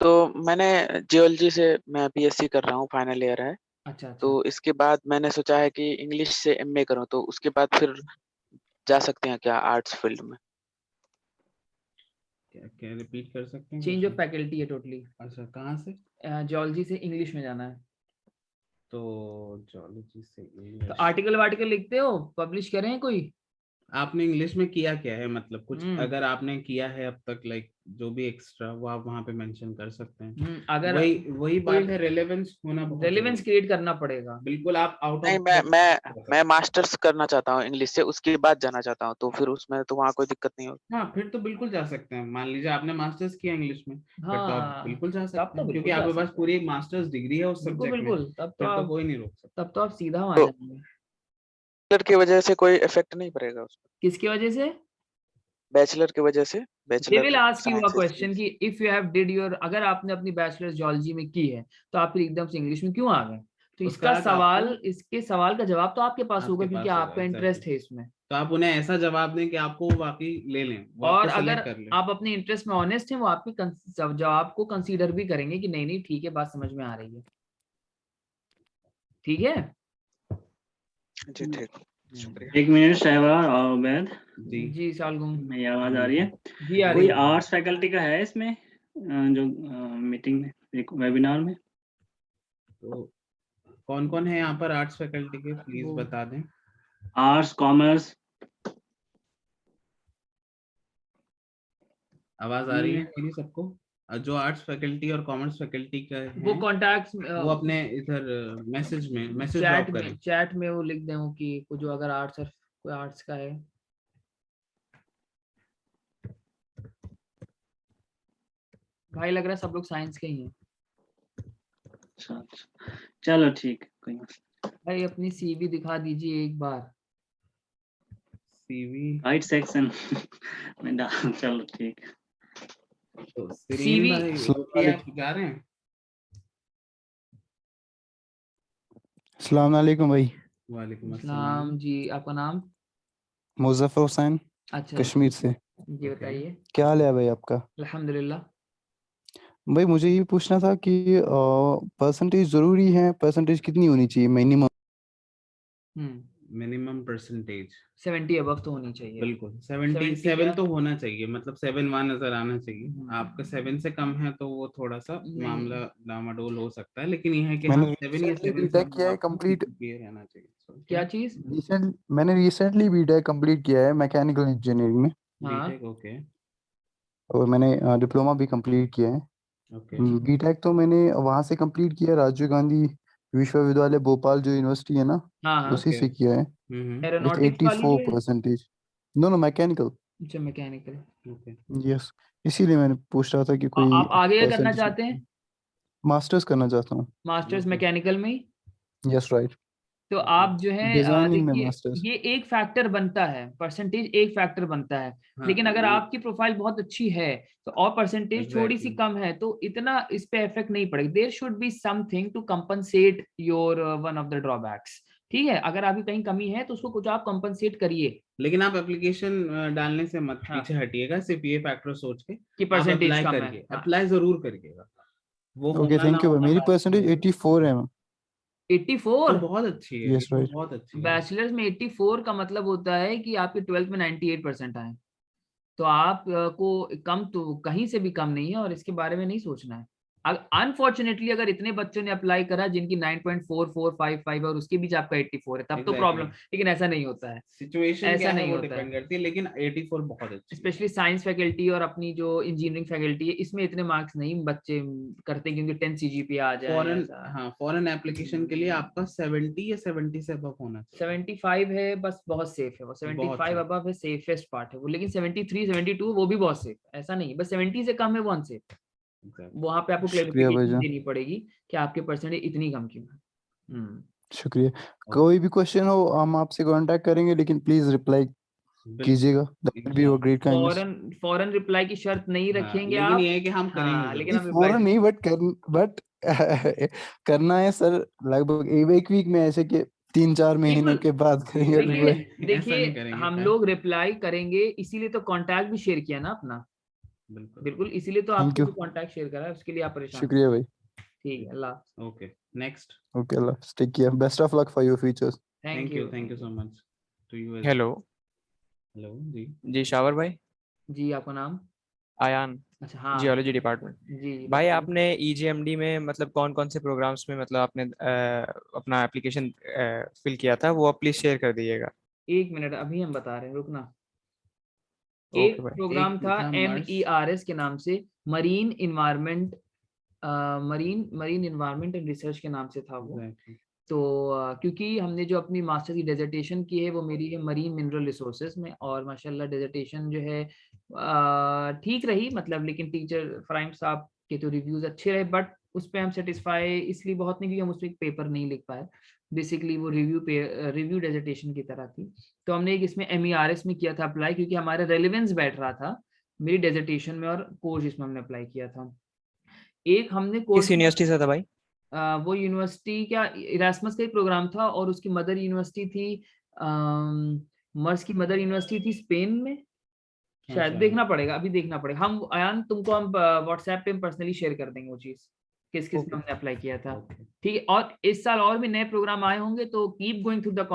तो मैंने जियोलॉजी से मैं बीएससी कर रहा हूँ, फाइनल ईयर है। अच्छा अच्छा। तो इसके बाद मैंने सोचा है कि इंग्लिश से एमए करूँ, तो उसके बाद फिर जा सकते हैं क्या आर्ट्स फील्ड में? क्या क्या रिपीट कर सकते हैं चेंज ऑफ question? फैकल्टी है टोटली। अच्छा, कहाँ से? जियोलॉजी से इंग्लिश में जाना है। तो जोलॉजी से तो इंग्लिश। आर्टिकल वार्टिकल लिखते हो, पब्लिश करें कोई? आपने इंग्लिश में किया क्या है, मतलब कुछ हम्म। अगर आपने किया है अब तक, लाइक जो भी एक्स्ट्रा, वो आप वहाँ पे मेंशन कर सकते हैं। अगर वही वही बात कोई है, रेलेवेंस होना बहुत रेलेवेंस जरूरी क्रिएट करना पड़ेगा। है। बिल्कुल, आप आउट नहीं, ऑफ मैं मास्टर्स करना चाहता हूँ इंग्लिश से, उसके बाद जाना चाहता हूँ, तो फिर उसमें तो वहाँ कोई दिक्कत नहीं होगी। हाँ, फिर तो बिल्कुल जा सकते हैं। मान लीजिए आपने मास्टर्स किया इंग्लिश में, फिर तो आप हाँ, बिल्कुल जा तब सकते तो हैं, क्योंकि बिल्कुल जा आपके पास सकते पूरी हैं। एक मास्टर्स डिग्री है उस बिल्कुल सब्जेक्ट में। बिल्कुल, तब फिर तो आप कोई नहीं रोक सकता। तब तो आप सीधा वहां तो जाएंगे। बैचलर की वजह से कोई इफेक्ट नहीं पड़ेगा उसमें? किसकी वजह से? बैचलर की वजह से, they will bachelor ask you a science question stream. कि if you have did your, अगर आपने अपनी बैचलर्स जियोलॉजी में की है तो आप फिर एकदम से इंग्लिश में क्यों आ गए? तो उसका इसका अर्थ सवाल, आपको इसके सवाल का जवाब तो आपके पास होगा, आपके क्योंकि पास होगा, आपका एग्जैक्टली। इंटरेस्ट है इसमें। तो आप उन्हें ऐसा जवाब दें कि आपको वो वाकई ले लें, वो और आपको अगर सेलेक्ट कर लें। आप अपने इंटरेस्ट में ऑनेस्ट हैं, वो आपके जवाब को कंसीडर भी करेंगे कि नहीं नहीं ठीक है, बात समझ में आ रही है, ठीक है? जी ठीक, शुक्रिया। एक मिनट शहबाज और उबैद, जी जी सालगुम। मेरी आवाज आ रही है? जी आ रही कोई है। आर्ट्स फैकल्टी का है इसमें जो मीटिंग में, एक वेबिनार में? तो कौन कौन है यहाँ पर आर्ट्स फैकल्टी के, प्लीज वो बता दें। Arts, commerce? आवाज आ रही है मेरी सबको? जो आर्ट्स फैकल्टी और कॉमर्स फैकल्टी का वो है, कॉन्टैक्ट्स वो अपने इधर मैसेज में मैसेज चैट ड्रॉप में करें। चैट में वो लिख दें वो कि जो अगर आर्ट्स और कोई आर्ट्स का है। भाई लग रहा है सब लोग साइंस के ही हैं। अच्छा अच्छा, चलो ठीक है, कोई मसला। भाई अपनी सीवी दिखा दीजिए एक बार। सीवी राइट सेक्शन में डाल, चलो ठीक है। तो सीरीन सीवी भाई भी आप जा रहे हैं? अस्सलाम वालेकुम भाई। वालेकुम अस्सलाम। सलाम जी, आपका नाम? मुजफ्फर हुसैन, अच्छा कश्मीर से। जी बताइए। क्या हाल है भाई आपका? अल्हम्दुलिल्लाह। भाई मुझे ये पूछना था कि परसेंटेज ज़रूरी है, परसेंटेज कितनी होनी चाहिए मिनिमम? मिनिमम परसेंटेज 70 अबव तो होनी चाहिए। बिल्कुल 70 77 या तो होना चाहिए, मतलब 71 नजर आना चाहिए। हम्म, आपका 7 से कम है तो वो थोड़ा सा नहीं मामला डामाडोल हो सकता है, लेकिन यह है कि हाँ, मैंने 7 या रिसेंटली 7 से बीटेक किया above है आपको कंप्लीट। CGPA रहना चाहिए। So, क्या चीज? मैंने रिसेंटली बीटेक कंप्लीट किया है मैकेनिकल इंजीनियरिंग में, हाँ बीटेक? ओके और मैंने डिप्लोमा भी कंप्लीट किया है। ओके बीटेक तो मैंने वहाँ से कंप्लीट किया, राजीव गांधी विश्वविद्यालय भोपाल जो यूनिवर्सिटी है ना, हाँ हाँ। उसी ओके। से किया है विथ एरोनॉटिक्स वाली 84 है? परसेंटेज। No mechanical. अच्छा मैकेनिकल। ओके। यस, इसीलिए मैंने पूछ रहा था कि कोई आप आगे क्या करना परसेंटेज। चाहते हैं? मास्टर्स करना चाहता हूँ। मास्टर्स मैकेनिकल में ही? यस राइट, तो आप जो है डिजाइनिंग में देखिए, मास्टर्स। ये एक फैक्टर बनता है, परसेंटेज एक फैक्टर बनता है। हाँ, लेकिन अगर ये आपकी प्रोफाइल बहुत अच्छी है तो, और परसेंटेज थोड़ी सी एग्जैक्टली कम है, तो इतना इस पे इफेक्ट नहीं पड़ेगा। There should be something to compensate your one of the drawbacks. ठीक है, अगर आपकी कहीं कमी है तो उसको कुछ आप कंपनसेट करिए। लेकिन आप एप्लीकेशन डालने से मत हाँ, पीछे हटिएगा, सिर्फ ये फैक्टर सोच के कि आप परसेंटेज अप्लाई कम है। करिए, हाँ, अप्लाई जरूर करिएगा। वो ओके होना ना थैंक यू भाई, होना मेरी बात की परसेंटेज है। 84 है। 84? तो बहुत अच्छी है, ये यस तो राइट। बहुत अच्छी है। बैचलर्स में 84 का मतलब होता है कि आपके 12th में 98% आए। तो आप को कम तो कहीं से भी कम नहीं है, और इसके बारे में नहीं सोचना है। अनफॉर्चुनेटली अगर इतने बच्चों ने अप्लाई करा जिनकी 9.4455 और उसके बीच आपका 84 है, तब तो प्रॉब्लम। एग्जैक्टली लेकिन ऐसा नहीं होता है। सिचुएशन ऐसा क्या है नहीं वो होता डिपेंड है। करती है, लेकिन 84 बहुत अच्छी है। स्पेशली साइंस फैकल्टी और अपनी जो इंजीनियरिंग फैकल्टी है, इसमें इतने मार्क्स नहीं बच्चे करते, क्योंकि 10 CGPA आ जाए फॉरेन, ऐसा। हाँ, फॉरेन एप्लीकेशन के लिए आपका 70 या 70 से अबव होना चाहिए। 75 है बस, बहुत सेफ है वो। बहुत 75 safe, अबव है, सेफेस्ट पार्ट है वो। लेकिन 73 72 वो भी बहुत सेफ है, ऐसा नहीं बस 70 से कम है वो अनसेफ। exactly. वहां पे आपको शुक्रिया क्लेरिफिकेशन भाईजान, देनी पड़ेगी कि आपके परसेंटेज इतनी कम क्यों है। शुक्रिया। कोई भी क्वेश्चन हो हम आपसे कांटेक्ट करेंगे, लेकिन प्लीज रिप्लाई बिल्कुल कीजिएगा, that will be your great kindness. Foreign foreign reply की शर्त नहीं हाँ, रखेंगे लेकिन आप। ये है कि हम करेंगे हाँ, लेकिन जरूर। हम रिप्लाई फौरन नहीं, बट करना है सर, लगभग एक वीक में, ऐसे कि 3-4 एक महीनों मिनट, के बाद करेंगे देखिए रिप्लाई। ऐसा नहीं देखिए करेंगे हम भाई। लोग रिप्लाई करेंगे, इसीलिए तो कांटेक्ट भी शेयर किया ना अपना, बिल्कुल। बिल्कुल इसीलिए तो थैंक आपसे यू, भी कांटेक्ट शेयर करा है, उसके लिए आप परेशान मत शुक्रिया भाई। ठीक है, Allah. Okay, next. Okay, Allah take care, best of luck for your futures. Thank you. Thank you so much to you. Hello hello जी। जी, शावर भाई। जी, आपका नाम? आयान, अच्छा, हाँ जियोलॉजी डिपार्टमेंट। जी भाई बताइए। आपने EGMD में मतलब कौन कौन से प्रोग्राम्स में मतलब आपने अपना एप्लीकेशन फिल किया था, वो आप प्लीज शेयर कर दीजिएगा। 1 मिनट, अभी हम बता रहे हैं, रुकना। एक ओके भाई। प्रोग्राम एक था था मर्स। MERS के नाम से, marine environment, marine environment and research के नाम से था वो। Exactly. तो क्योंकि हमने जो अपनी मास्टर की डेजर्टेशन की है वो मेरी है मरीन मिनरल रिसोर्सेज में, और माशाल्लाह डेजर्टेशन जो है ठीक रही, मतलब लेकिन टीचर फराइम साहब के तो रिव्यूज अच्छे रहे, बट उस पर हम सेटिस्फाई इसलिए बहुत नहीं, क्योंकि हम उस पर एक पेपर नहीं लिख पाए। बेसिकली वो रिव्यू डेजर्टेशन की तरह थी। तो हमने एक इसमें MERS में किया था अप्लाई, क्योंकि हमारा रेलिवेंस बैठ रहा था मेरी डेजर्टेशन में, और कोर्स इसमें हमने अप्लाई किया था। एक हमने किस कोर्स, यूनिवर्सिटी से था भाई? वो यूनिवर्सिटी क्या इरास्मस का ही प्रोग्राम था, और उसकी मदर यूनिवर्सिटी थी, मर्स की मदर यूनिवर्सिटी थी स्पेन में शायद, अच्छा। देखना पड़ेगा, अभी देखना पड़ेगा। हम अयान तुमको हम व्हाट्सएप पे पर्सनली शेयर कर देंगे वो चीज, किस किस में ओके। हमने अप्लाई किया था। Okay. ठीक है, और इस साल और भी नए प्रोग्राम आए होंगे, तो keep going through the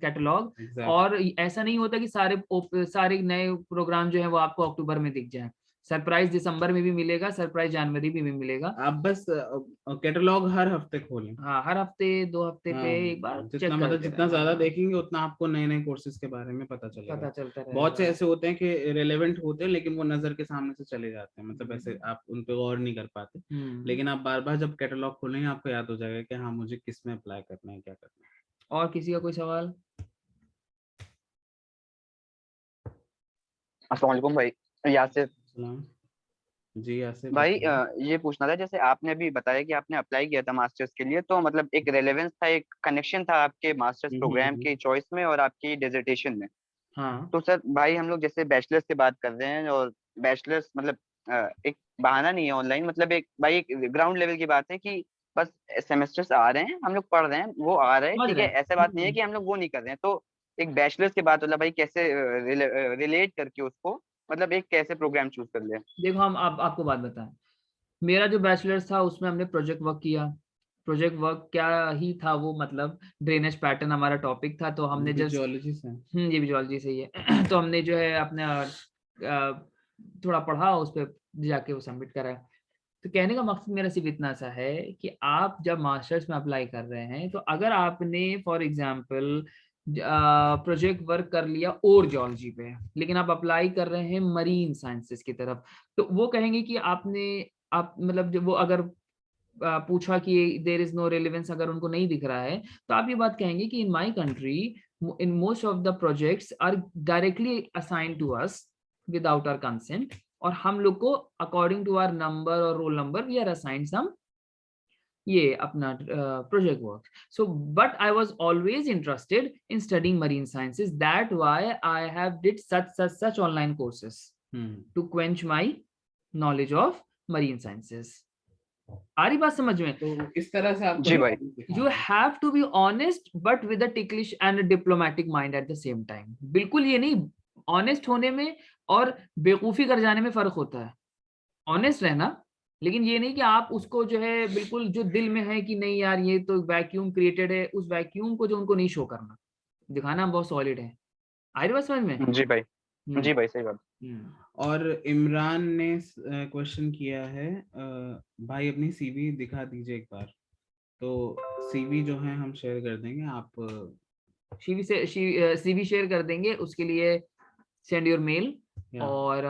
catalogue. Exactly. और ऐसा नहीं होता कि सारे नए प्रोग्राम जो है वो आपको अक्टूबर में दिख जाए। सरप्राइज दिसंबर में भी मिलेगा, सरप्राइज जनवरी में भी मिलेगा। आप बस कैटलॉग हर हफ्ते खोलें। हाँ, हर हफ्ते 2 हफ्ते पे एक बार जितना चेक मतलब करते जितना रहना। ज्यादा देखेंगे उतना आपको नए नए कोर्सेज के बारे में पता चलेगा। पता चलता बहुत से रहेगा। ऐसे होते हैं कि रेलेवेंट होते हैं लेकिन वो नजर के सामने से चले जाते हैं, मतलब ऐसे आप उन पे गौर नहीं कर पाते। लेकिन आप बार बार जब कैटलॉग खोलेंगे आपको याद हो जाएगा कि हाँ मुझे किस में अप्लाई करना है, क्या करना है। और किसी का कोई सवाल? अस्सलाम वालेकुम भाई, यासिर। सलाम जी। यासिर भाई बताइए। ये पूछना था, जैसे आपने अभी बताया कि आपने अप्लाई किया था मास्टर्स के लिए, तो मतलब एक रेलेवेंस था, एक कनेक्शन था आपके मास्टर्स प्रोग्राम हम्म। की चॉइस में और आपकी डिसर्टेशन में। हाँ तो सर भाई हम लोग जैसे बैचलर्स की बात कर रहे हैं, और बैचलर्स मतलब एक बहाना नहीं है ऑनलाइन, मतलब एक भाई एक ग्राउंड लेवल की बात है कि बस सेमेस्टर्स आ रहे हैं, हम लोग पढ़ रहे हैं, वो आ रहे हैं, समझ ठीक रहे है, हैं। ऐसा बात नहीं है कि हम लोग वो नहीं कर रहे हैं। तो एक बैचलर्स की बात मतलब भाई कैसे रिलेट करके उसको, मतलब एक कैसे प्रोग्राम चूज कर ले। देखो, हम आपको बात बताएं, मेरा जो बैचलर्स था उसमें हमने प्रोजेक्ट वर्क किया। प्रोजेक्ट वर्क क्या ही था वो, मतलब ड्रेनेज पैटर्न हमारा टॉपिक था, तो हमने जस्ट, जियोलॉजी से। ये भी जियोलॉजी सही है तो हमने जो है अपना थोड़ा पढ़ा, उस पर जाके वो सबमिट करा। तो कहने का मकसद मेरा सिर्फ इतना सा है कि आप जब मास्टर्स में अप्लाई कर रहे हैं, तो अगर आपने फॉर एग्जांपल प्रोजेक्ट वर्क कर लिया और जियोलॉजी पे, लेकिन आप अप्लाई कर रहे हैं मरीन साइंसेस की तरफ, तो वो कहेंगे कि आप मतलब जब वो अगर पूछा कि देर इज नो रेलिवेंस, अगर उनको नहीं दिख रहा है, तो आप ये बात कहेंगे कि in my country in most of the projects are directly assign to us without our consent, और हम लोग को अकॉर्डिंग टू आवर नंबर और roll number we are assign some ये अपना project work. So but I was always interested in studying marine sciences, that why I have did such online courses to quench my knowledge of marine sciences. आ रही बात समझ में? तो इस तरह से आपको जी भाई। You have to be honest but with a ticklish and a diplomatic mind at the same time. बिल्कुल ये नहीं, ऑनेस्ट होने में और बेवकूफी कर जाने में फर्क होता है। ऑनेस्ट रहना, लेकिन ये नहीं कि आप उसको जो है बिल्कुल जो दिल में है कि नहीं यार ये तो वैक्यूम क्रिएटेड है, उस वैक्यूम को जो उनको नहीं शो करना, दिखाना हम बहुत सॉलिड है। आ रही बात समझ में? जी भाई। जी भाई, सही बात। और इमरान ने क्वेश्चन किया है, भाई अपनी सीवी दिखा दीजिए एक बार। तो सीवी जो है हम शेयर कर देंगे, आप सीवी शेयर कर देंगे, उसके लिए सेंड योर मेल Yeah. और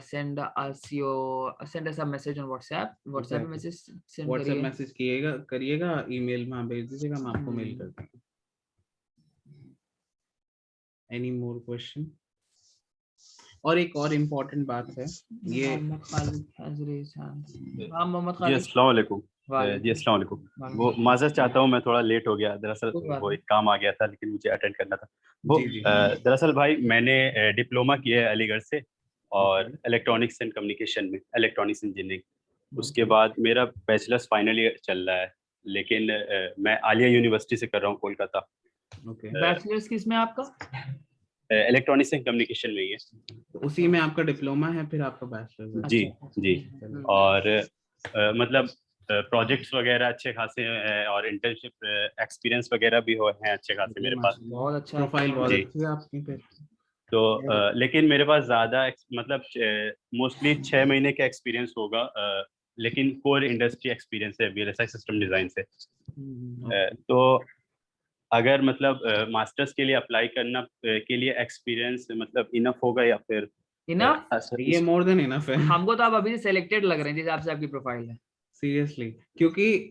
send us a message on WhatsApp Exactly. Message send WhatsApp करिए। मैसेज करिएगा, ईमेल में भेज दीजिएगा, हम आपको मेल कर देंगे। Any more question? और एक और इम्पोर्टेंट बात है, ये Mohammad Khalid has raised hand। हाँ मोहम्मद जी खालिद। अस्सलाम वालेकुम। जी वालेकुम। अस्सलाम वालेकुम। वालेकुम। वो माज़रत चाहता हूँ, मैं थोड़ा लेट हो गया, दरअसल कोई बात वो नहीं। एक काम आ गया था लेकिन मुझे अटेंड करना था वो। जी जी। दरअसल भाई मैंने डिप्लोमा किया है अलीगढ़ से, और Okay. इलेक्ट्रॉनिक्स एंड कम्युनिकेशन में, इलेक्ट्रॉनिक्स इंजीनियरिंग। उसके Okay. बाद मेरा बैचलर्स फाइनल ईयर चल रहा है, लेकिन मैं आलिया यूनिवर्सिटी से कर रहा हूँ कोलकाता। ओके, बैचलर्स किस में आपका? इलेक्ट्रॉनिक्स एंड कम्युनिकेशन में ही है। उसी में आपका डिप्लोमा है, फिर आपका बैचलर्स है। जी अच्छा, जी। हम्म। और मतलब प्रोजेक्ट्स वगैरह अच्छे खासे हैं और इंटर्नशिप एक्सपीरियंस वगैरह भी हैं अच्छे खासे मेरे पास। बहुत अच्छा प्रोफाइल बहुत जी। अच्छी है आपकी फिर। तो लेकिन मेरे पास ज़्यादा मतलब मोस्टली 6 महीने का एक्सपीरियंस होगा, लेकिन कोर इंडस्ट्री एक्सपीरियंस है वीएलएसआई सिस्टम डिज़ाइन से। तो अगर मतलब मास्टर्स के लिए अप्लाई करना के लिए एक्सपीरियंस मतलब इनफ होगा या फिर इनफ? ये मोर देन इनफ है। हमको तो आप अभी से सिलेक्टेड लग रहे हैं जिस हिसाब से आपकी प्रोफाइल है। सीरियसली, क्योंकि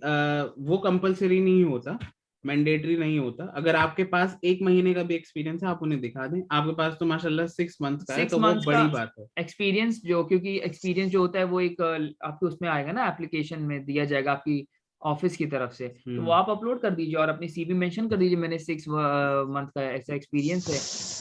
वो कंपलसरी नहीं होता, मैंडेटरी नहीं होता। अगर आपके पास 1 महीने का भी एक्सपीरियंस है, आप उन्हें दिखा दें। आपके पास तो माशाल्लाह 6 मंथ का है, 6 तो वो मंथ्स बड़ी का बात है। एक्सपीरियंस, जो क्योंकि एक्सपीरियंस जो होता है वो एक आपके उसमें आएगा ना, एप्लीकेशन में दिया जाएगा आपकी ऑफिस की तरफ से, तो वो आप अपलोड कर दीजिए और अपनी सीवी मेंशन कर दीजिए मैंने 6 मंथ का ऐसा एक्सपीरियंस है।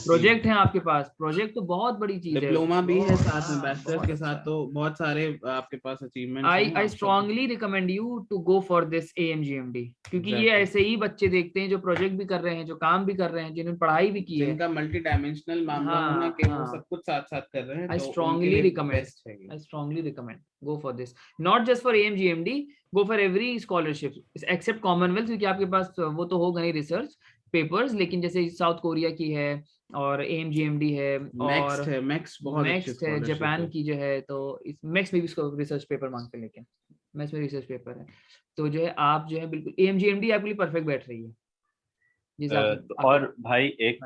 प्रोजेक्ट है आपके पास, प्रोजेक्ट तो बहुत बड़ी चीज है। डिप्लोमा भी है साथ में, हाँ, बैचलर्स बहुत के अच्छा साथ, है। तो बहुत सारे आपके पास अचीवमेंट्स आई हैं। आई आप सब strongly recommend you to go for this AMGMD, क्योंकि ये Exactly. ऐसे ही बच्चे देखते हैं जो प्रोजेक्ट भी कर रहे हैं, जो काम भी कर रहे हैं, जिन्होंने पढ़ाई भी की है। जिनका मल्टी डायमेंशनल मामला हाँ, होना कि वो हाँ। सब कुछ साथ साथ कर रहे हैं, I तो उनके strongly लिए recommend. बेस्ट है ये। I strongly recommend go for this. Not just for AMGMD, go for every scholarship except Commonwealth, क्योंकि आपके पास वो तो होगा नहीं रिसर्च पेपर्स, लेकिन जैसे साउथ कोरिया की है और AMGMD है और मैक्स बहुत अच्छी नेक्स्ट है स्कॉलरशिप जापान है। की जो है, तो इस मैक्स में भी इसको रिसर्च पेपर मांगते हैं, लेकिन मैक्स में रिसर्च पेपर है, तो जो है आप जो है बिल्कुल AMGMD आपके लिए परफेक्ट बैठ रही है जिस तो और भाई एक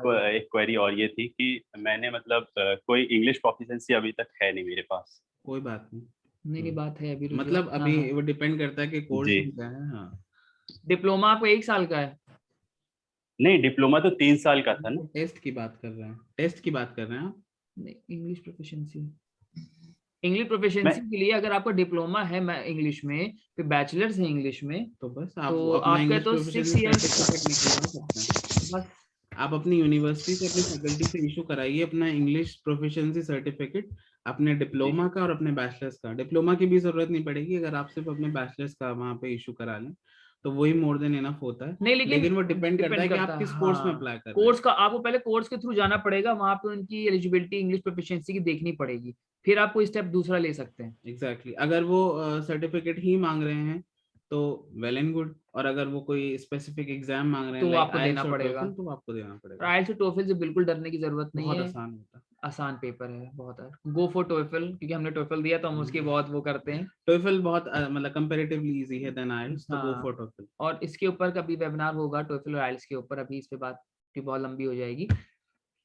क्वेरी और ये थी कि मैंने मतलब कोई इंग्लिश प्रोफिशिएंसी अभी तक है नहीं मेरे पास। कोई बात नहीं, नहीं बात है अभी मतलब हाँ, अभी हाँ। वो डिपेंड करता है कि कोर्स जी। में क्या है। हाँ, डिप्लोमा आपको 1 साल का है? नहीं, डिप्लोमा तो 3 साल का था ना। टेस्ट की बात कर रहे हैं, टेस्ट की बात कर रहे हैं आप? नहीं, इंग्लिश प्रोफिशिएंसी के लिए अगर आपका डिप्लोमा है इंग्लिश में, फिर बैचलर्स है इंग्लिश में, तो बस आप तो अपना आपका इंग्लिश तो 6 प्रोफिशिएंसी इयर्स सर्टिफिकेट निकलवा सकते हैं। बस। आप अपनी यूनिवर्सिटी से, अपनी फैकल्टी से इशू कराइए अपना इंग्लिश प्रोफिशिएंसी सर्टिफिकेट, अपने डिप्लोमा का और अपने बैचलर्स का। डिप्लोमा की भी जरूरत नहीं पड़ेगी, अगर आप सिर्फ अपने बैचलर्स का वहाँ पे इशू करा लें तो वही मोर देन इनफ होता है। नहीं, लेकिन वो डिपेंड करता है कि आप किस कोर्स में अप्लाई कर रहे हैं। कोर्स का आपको पहले कोर्स के थ्रू जाना पड़ेगा, वहां पे उनकी एलिजिबिलिटी इंग्लिश प्रोफिशिएंसी की देखनी पड़ेगी, फिर आप कोई स्टेप दूसरा ले सकते हैं। एग्जैक्टली, अगर वो सर्टिफिकेट ही मांग रहे हैं तो वेल एंड गुड, और अगर वो कोई स्पेसिफिक एग्जाम मांग रहे हैं तो लाइक आपको देना आईएलटीएस और पड़ेगा। टोफल, तो आपको देना पड़ेगा। आईएलटीएस और टोफल से बिल्कुल डरने की जरूरत नहीं बहुत है, आसान होता है, आसान पेपर है, बहुत है। गो फॉर टोफल, क्योंकि हमने टोफल दिया तो हम उसकी बहुत वो करते हैं। टोफल बहुत मतलब कंपैरेटिवली इजी है देन आईएलटीएस, तो गो फॉर टोफल। और इसके ऊपर कभी वेबिनार होगा टोफल और आईएलटीएस के ऊपर, अभी इस पे बात की बहुत लंबी हो जाएगी,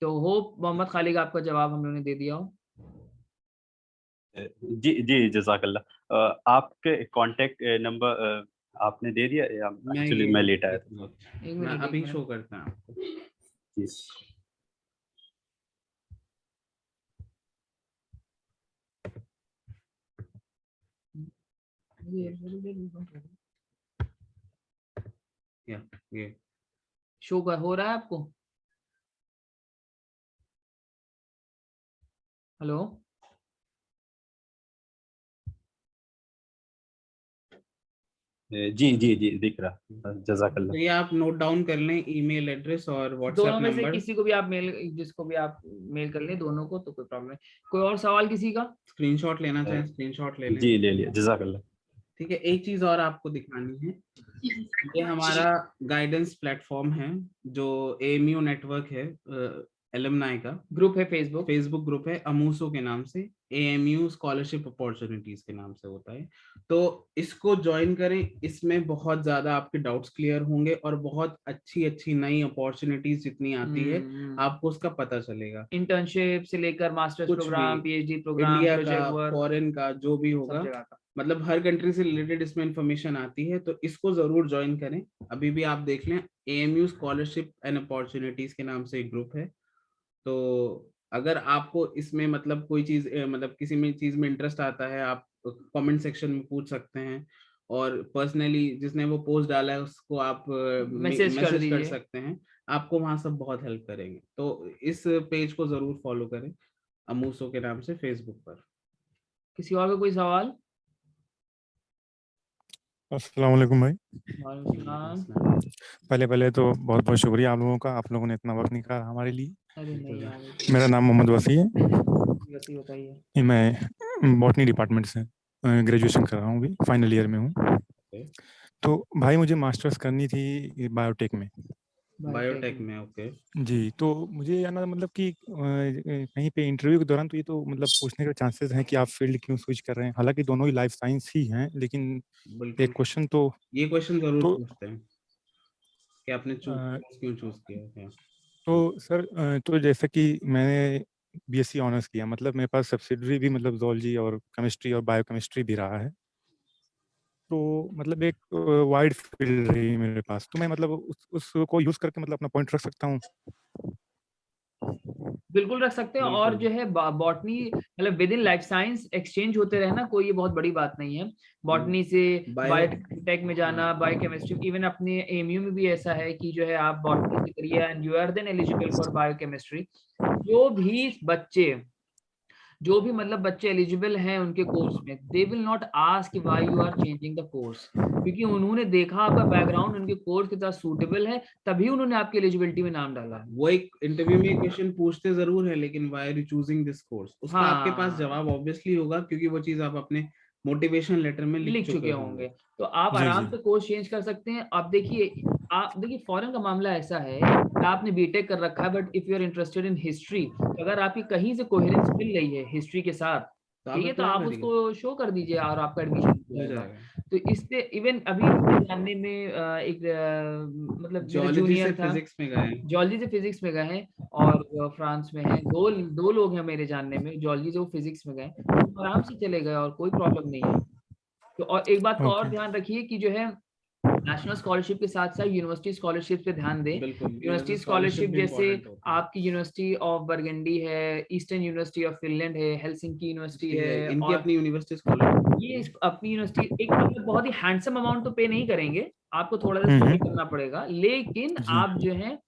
तो होप मोहम्मद खालिद आपका जवाब हम लोगों ने दे दिया हो। जी जी, जज़ाकल्लाह। आपके कांटेक्ट नंबर आपने दे दिया या एक्चुअली मैं लेट आया था? मैं अभी शो करता हूं आपको। जी। ये शो का हो रहा है आपको? हेलो, जी जी जी, दिख रहा। जज़ाकल्लाह। तो ये आप नोट डाउन कर लें, ईमेल एड्रेस और व्हाट्सएप दोनों में से नंबर। किसी को भी आप मेल, जिसको भी आप मेल कर लें, दोनों को, तो कोई प्रॉब्लम नहीं। कोई और सवाल किसी का? स्क्रीनशॉट लेना चाहें स्क्रीनशॉट ले लें। जी ले लिया, जज़ाकल्लाह। ठीक है, एक चीज और आपको दिखानी है, ये हमारा गाइडेंस प्लेटफॉर्म है जो AMU नेटवर्क है, एलुमनाई का ग्रुप है, फेसबुक ग्रुप है, अमूसो के नाम से, AMU स्कॉलरशिप अपॉर्चुनिटीज के नाम से होता है। तो इसको ज्वाइन करें, इसमें बहुत ज्यादा आपके डाउट्स क्लियर होंगे और बहुत अच्छी अच्छी नई अपॉर्चुनिटीज जितनी आती है आपको उसका पता चलेगा। इंटर्नशिप से लेकर मास्टर्स कुछ प्रोग्राम, भी, PhD प्रोग्राम, इंडिया प्रोजेक्ट का, वर्क, फॉरेन का, जो भी होगा, सब जगह का। मतलब हर कंट्री से रिलेटेड इसमें इंफॉर्मेशन आती है, तो इसको जरूर ज्वाइन करें। अभी भी आप देख लें, AMU स्कॉलरशिप एंड अपॉर्चुनिटीज के नाम से एक ग्रुप है। तो अगर आपको इसमें मतलब कोई चीज मतलब किसी में चीज में इंटरेस्ट आता है, आप कमेंट सेक्शन में पूछ सकते हैं, और पर्सनली जिसने वो पोस्ट डाला है उसको आप मैसेज कर कर दीजिए। सकते हैं, आपको वहां सब बहुत हेल्प करेंगे। तो इस पेज को जरूर फॉलो करें, अमूसो के नाम से फेसबुक पर। किसी और का कोई सवाल? अस्सलाम वालेकुम भाई। वालेकुम सलाम। पहले तो बहुत बहुत शुक्रिया आप लोगों का, आप लोगों ने इतना वक्त निकाला हमारे लिए। अरे नहीं यार, मेरा नाम मोहम्मद वसी है, वैसे बताइए। मैं बॉटनी डिपार्टमेंट से ग्रेजुएशन कर रहा हूँ, अभी फाइनल ईयर में हूँ। तो भाई मुझे मास्टर्स करनी थी बायोटेक में। बायोटेक में, ओके। जी, तो मुझे याना मतलब कि कहीं पे इंटरव्यू के दौरान तो ये तो मतलब पूछने के चांसेस हैं कि आप फील्ड क्यों स्विच कर रहे हैं, हालांकि दोनों ही लाइफ साइंस ही हैं, लेकिन बिल्कुल एक क्वेश्चन तो ये क्वेश्चन जरूर तो पूछते हैं कि आपने क्यों चूज किया है। तो सर तो जैसे कि मैंने बीएससी ऑनर्स किया, मतलब मेरे पास सब्सिडरी भी मतलब जूलॉजी और केमिस्ट्री और बायोकेमिस्ट्री भी रहा है, तो मतलब एक वाइड फील्ड रही मेरे पास, तो मैं मतलब उसको यूज करके मतलब अपना पॉइंट रख सकता हूँ। बिल्कुल रख सकते हैं। और जो है बॉटनी मतलब with in life science exchange होते रहे ना, कोई ये बहुत बड़ी बात नहीं है। बॉटनी से बायोटेक में जाना, बायोकेमिस्ट्री, इवन अपने एमयू में भी ऐसा है कि जो है आप बॉटनी से करिए and you are then eligible for biochemistry. जो भी मतलब बच्चे एलिजिबल हैं उनके कोर्स में, they will not ask why you are changing the course, क्योंकि उन्होंने देखा आपका बैकग्राउंड उनके कोर्स के साथ सूटेबल है, तभी उन्होंने आपकी एलिजिबिलिटी में नाम डाला है। वो एक इंटरव्यू में क्वेश्चन पूछते जरूर है, लेकिन why are you choosing this course, उसका आपके पास जवाब ऑब्वियसली होगा, क्योंकि वो चीज आप अपने मोटिवेशन लेटर में लिख चुके होंगे। तो आप आराम से कोर्स चेंज कर सकते हैं। आप देखिए फॉरेन का मामला ऐसा है कि आपने बीटेक कर रखा है, but if you are interested in history, अगर आपकी कहीं से कोहेरेंस मिल रही है हिस्ट्री के साथ, ठीक है, तो आप उसको शो कर दीजिए और आपका एडमिशन हो जाएगा। तो इससे इवन अभी मेरे जानने में एक मतलब मेरा जूनियर था, जूलॉजी से फिजिक्स में गए हैं और फ्रांस में है, दो लोग हैं मेरे जानने में जूलॉजी से वो फिजिक्स में गए, तो आराम से चले गए और कोई प्रॉब्लम नहीं है। तो और एक बात का और ध्यान रखिए कि जो है नेशनल स्कॉलरशिप के साथ साथ यूनिवर्सिटी स्कॉलरशिप पे ध्यान दें। यूनिवर्सिटी स्कॉलरशिप जैसे आपकी यूनिवर्सिटी ऑफ बर्गंडी है, ईस्टर्न यूनिवर्सिटी ऑफ फिनलैंड है, हेलसिंकी यूनिवर्सिटी है, इनकी अपनी यूनिवर्सिटी स्कॉलरशिप, ये अपनी यूनिवर्सिटी एक मतलब बहुत ही हैंडसम अमाउंट तो पे नहीं करेंगे, आपको थोड़ा सा स्ट्रगल करना पड़ेगा, लेकिन आप जो है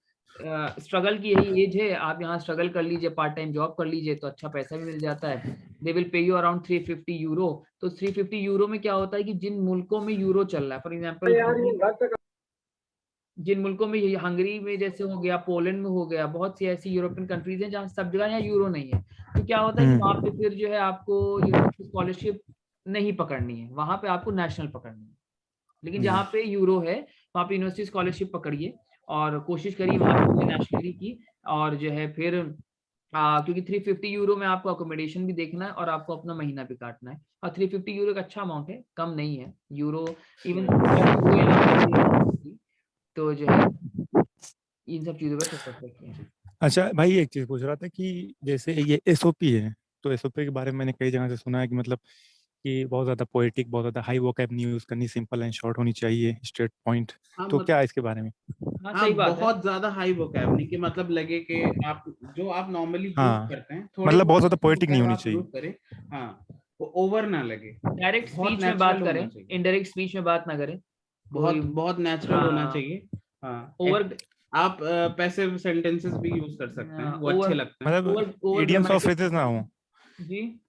स्ट्रगल की यही एज है, आप यहाँ स्ट्रगल कर लीजिए, पार्ट टाइम जॉब कर लीजिए तो अच्छा पैसा भी मिल जाता है। They will pay you around 350 euro. तो 350 यूरो में क्या होता है कि जिन मुल्कों में यूरो चल रहा है, फॉर एग्जाम्पल जिन मुल्कों में हंगरी में जैसे हो गया, पोलैंड में हो गया, बहुत सी ऐसी यूरोपियन कंट्रीज हैं जहाँ सब जगह यहाँ यूरो नहीं है, तो क्या होता है कि वहाँ पे फिर जो है आपको यूनिवर्सिटी स्कॉलरशिप नहीं पकड़नी है, वहाँ पे आपको नेशनल पकड़नी है। लेकिन जहाँ पे यूरो है वहाँ पे यूनिवर्सिटी स्कॉलरशिप पकड़िए और कोशिश करिए वहाँ पे नेशनली की, और जो है फिर क्योंकि 350 यूरो में आपको अकोमोडेशन भी देखना है और आपको अपना महीना भी काटना है, और 350 यूरो का अच्छा अमाउंट है, कम नहीं है यूरो इवन। तो जो है इन सब चीजों का फोकस रखिए। अच्छा भाई, एक चीज पूछ रहा था कि जैसे ये एसओपी है, तो एसओपी के बारे में मैंने कई जगह से सुना है कि मतलब कि बहुत ज्यादा पोएटिक, बहुत ज्यादा हाई वोकैब नहीं यूज करनी, सिंपल एंड शॉर्ट होनी चाहिए, स्ट्रेट पॉइंट, तो क्या है इसके बारे में? हाँ, बहुत ज्यादा हाई वोकैब नहीं कि मतलब लगे कि आप जो आप नॉर्मली यूज करते हैं, थोड़े मतलब बहुत ज्यादा पोएटिक नहीं होनी चाहिए। करें, हाँ, वो ओवर ना लगे, डायरेक्ट स्पीच में बात करें, इनडायरेक्ट स्पीच में बात ना करें, बहुत नेचुरल होना चाहिए। हाँ, ओवर आप पैसिव सेंटेंसेस भी यूज कर सकते हैं, वो अच्छे लगते हैं, मतलब इडियम्स और फ्रेजेस ना हो जी,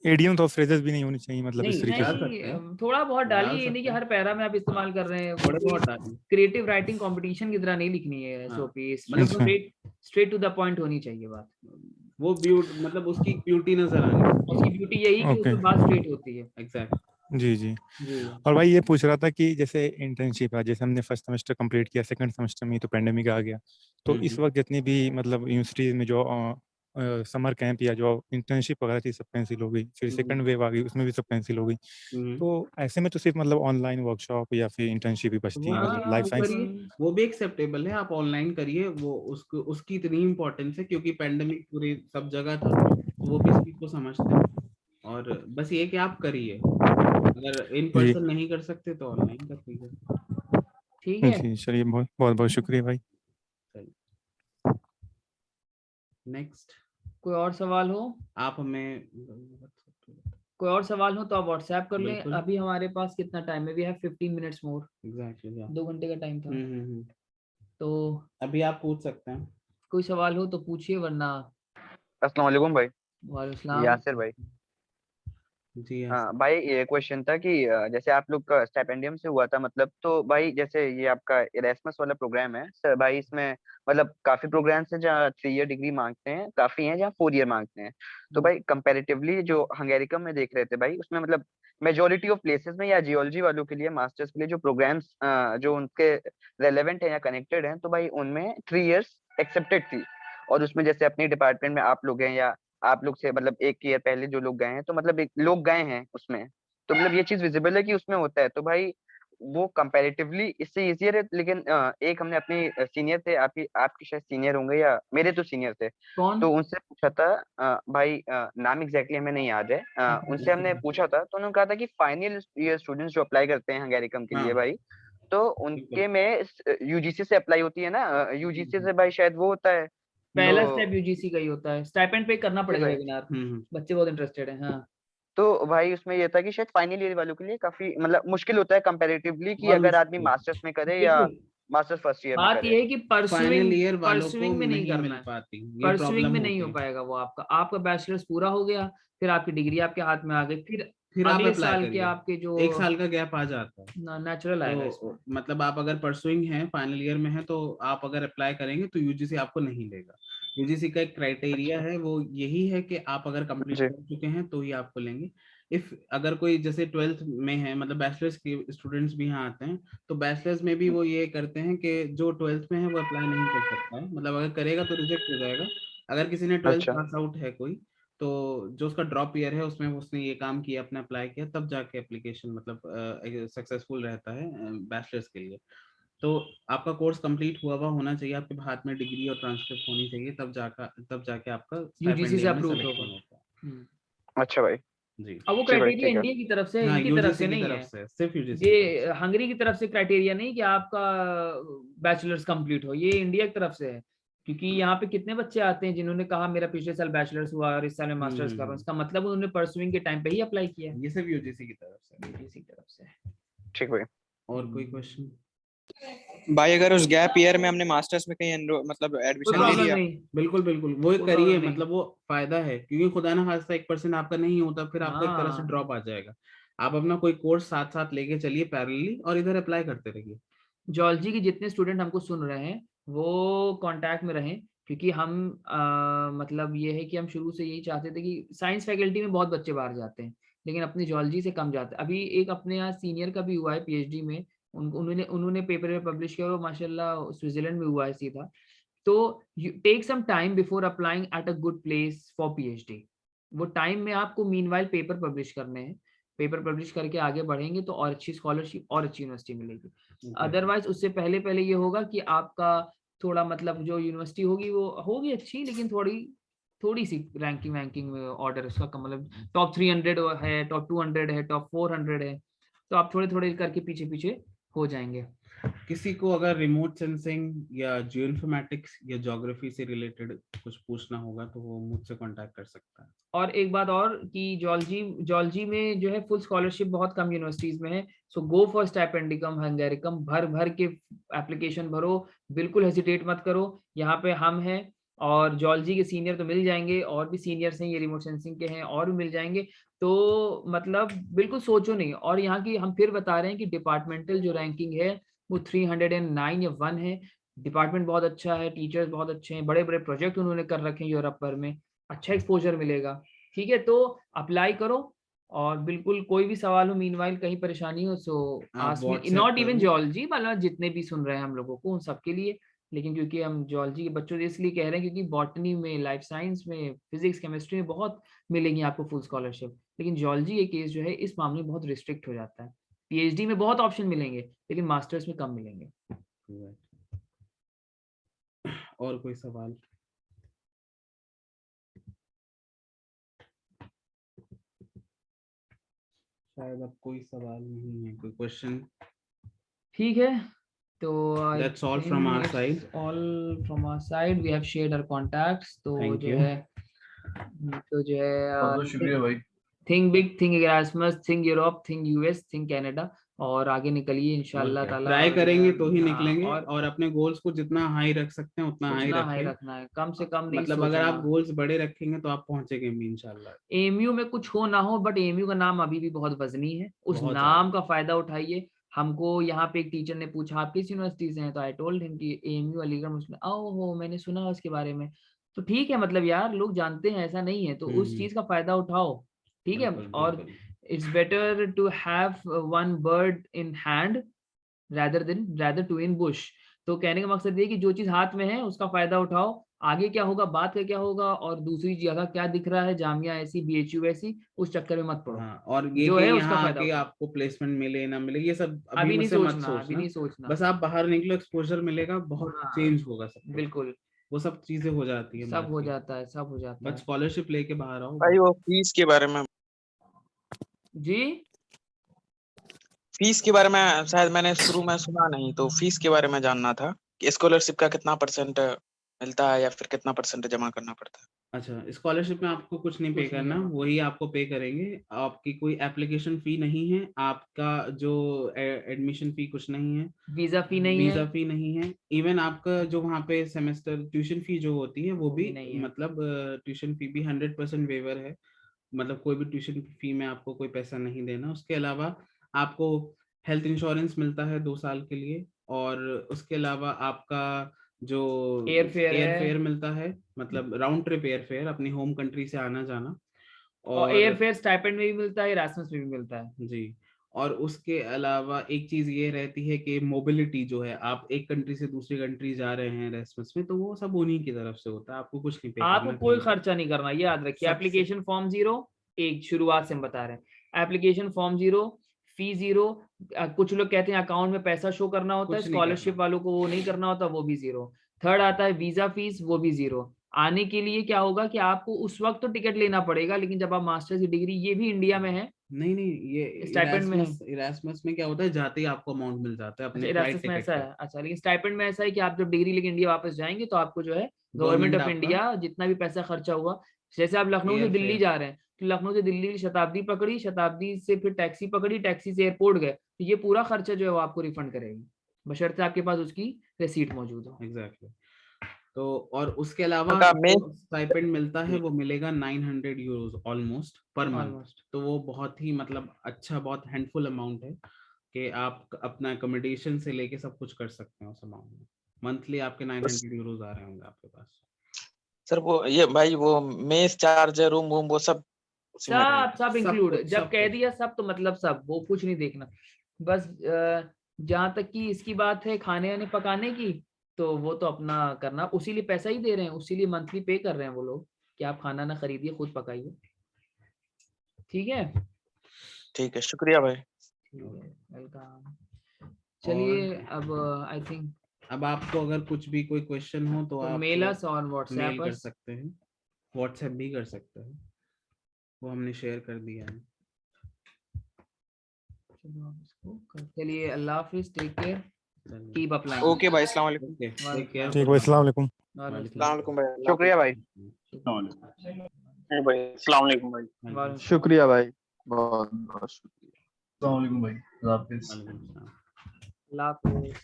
इडियम्स और फ्रेजेस भी नहीं होनी चाहिए, मतलब इस तरीके से थोड़ा बहुत डालिए, ये नहीं कि हर पैरा में आप इस्तेमाल कर रहे हैं, थोड़े बहुत डालिए। क्रिएटिव राइटिंग कंपटीशन की तरह नहीं लिखनी है SOP, straight to the point होनी चाहिए बात, वो मतलब उसकी ब्यूटी नजर आनी, उसकी ब्यूटी यही कि उसमें बात स्ट्रेट होती है। एग्जैक्टली। जी। और भाई ये पूछ रहा था कि जैसे इंटर्नशिप है, जैसे हमने फर्स्ट सेमेस्टर कंप्लीट किया, सेकंड सेमेस्टर में तो पेंडेमिक आ गया, तो इस वक्त जितनी भी मतलब यूनिवर्सिटी में जो समर कैंप या जो इंटर्नशिप वगैरह थी सब कैंसिल हो गई, फिर सेकंड वेव आ गई, उसमें भी सब कैंसिल हो गई, तो ऐसे में तो सिर्फ मतलब ऑनलाइन वर्कशॉप या फिर इंटर्नशिप ही बचती है, मतलब लाइफ साइंस वो भी एक्सेप्टेबल है, आप ऑनलाइन करिए, वो उसकी इतनी इम्पोर्टेंस है क्योंकि पेंडेमिक पूरी सब जगह था, वो भी इस चीज को समझते हैं, और बस ये कि आप करिए, अगर इन पर्सन नहीं कर सकते तो ऑनलाइन कर लीजिए। ठीक है, चलिए, बहुत बहुत शुक्रिया भाई। नेक्स्ट, कोई और सवाल हो? आप हमें कोई और सवाल हो तो आप व्हाट्सएप कर लें। अभी हमारे पास कितना टाइम है? We have 15 minutes more. Exactly, 2 घंटे का टाइम था। तो अभी आप पूछ सकते हैं, कोई सवाल हो तो पूछिए, वरना। अस्सलाम वालेकुम भाई। वालेकुम सलाम। यासिर भाई। जी हाँ भाई, ये क्वेश्चन था कि जैसे आप लोग का स्टाइपेंडियम से हुआ था मतलब, तो भाई जैसे ये आपका इरेस्मस वाला प्रोग्राम है सर भाई, इसमें मतलब काफी प्रोग्राम्स हैं जहाँ 3 ईयर डिग्री मांगते हैं, काफी हैं जहाँ 4 ईयर मांगते हैं। तो भाई कंपैरेटिवली जो हंगेरिकम में देख रहे थे भाई, उसमें मतलब मेजोरिटी ऑफ प्लेसेस में या जियोलॉजी वालों के लिए मास्टर्स के लिए जो प्रोग्राम्स जो उनके रेलेवेंट है या कनेक्टेड हैं, तो भाई उनमें 3 ईयर्स एक्सेप्टेड थी। और उसमें जैसे अपने डिपार्टमेंट में आप लोग हैं या आप लोग से मतलब 1 ईयर पहले जो लोग गए हैं, तो मतलब एक लोग गए हैं उसमें, तो मतलब ये चीज विजिबल है कि उसमें होता है। तो भाई वो कंपैरेटिवली इससे इजियर है। लेकिन एक हमने अपने सीनियर थे, आपके शायद सीनियर होंगे या मेरे तो सीनियर थे, कौन? तो उनसे पूछा था भाई नाम एग्जैक्टली हमें नहीं याद है, उनसे हमने पूछा था तो उन्होंने कहा था कि फाइनल ईयर स्टूडेंट्स जो अप्लाई करते हैं हंगेरिकम के लिए हाँ भाई, तो उनके में यूजीसी से अप्लाई होती है ना, यूजीसी से भाई शायद वो होता है। पहला तो स्टेप यूजीसी का ही होता है, स्टाइपेंड पे करना जी पड़ेगा भाई, वेबिनार। बच्चे बहुत इंटरेस्टेड हैं। हाँ, तो भाई उसमें ये था कि शायद फाइनल ईयर वालों के लिए काफी मतलब मुश्किल होता है कंपैरेटिवली, कि बहुत अगर आदमी मुश्किल। मास्टर्स में करे या बिल्कुल, मास्टर्स फर्स्ट ईयर में बात करे। ये है कि फाइनल परसुइंग ईयर वालों को परसुइंग में नहीं नहीं करना मिल है, पाती, ये परसुइंग प्रॉब्लम में नहीं होती हो है। पाएगा वो। आपका बैचलर्स पूरा हो गया, फिर आपकी डिग्री आपके हाथ में आ गई, फिर आप अगले अप्लाई साल के करिए, आपके जो 1 साल का गैप आ जाता है। नेचुरल आएगा इसमें। तो मतलब आप अगर परसुइंग हैं, फाइनल ईयर में है, तो आप अगर अप्लाई करेंगे तो यूजीसी आपको नहीं लेगा। यूजीसी का एक क्राइटेरिया अच्छा है, वो यही है कि आप अगर कंप्लीट जी। कर चुके हैं तो ही आपको लेंगे। इफ अगर कोई जैसे 12th में है, मतलब बैचलर्स के स्टूडेंट्स भी यहाँ आते हैं, तो बैचलर्स में भी वो ये करते हैं कि जो 12th में है वो अप्लाई नहीं कर सकता है, मतलब अगर करेगा तो रिजेक्ट हो जाएगा। अगर किसी ने 12th अच्छा पास आउट है कोई, तो जो उसका ड्रॉप ईयर है उसमें उसने ये काम किया, अपने अप्लाई किया, तब जाके एप्लीकेशन मतलब सक्सेसफुल रहता है बैचलर्स के लिए। तो आपका कोर्स कंप्लीट हुआ हुआ होना चाहिए, आपके हाथ में डिग्री और ट्रांसक्रिप्ट होनी चाहिए, तब जाके आपका यूजीसी से स्टाइपेंडियम में अप्रूव्ड होगा। सिलेक्शन होता है। अच्छा भाई। जी अब वो जी भाई क्राइटेरिया ठीक है। इंडिया की तरफ से, हाँ, इनकी तरफ यूजीसी से की नहीं तरफ है। से, सिर्फ यूजीसी की तरफ ये से। हंगरी की तरफ से क्राइटेरिया नहीं कि आपका बैचलर्स कंप्लीट हो, ये इंडिया की तरफ से है। क्योंकि यहाँ पे कितने बच्चे आते हैं जिन्होंने कहा मेरा पिछले साल बैचलर्स हुआ और इस साल मैं मास्टर्स कर रहा हूँ, इसका मतलब उन्होंने परसुइंग के टाइम पे ही अप्लाई किया है। ये सिर्फ यूजीसी की तरफ से। यूजीसी की तरफ से। ठीक भाई। और कोई क्वेश्चन? भाई अगर उस गैप ईयर में हमने मास्टर्स में कहीं मतलब कोई एडमिशन ले प्रॉब्लम लिया, नहीं, बिल्कुल बिल्कुल, वो कोई करिए, प्रॉब्लम नहीं। मतलब वो फायदा है, क्योंकि खुदा ना खास्ता 1% आपका नहीं होता, फिर आपका एक तरह से हाँ, ड्रॉप आ जाएगा। आप अपना कोई कोर्स साथ साथ लेके चलिए पैरेलली, और इधर अप्लाई करते रहिए। जॉलजी के जितने स्टूडेंट हमको सुन रहे हैं वो कांटेक्ट में रहें, क्योंकि हम मतलब ये है कि हम शुरू से यही चाहते थे कि साइंस फैकल्टी में बहुत बच्चे बाहर जाते हैं, लेकिन अपनी जॉलजी से कम जाते हैं। अभी एक अपने यहाँ सीनियर का भी हुआ है पीएचडी में, उन्होंने उन्होंने पेपर में पब्लिश किया और वो माशाल्लाह स्विट्जरलैंड में हुआ है सीधा। तो take some time before applying at a good place for PhD. वो टाइम में आपको मीनवाइल पेपर पब्लिश करने हैं, पेपर पब्लिश करके आगे बढ़ेंगे तो और अच्छी स्कॉलरशिप और अच्छी यूनिवर्सिटी मिलेगी। अदरवाइज उससे पहले पहले ये होगा कि आपका थोड़ा मतलब जो यूनिवर्सिटी होगी वो होगी अच्छी, लेकिन थोड़ी सी रैंकिंग वैंकिंग में ऑर्डर उसका कम, मतलब टॉप 300 है, टॉप 200 है, टॉप 400 है, तो आप थोड़े थोड़े करके पीछे पीछे हो जाएंगे। किसी को अगर रिमोट सेंसिंग या जियोइंफॉर्मेटिक्स या ज्योग्राफी से रिलेटेड कुछ पूछना होगा तो वो मुझसे कांटेक्ट कर सकता है। और एक बात और कि जॉलजी में जो है फुल स्कॉलरशिप बहुत कम यूनिवर्सिटीज में है, सो गो फॉर स्टाइपेंडिकम हंगेरिकम, भर भर के एप्लीकेशन भरो, बिल्कुल हेजिटेट मत करो। यहाँ पे हम हैं और जॉलजी के सीनियर तो मिल जाएंगे, और भी सीनियर्स हैं ये रिमोट सेंसिंग के हैं और भी मिल जाएंगे। तो मतलब बिल्कुल सोचो नहीं। और यहाँ की हम फिर बता रहे हैं कि डिपार्टमेंटल जो रैंकिंग है वो 309 या 1 है। डिपार्टमेंट बहुत अच्छा है, टीचर्स बहुत अच्छे हैं, बड़े बड़े प्रोजेक्ट उन्होंने कर रखे हैं यूरोप भर में, अच्छा एक्सपोजर मिलेगा। ठीक है, तो अप्लाई करो, और बिल्कुल कोई भी सवाल हो, मीनवाइल कहीं परेशानी हो सो आप ask me, WhatsApp not even करो। जियोलॉजी, मतलब जितने भी सुन रहे हैं हम लोगों को उन सबके लिए। लेकिन क्योंकि हम जियोलॉजी के बच्चों से इसलिए कह रहे हैं क्योंकि बॉटनी में, लाइफ साइंस में, फिजिक्स केमिस्ट्री में बहुत मिलेंगी आपको फुल स्कॉलरशिप, लेकिन जियोलॉजी के केस जो है इस मामले में बहुत रिस्ट्रिक्ट हो जाता है। पीएचडी में बहुत ऑप्शन मिलेंगे लेकिन मास्टर्स में कम मिलेंगे। और कोई सवाल? शायद अब कोई सवाल नहीं है, कोई क्वेश्चन? ठीक है, तो That's all from our side. all from our side, we have shared our contacts। तो Thank जो you. है बहुत बहुत शुक्रिया भाई। Think big, think Erasmus, think Europe, think US, think Canada, और आगे निकलिए इंशाल्लाह ताला। ट्राई करेंगे तो ही हाँ, निकलेंगे, और अपने गोल्स को जितना हाई रख सकते हैं उतना हाई उतना हाई रखें। रखना है, कम से कम नहीं मतलब अगर आप सोचना। गोल्स बड़े रखेंगे तो आप पहुंचेंगे भी इंशाल्लाह। एएमयू में कुछ हो ना हो, बट एएमयू का नाम अभी भी बहुत वजनी है, उस बहुत नाम का फायदा उठाइए। हमको यहाँ पे एक टीचर ने पूछा आप किस यूनिवर्सिटी से हैं, तो आई टोल्ड हिम कि एएमयू अलीगढ़ मुस्लिम। ओहो, मैंने सुना उसके बारे में। तो ठीक है, मतलब यार लोग जानते हैं, ऐसा नहीं है, तो उस चीज का फायदा उठाओ, ठीक है। बिल्कुल, और बिल्कुल। It's better to have one bird in hand rather two in bush. तो कहने का मकसद ये कि जो चीज हाथ में है उसका फायदा उठाओ, आगे क्या होगा, बात का क्या होगा, और दूसरी जगह क्या दिख रहा है, जामिया ऐसी, बीएचयू ऐसी, उस चक्कर में मत पड़ो। हाँ, और ये जो कि है यहाँ उसका फायदा आके उठाओ। आपको प्लेसमेंट मिले ना मिले ये सब अभी अभी नहीं से मत सोचना, अभी सोचना। नहीं सोचना। बस आप बाहर निकलो, एक्सपोजर मिलेगा, बहुत हाँ, चेंज होगा सब कुछ। बिल्कुल, वो सब चीजें हो जाती है सब बाद हो की। जाता है, सब हो जाता बस है। स्कॉलरशिप लेके बाहर आओ। भाई वो फीस के बारे में, जी, फीस के बारे में शायद मैंने शुरू में सुना नहीं, तो फीस के बारे में जानना था कि स्कॉलरशिप का कितना परसेंट मिलता है या फिर कितना परसेंट जमा करना पड़ता है। अच्छा, स्कॉलरशिप में आपको कुछ नहीं पे कुछ नहीं करना, करना। वही आपको पे करेंगे। आपकी कोई एप्लीकेशन फी नहीं है, आपका जो एडमिशन फी कुछ नहीं है, वीजा फी नहीं है, वीजा फी नहीं है। इवन आपका जो वहाँ पे सेमेस्टर ट्यूशन फी जो होती है वो वो भी भी नहीं है। मतलब ट्यूशन फी भी 100% वेवर है। मतलब कोई भी ट्यूशन फी में आपको कोई पैसा नहीं देना। उसके अलावा आपको हेल्थ इंश्योरेंस मिलता है 2 साल के लिए, और उसके अलावा आपका जो एयरफेयर एयर है, फेयर मिलता है, मतलब राउंड ट्रिप एयर फेयर अपनी होम कंट्री से आना जाना। और और एयरफेयर स्टाइपेंड में भी मिलता है, इरास्मस में भी मिलता है। जी, और उसके अलावा एक चीज ये रहती है कि मोबिलिटी जो है, आप एक कंट्री से दूसरी कंट्री जा रहे हैं एरास्मस में, तो वो सब उन्हीं की तरफ से होता है, आपको कुछ नहीं पे आपको करना कोई कहीं से। खर्चा नहीं करना, ये याद रखिए। सबसे एप्लीकेशन फॉर्म जीरो, एक शुरुआत से हम बता रहे हैं, एप्लीकेशन फॉर्म जीरो, फी जीरो। कुछ लोग कहते हैं अकाउंट में पैसा शो करना होता है, कुछ नहीं स्कॉलरशिप करना। वालों को वो नहीं करना होता, वो भी जीरो। थर्ड आता है वीजा फीस, वो भी जीरो। आने के लिए क्या होगा कि आपको उस वक्त तो टिकट लेना पड़ेगा, लेकिन जब आप मास्टर्स की डिग्री, ये भी इंडिया में है, नहीं नहीं, ये स्टाइपेंड में है। इरास्मस में क्या होता है, जाते ही आपको अमाउंट मिल जाता है अच्छा, अपने फ्लाइट इरास्मस में टिकट ऐसा का। है, अच्छा। लेकिन स्टाइपेंड में ऐसा है कि आप जब डिग्री लेके इंडिया वापस जाएंगे तो आपको जो है गवर्नमेंट गवर्नमेंट ऑफ आपका इंडिया जितना भी पैसा खर्चा हुआ, जैसे आप लखनऊ से एयर दिल्ली फेयर। जा रहे हैं, तो लखनऊ से दिल्ली की शताब्दी पकड़ी, शताब्दी से फिर टैक्सी पकड़ी, टैक्सी से एयरपोर्ट गए, तो ये पूरा खर्चा जो है वो आपको रिफंड करेगी, बशर्ते आपके पास उसकी रिसीट मौजूद हो। एग्जैक्टली। तो और उसके अलावा का जो मेन स्टाइपेंड मिलता है वो मिलेगा 900 euros almost per month. Almost. तो वो बहुत ही मतलब अच्छा, बहुत हैंडफुल अमाउंट है कि आप अपना अकोमोडेशन से लेके सब कुछ कर सकते हैं उस अमाउंट में। मंथली आपके 900 यूरोज आ रहे होंगे आपके पास। सर वो ये भाई वो मेस चार्ज, रूम वूम वो सब उसी में रहेगा। सब सब इंक्लूड, कुछ, जब सब कह कुछ। दिया सब तो मतलब सब, वो कुछ नहीं देखना। बस जहां तक कि इसकी बात है खाने वाने पकाने की, तो वो तो अपना करना, उसी लिए पैसा ही दे रहे हैं, उसी लिए मंथली पे कर रहे हैं वो लोग कि आप खाना ना खरीदिए, खुद पकाइए। ठीक है, ठीक है, शुक्रिया भाई। ठीक है, वेलकम। और चलिए अब आई थिंक अब आपको अगर कुछ भी कोई क्वेश्चन हो तो आप मेल अस और व्हाट्सएप मेल कर अस। सकते हैं, व्हाट्सएप भी कर सकते हैं, वो हमने शेयर कर दिया है। चलिए, अल्लाह हाफिज, take care, keep applying. Okay भाई, अस्सलाम वालेकुम। Okay, take care. ठीक भाई, अस्सलाम वालेकुम। अस्सलाम वालेकुम भाई, अल्लाह शुक्रिया भाई। हाफिज। भाई अस्सलाम वालेकुम भाई। वालेकुम शुक्रिया भाई, बहुत बहुत शुक्रिया। अस्सलाम वालेकुम भाई, अल्लाह हाफिज। अल्लाह हाफिज।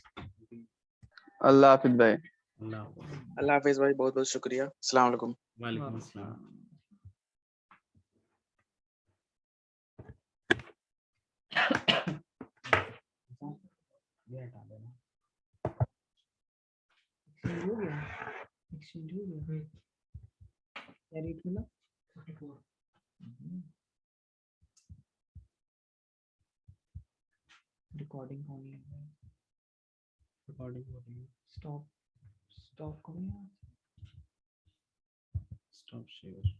अल्लाह हाफिज भाई। अल्लाह हाफिज भाई, बहुत बहुत शुक्रिया। अस्सलाम वालेकुम। वालेकुम अस्सलाम। ये हटा देना। एक्सचेंज हो गया, एक्सचेंज हो गया, क्या रेट मिला? 44। रिकॉर्डिंग होनी है, रिकॉर्डिंग हो रही है। स्टॉप, स्टॉप करो यार। Stop share.